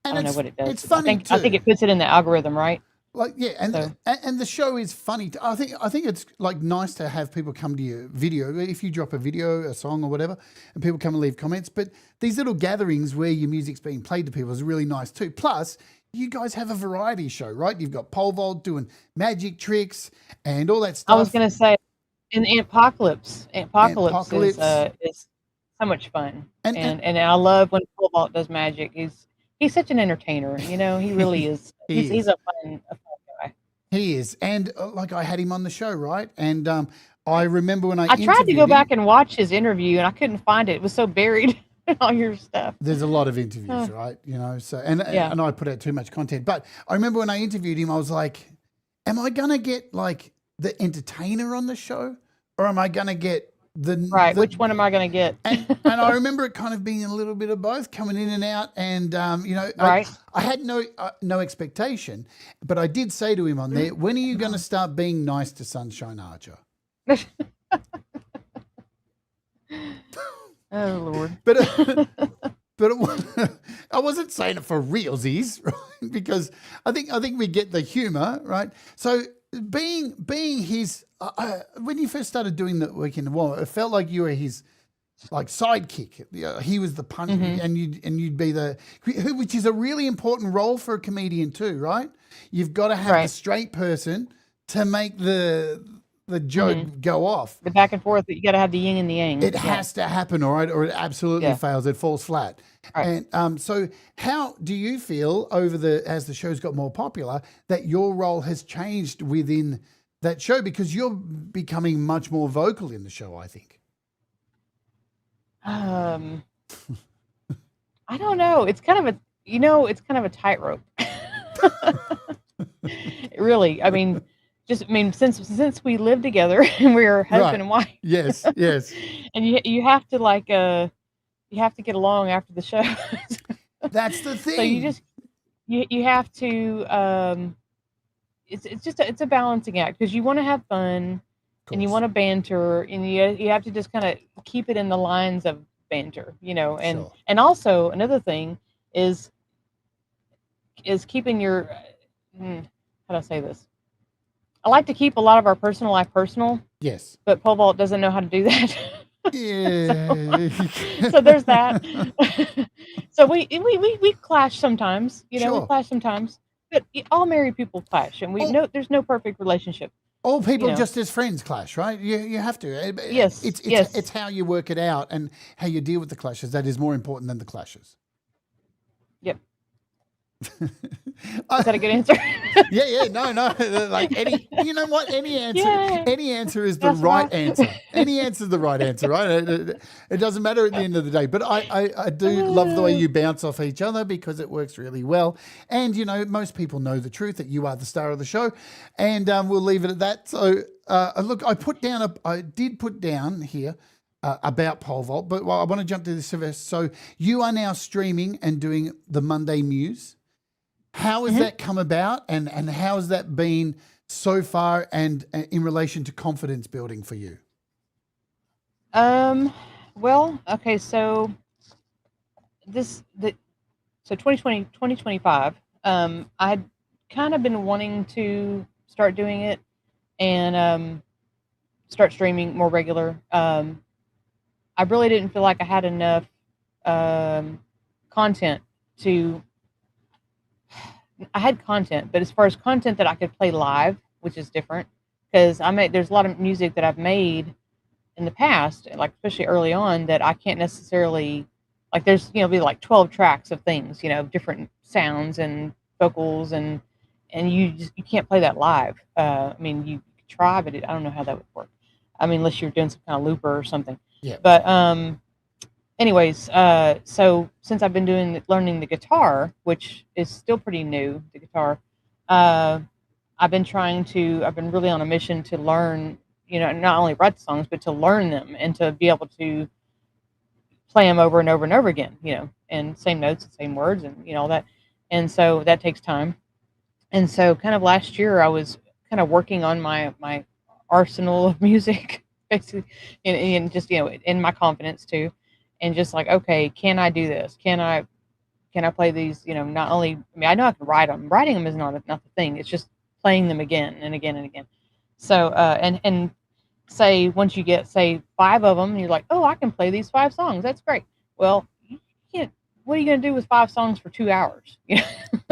I don't know what it does. It's funny I think it puts it in the algorithm, right? And the show is funny. I think it's like nice to have people come to your video. If you drop a video, a song or whatever, and people come and leave comments. But these little gatherings where your music's being played to people is really nice too. Plus, you guys have a variety show, right? You've got Pole Vault doing magic tricks and all that stuff. I was going to say, in Apocalypse is so much fun. And I love when Pole Vault does magic. He's such an entertainer, he really is. He's a fun guy. He is. And I had him on the show, right? And I remember when I tried to go back and watch his interview, and I couldn't find it. It was so buried in all your stuff. There's a lot of interviews, right? So and I put out too much content. But I remember when I interviewed him, I was like, am I going to get the entertainer on the show, or am I going to get Right. Which one am I going to get? and I remember it kind of being a little bit of both, coming in and out. And Right. I had no expectation, but I did say to him on there, "When are you going to start being nice to Sunshine Archer?" Oh Lord. But I wasn't saying it for realsies, right? Because I think we get the humor, right? So being his when you first started doing the Week in the Wall, it felt like you were his like sidekick. He was the punch, and you'd be which is a really important role for a comedian too, right? You've got to have the straight person to make the joke go off. The back and forth, you got to have the yin and the yang. It has to happen, all right, or it absolutely fails. It falls flat. Right. And so how do you feel as the show's got more popular that your role has changed within that show? Because you're becoming much more vocal in the show, I think. I don't know. It's kind of a tightrope. Really, I mean, since we live together and we're husband and wife. Yes. And you have to get along after the show. That's the thing. So you have to. It's a balancing act because you want to have fun and you want to banter and you have to just kind of keep it in the lines of banter, and Sure. and also another thing is keeping your how do I say this? I like to keep a lot of our personal life personal. Yes. But pole vault doesn't know how to do that. Yeah. So there's that. So we clash sometimes, Sure. we clash sometimes. But all married people clash, and there's no perfect relationship. All people just as friends clash, right? You have to. Yes. It's how you work it out and how you deal with the clashes that is more important than the clashes. Yep. Is that a good answer? Yeah. No. Like you know what? Any answer, Yeah. any answer is the right answer. Any answer is the right answer, right? It doesn't matter at the end of the day. But I do love the way you bounce off each other because it works really well. And most people know the truth that you are the star of the show, and we'll leave it at that. So look, I did put down here. About pole vault, but I want to jump to this first. So you are now streaming and doing the Monday Muse. How has that come about, and how has that been so far, and in relation to confidence building for you? Well, okay, so 2020, 2025, I had kind of been wanting to start doing it and start streaming more regular. I really didn't feel like I had enough content I had content, but as far as content that I could play live, which is different, because there's a lot of music that I've made in the past, like especially early on, that I can't necessarily, like there's, be like 12 tracks of things, different sounds and vocals and you can't play that live. I mean, you could try, but I don't know how that would work. I mean, unless you're doing some kind of looper or something. Yeah. But anyways, so since I've been learning the guitar, which is still pretty new, the guitar, I've been really on a mission to learn, not only write the songs, but to learn them and to be able to play them over and over and over again, and same notes and same words and, all that. And so that takes time. And so kind of last year I was kind of working on my arsenal of music, basically, and just, in my confidence too. And just like, okay, can I do this? Can I play these? Not only, I know I can write them. Writing them is not the thing. It's just playing them again and again and again. So, and say once you get, say, 5 of them, and you're like, oh, I can play these 5 songs. That's great. Well, you can't. What are you going to do with 5 songs for 2 hours?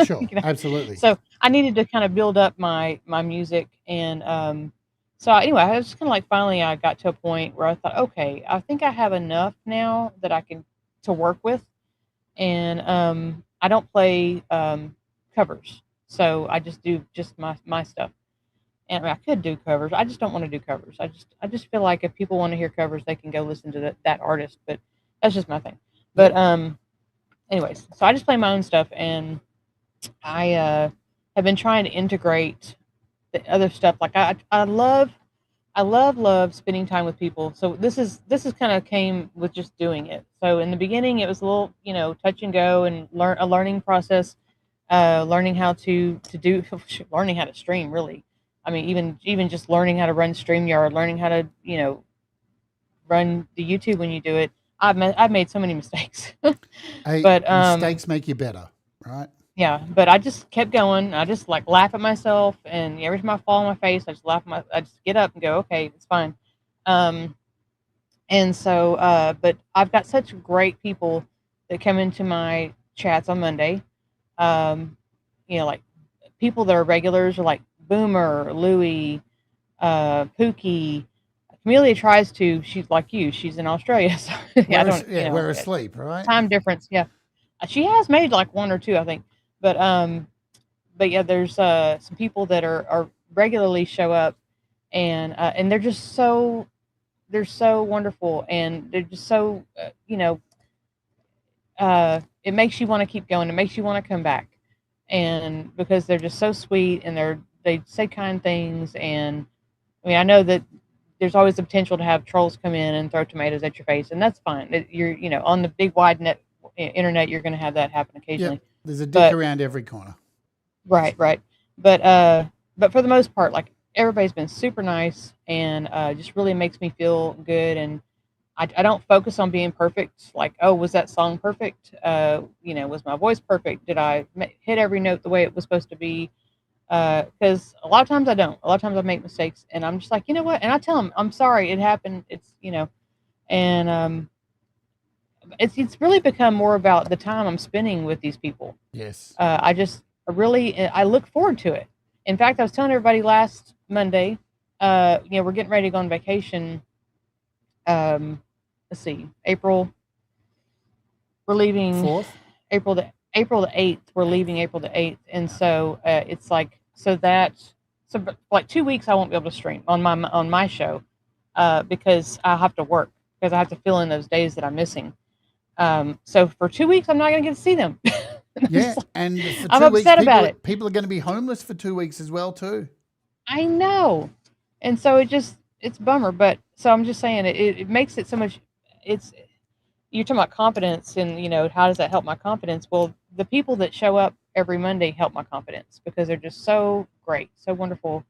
Sure, absolutely. So I needed to kind of build up my music, and so anyway, I was just kind of like, finally I got to a point where I thought, okay, I think I have enough now that I can to work with, and I don't play covers, so I just do just my stuff. And I could do covers. I just don't want to do covers. I just feel like if people want to hear covers, they can go listen to that artist. But that's just my thing. But anyways, so I just play my own stuff, and I have been trying to integrate the other stuff. Like I I love spending time with people. So this is kind of came with just doing it. So in the beginning, it was a little, touch and go and learn a learning process, learning how to do, learning how to stream. Really, I mean, even just learning how to run StreamYard, learning how to run the YouTube when you do it. I've made so many mistakes, Hey, but mistakes make you better, right? yeah, but I just kept going. I just like laugh at myself, and every time I fall on my face, I just I just get up and go, okay, it's fine. Um, and so, but I've got such great people that come into my chats on Monday. Um, like people that are regulars are like Boomer, Louie, Pookie. Camellia tries to. She's like you. She's in Australia, so yeah, I don't. We're asleep, right? Time difference. Yeah, she has made like one or two, I think. But yeah, there's some people that are regularly show up, and they're so wonderful, and they're just so it makes you want to keep going. It makes you want to come back, and because they're just so sweet, and they say kind things. And I mean, I know that there's always the potential to have trolls come in and throw tomatoes at your face, and that's fine. You're on the big wide internet, you're going to have that happen occasionally. Yep. There's a dick around every corner. Right. But for the most part, like everybody's been super nice, and just really makes me feel good. And I don't focus on being perfect. Like, oh, was that song perfect? Was my voice perfect? Did I hit every note the way it was supposed to be? Because a lot of times I don't. A lot of times I make mistakes, and I'm just like, you know what? And I tell them, I'm sorry, it happened. It's and it's really become more about the time I'm spending with these people. Yes. I look forward to it. In fact, I was telling everybody last Monday, we're getting ready to go on vacation. Let's see, April. We're leaving 4th? April the 8th. We're leaving April the 8th, and so it's like so like 2 weeks I won't be able to stream on my show because I have to work, because I have to fill in those days that I'm missing. So for 2 weeks I'm not going to get to see them. Yeah, and for 2 I'm weeks, upset about it. People are going to be homeless for 2 weeks as well too. I know, and so it's a bummer. But so I'm just saying it makes it so much. You're talking about confidence, and how does that help my confidence? Well, the people that show up every Monday help my confidence, because they're just so great, so wonderful,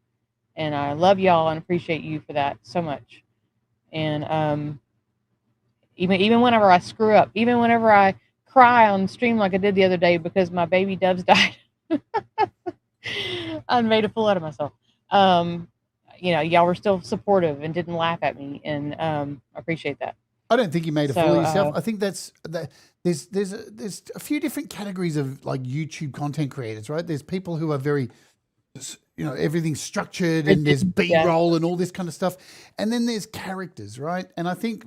and I love y'all and appreciate you for that so much. And even whenever I screw up, even whenever I cry on stream like I did the other day because my baby doves died, I made a fool out of myself. Y'all were still supportive and didn't laugh at me, and I appreciate that. I don't think you made a fool of yourself. I think there's a few different categories of like YouTube content creators, right? There's people who are very, everything's structured, and there's B-roll and all this kind of stuff. And then there's characters, right? And I think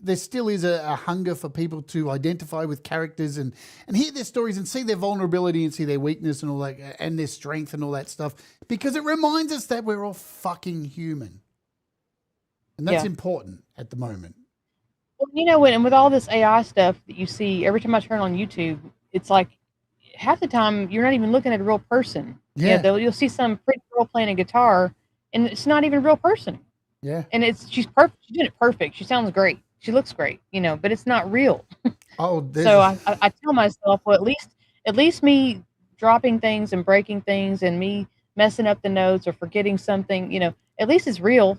there still is a hunger for people to identify with characters and hear their stories and see their vulnerability and see their weakness and all that, and their strength and all that stuff, because it reminds us that we're all fucking human. And that's important at the moment. Well, and with all this AI stuff that you see, every time I turn on YouTube, it's like half the time you're not even looking at a real person. Yeah. You'll see some pretty girl playing a guitar, and it's not even a real person. Yeah. And she's perfect. She's doing it perfect. She sounds great. She looks great, but it's not real. Oh, so I tell myself, well, at least me dropping things and breaking things and me messing up the notes or forgetting something, at least it's real.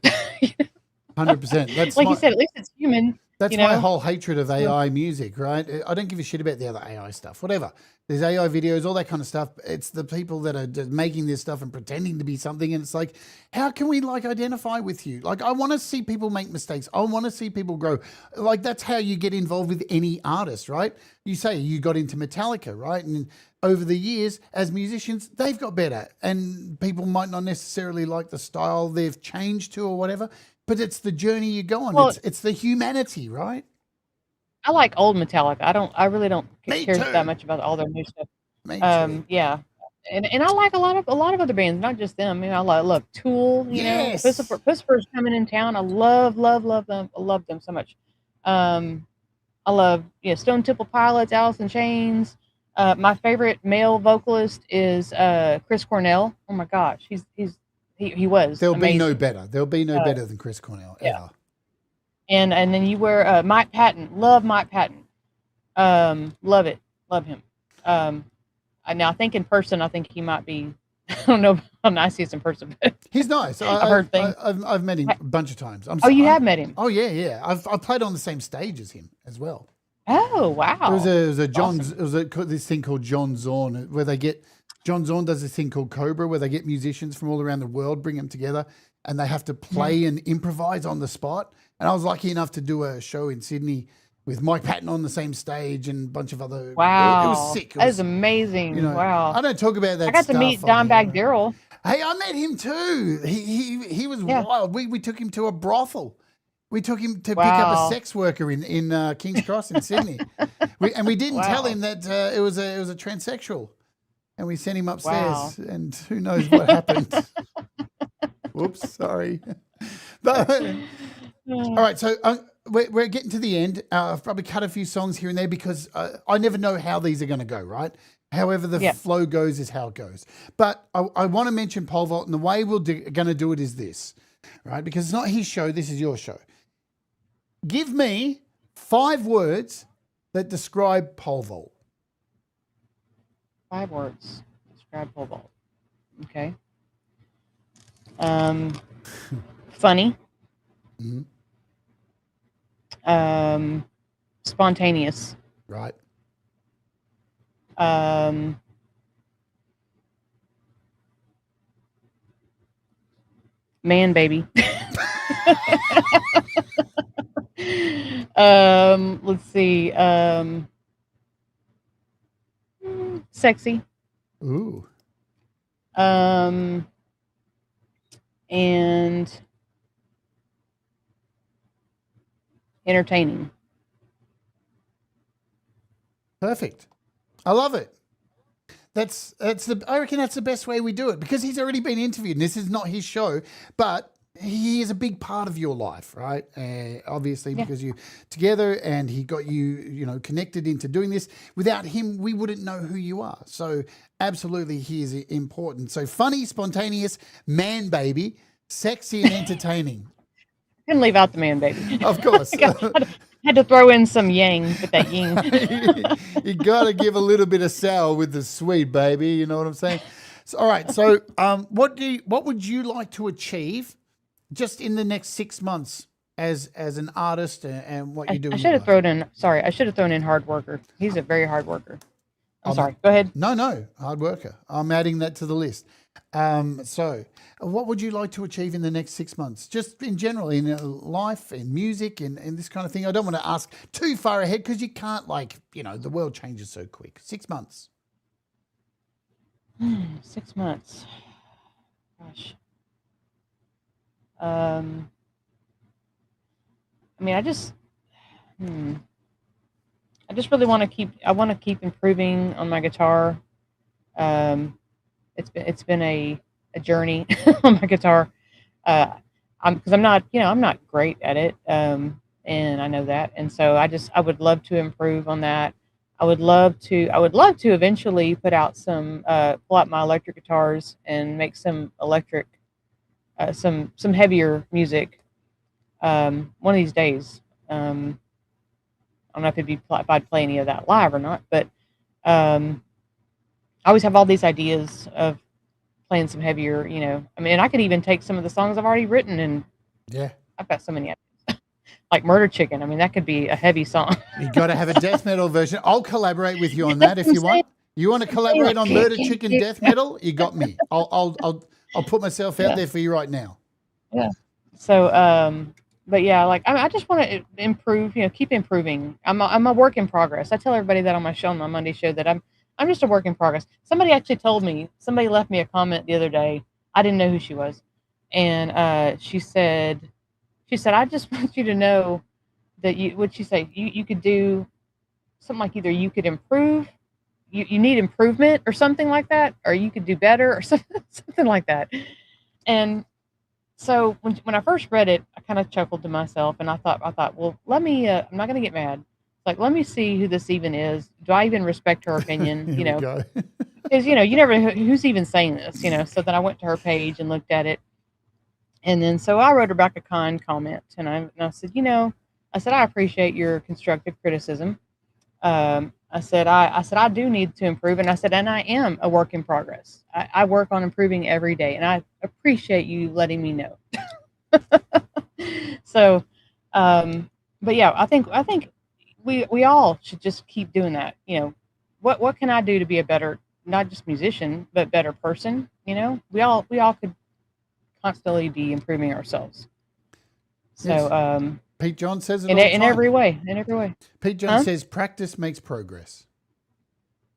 100%. That's like you said, at least it's human. That's my whole hatred of AI music, right? I don't give a shit about the other AI stuff, whatever. There's AI videos, all that kind of stuff. It's the people that are just making this stuff and pretending to be something. And it's like, how can we identify with you? Like, I want to see people make mistakes. I want to see people grow. Like, that's how you get involved with any artist, right? You say you got into Metallica, right? And over the years, as musicians, they've got better. And people might not necessarily like the style they've changed to or whatever. But it's the journey you go on. Well, it's the humanity, right? I like old Metallica. I really don't care that much about all their new stuff. Me too. Yeah, and I like a lot of other bands, not just them. I love Tool. Yes. Pussifer's coming in town. I love them. I love them so much. I love Stone Temple Pilots, Alice in Chains. My favorite male vocalist is Chris Cornell. Oh my gosh, he's He was There'll be no amazing. better. There'll be no Uh, better than Chris Cornell yeah. ever. And then you were Mike Patton. Love Mike Patton. Love it. Love him. Now I think in person, I think he might be. I don't know how nice he is in person, but He's nice. I've heard things. I've met him a bunch of times. Oh, you have met him? Oh yeah. I've played on the same stage as him as well. Oh wow! It was a John's. Awesome. It was this thing called John Zorn, where they get John Zorn does this thing called Cobra, where they get musicians from all around the world, bring them together, and they have to play and improvise on the spot. And I was lucky enough to do a show in Sydney with Mike Patton on the same stage and a bunch of other. Wow, it was sick. That is amazing. Wow, I don't talk about that. I got to meet Dimebag Daryl. Hey, I met him too. He was wild. We took him to a brothel. We took him to pick up a sex worker in King's Cross in Sydney. We didn't tell him that it was a transsexual, and we sent him upstairs. And who knows what happened? Whoops, sorry. But, all right, so we're getting to the end. I've probably cut a few songs here and there because I never know how these are going to go, right? However the flow goes is how it goes. But I want to mention Pole Vault, and the way we're going to do it is this, right? Because it's not his show, this is your show. Give me 5 words that describe pole vault. 5 words describe pole vault. Okay. Funny. Mm-hmm. Spontaneous. Right. Man baby. Let's see. Sexy. Ooh. And entertaining. Perfect. I love it. I reckon that's the best way we do it, because he's already been interviewed and this is not his show, but he is a big part of your life, right? Obviously, because you're together and he got you connected into doing this. Without him, we wouldn't know who you are. So absolutely, he is important. So funny, spontaneous, man baby, sexy and entertaining. Couldn't leave out the man baby. Of course. Had to throw in some yang with that yin. You got to give a little bit of sour with the sweet, baby. You know what I'm saying? So, all right. So what would you like to achieve just in the next 6 months as an artist and what you do? I should have thrown in hard worker. He's a very hard worker. I'm sorry. Go ahead. No, hard worker. I'm adding that to the list. So what would you like to achieve in the next 6 months? Just in general, in life, in music, and this kind of thing. I don't want to ask too far ahead because you can't, the world changes so quick. 6 months. 6 months. Gosh. I just really want to keep improving on my guitar. It's been a journey on my guitar. Because I'm not great at it. And I know that. And so I would love to improve on that. I would love to eventually pull out my electric guitars and make some electric, some heavier music. One of these days. I don't know if I'd play any of that live or not, but I always have all these ideas of playing some heavier, and I could even take some of the songs I've already written, and I've got so many ideas. Like Murder Chicken. That could be a heavy song. You got to have a death metal version. I'll collaborate with you on that if you want. You want to collaborate on Murder Chicken death metal? You got me. I'll put myself out there for you right now. Yeah. So, but yeah, I just want to improve. Keep improving. I'm a work in progress. I tell everybody that on my show, on my Monday show, that I'm just a work in progress. Somebody actually told me. Somebody left me a comment the other day. I didn't know who she was, and she said, I just want you to know that what'd she say? You could do something like either you could improve, you need improvement or something like that, or you could do better or something like that. And so when I first read it, I kind of chuckled to myself, and I thought, well, let me. I'm not going to get mad. Let me see who this even is. Do I even respect her opinion? because you never know who's even saying this. So then I went to her page and looked at it, and then so I wrote her back a kind comment, and I said, I appreciate your constructive criticism. I said I do need to improve, and I said, and I am a work in progress. I work on improving every day, and I appreciate you letting me know. So, but yeah, I think we all should just keep doing that. What can I do to be a better, not just musician, but better person? We all could constantly be improving ourselves. So, Yes. Pete John says it in all the time. every way, Pete John says practice makes progress.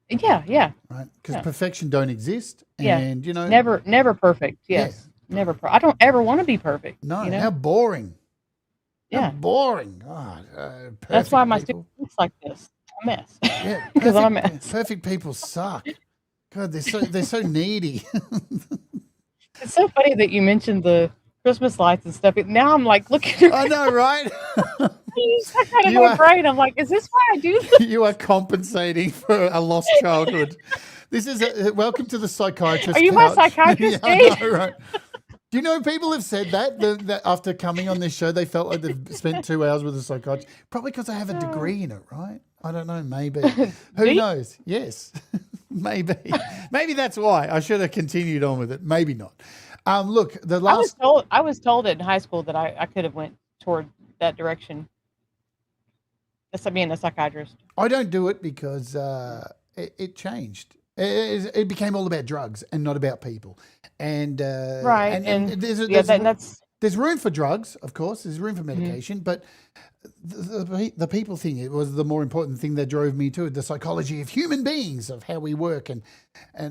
Yeah. Right, because perfection don't exist, Yeah. and never perfect. Yes, never. I don't ever want to be perfect. No, how boring. Yeah, how boring. God, that's why my people. student looks like this. A mess. Yeah, because I'm a mess. Perfect people suck. God, they're so needy. It's so funny that you mentioned the Christmas lights and stuff. Now I'm like, look at. I know, right? I kind of go brain. I'm like, is this why I do this? You are compensating for a lost childhood. This is welcome to the psychiatrist. Are you couch. my psychiatrist? Yeah, I know, right? Do you know people have said that after coming on this show, they felt like they've spent 2 hours with a psychiatrist? Probably because I have a degree in it, right? I don't know. Maybe. Who knows? Yes, maybe. Maybe that's why I should have continued on with it. Maybe not. Look, the last. I was told in high school that I could have went toward that direction. That's being a psychiatrist. I don't do it because it changed. It became all about drugs and not about people. And right, and there's room for drugs, of course. There's room for medication, but the people thing, it was the more important thing that drove me to it. The psychology of human beings, of how we work, and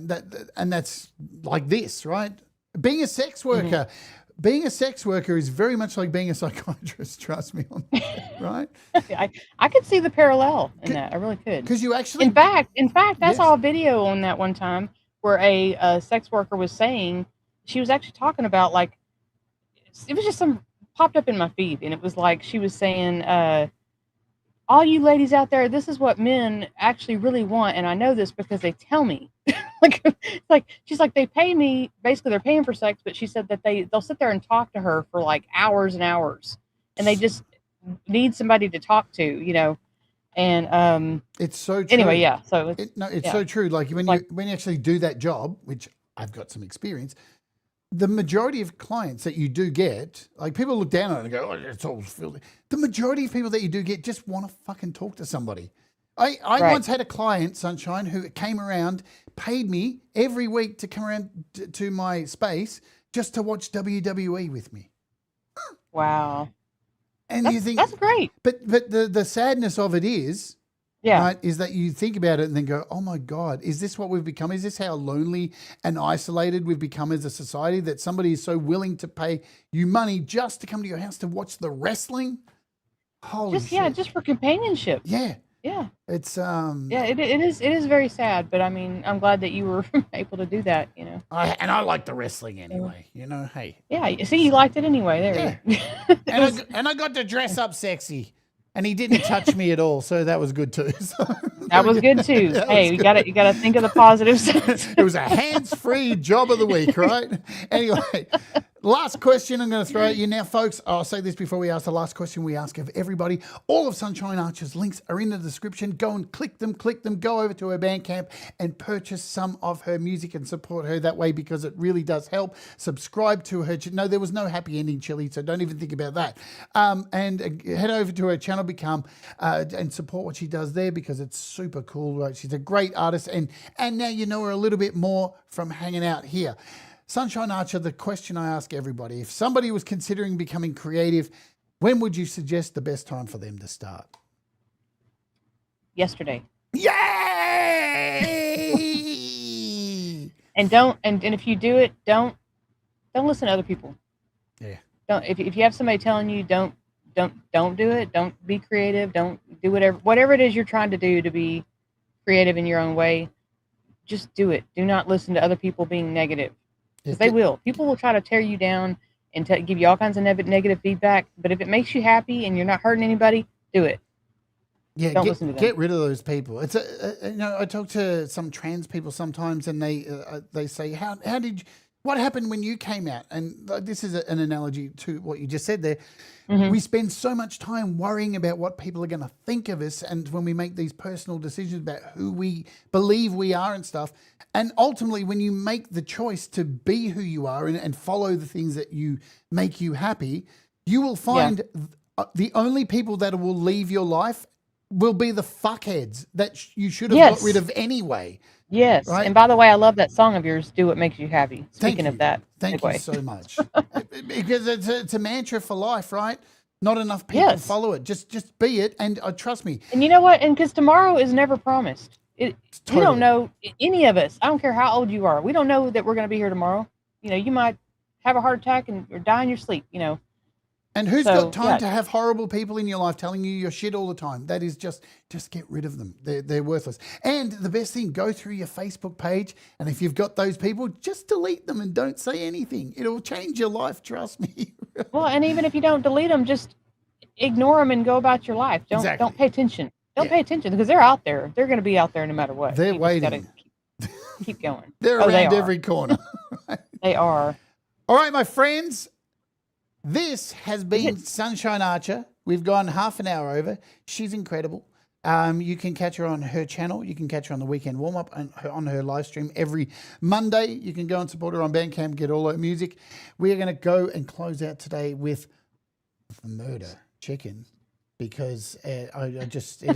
that's like this, right? Being a sex worker. Being a sex worker is very much like being a psychiatrist, trust me on that, right? I could see the parallel in that. I really could. Because you actually... In fact, I saw a video on that one time where a sex worker was saying, she was actually talking about, like, it was just popped up in my feed, and it was like, she was saying, all you ladies out there, this is what men actually really want, and I know this because they tell me. She's like, they pay me, basically they're paying for sex, but she said that they'll sit there and talk to her for like hours and hours, and they just need somebody to talk to, and it's so true. Anyway, yeah. So it's so true. Like when you actually do that job, which I've got some experience, the majority of clients that you do get, like people look down on it and go, oh, it's all filthy. The majority of people that you do get just want to fucking talk to somebody. I once had a client, Sunshine, who came around, paid me every week to come around to my space just to watch WWE with me. Wow. And you think that's great. But the sadness of it is, right, is that you think about it and then go, oh my God, is this what we've become? Is this how lonely and isolated we've become as a society, that somebody is so willing to pay you money just to come to your house to watch the wrestling? Holy shit. Yeah, just for companionship. Yeah. Yeah. It's yeah, it is very sad, but I mean, I'm glad that you were able to do that, I like the wrestling anyway, hey. Yeah, see, you liked it anyway. There you go. and I got to dress up sexy, and he didn't touch me at all, so that was good too. So, that was good too. Hey, you got to think of the positives. It was a hands-free job of the week, right? Anyway, last question I'm going to throw at you now, folks. I'll say this before we ask the last question we ask of everybody. All of Sunshine Archer's links are in the description. Go and click them. Go over to her Bandcamp and purchase some of her music and support her that way, because it really does help. Subscribe to her. No, there was no happy ending, Chili, so don't even think about that. And head over to her channel, become and support what she does there, because it's super cool, right? She's a great artist, and now you know her a little bit more from hanging out here. Sunshine Archer, the question I ask everybody, if somebody was considering becoming creative, when would you suggest the best time for them to start? Yesterday. Yay! and if you do it, don't listen to other people. Yeah. Don't if you have somebody telling you don't do it, don't be creative, don't do whatever it is you're trying to do to be creative in your own way, just do it. Do not listen to other people being negative. Because they will. People will try to tear you down and give you all kinds of negative feedback. But if it makes you happy and you're not hurting anybody, do it. Yeah, Don't listen to them. get rid of those people. It's I talk to some trans people sometimes, and they say, how did you, what happened when you came out? And this is an analogy to what you just said there. Mm-hmm. We spend so much time worrying about what people are going to think of us, and when we make these personal decisions about who we believe we are and stuff. And ultimately, when you make the choice to be who you are and follow the things that you make you happy, you will find the only people that will leave your life will be the fuckheads that you should have got rid of anyway. Yes. Right? And by the way, I love that song of yours, Do What Makes You Happy. Speaking of that. Thank you so much. Because it's a mantra for life, right? Not enough people follow it. Just be it, and trust me. And you know what? And because tomorrow is never promised. You don't know, any of us. I don't care how old you are. We don't know that we're going to be here tomorrow. You know, you might have a heart attack or die in your sleep, you know. And who's got time to have horrible people in your life telling you your shit all the time? That is just get rid of them. They're worthless. And the best thing, go through your Facebook page, and if you've got those people, just delete them and don't say anything. It'll change your life, trust me. Well, and even if you don't delete them, just ignore them and go about your life. Don't pay attention. Don't pay attention, because they're out there. They're going to be out there no matter what. They're waiting. Keep going. They're around every corner. They are. All right, my friends. This has been Sunshine Archer. We've gone half an hour over. She's incredible. You can catch her on her channel. You can catch her on the weekend warm-up on her live stream every Monday. You can go and support her on Bandcamp, get all her music. We are going to go and close out today with the Murder Chicken, because it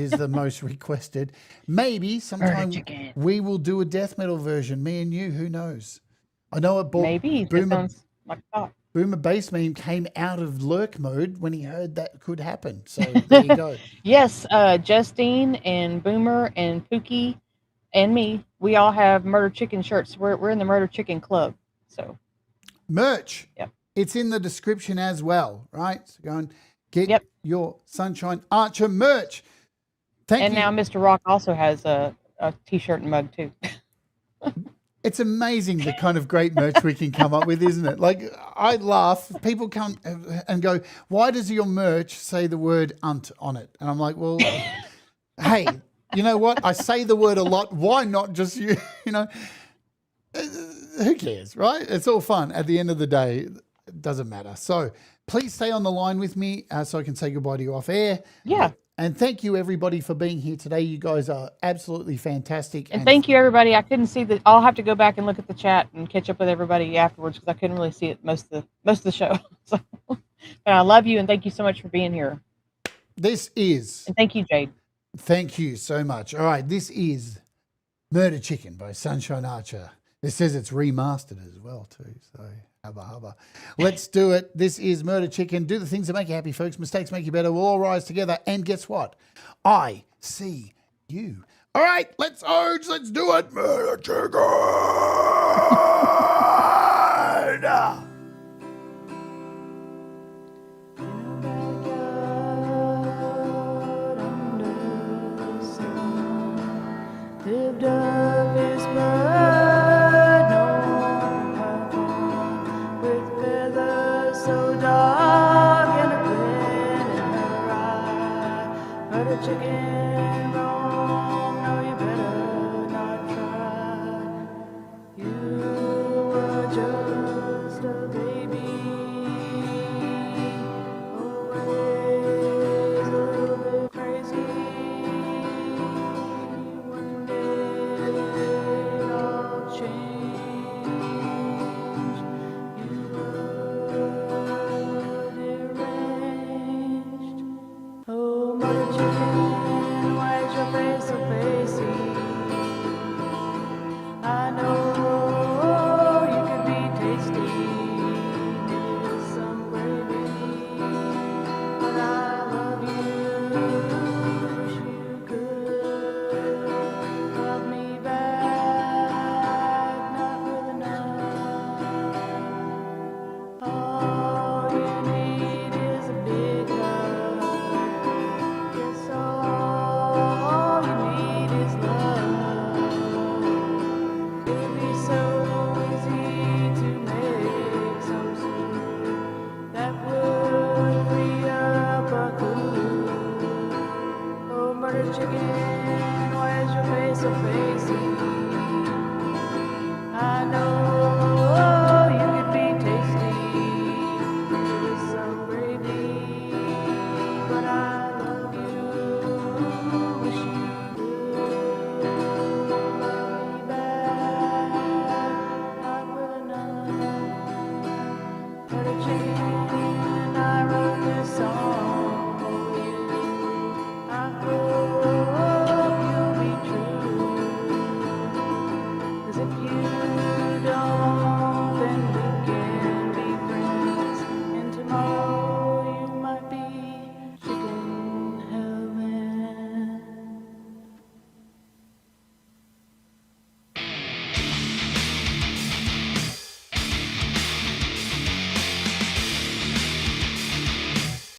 is the most requested. Maybe sometime we will do a death metal version, me and you, who knows? I know it bought maybe. That sounds like a thought. Boomer Bass Meme came out of lurk mode when he heard that could happen. So there you go. Yes, Justine and Boomer and Pookie and me, we all have Murder Chicken shirts. We're in the Murder Chicken Club. So merch. Yep. It's in the description as well, right? So go and get your Sunshine Archer merch. Thank you. And now Mr. Rock also has a t-shirt and mug too. It's amazing the kind of great merch we can come up with, isn't it? Like, I laugh. People come and go, why does your merch say the word "unt" on it? And I'm like, well, hey, you know what? I say the word a lot. Why not just you? You know, who cares, right? It's all fun. At the end of the day, it doesn't matter. So please stay on the line with me so I can say goodbye to you off air. Yeah. And thank you, everybody, for being here today. You guys are absolutely fantastic. And thank you, everybody. I couldn't see that. I'll have to go back and look at the chat and catch up with everybody afterwards, because I couldn't really see it most of the show. So, but I love you, and thank you so much for being here. This is... And thank you, Jade. Thank you so much. All right, this is Murder Chicken by Sunshine Archer. It says it's remastered as well, too, so... Hubba. Let's do it. This is Murder Chicken. Do the things that make you happy, folks. Mistakes make you better. We'll all rise together. And guess what? I see you. All right, let's urge. Let's do it. Murder Chicken. Lived up his bird. So dark and a grin in her eye. Murder chicken wrong, no, you better not try. You were just a baby, always a little bit crazy. One day it all changed. I know you could be I know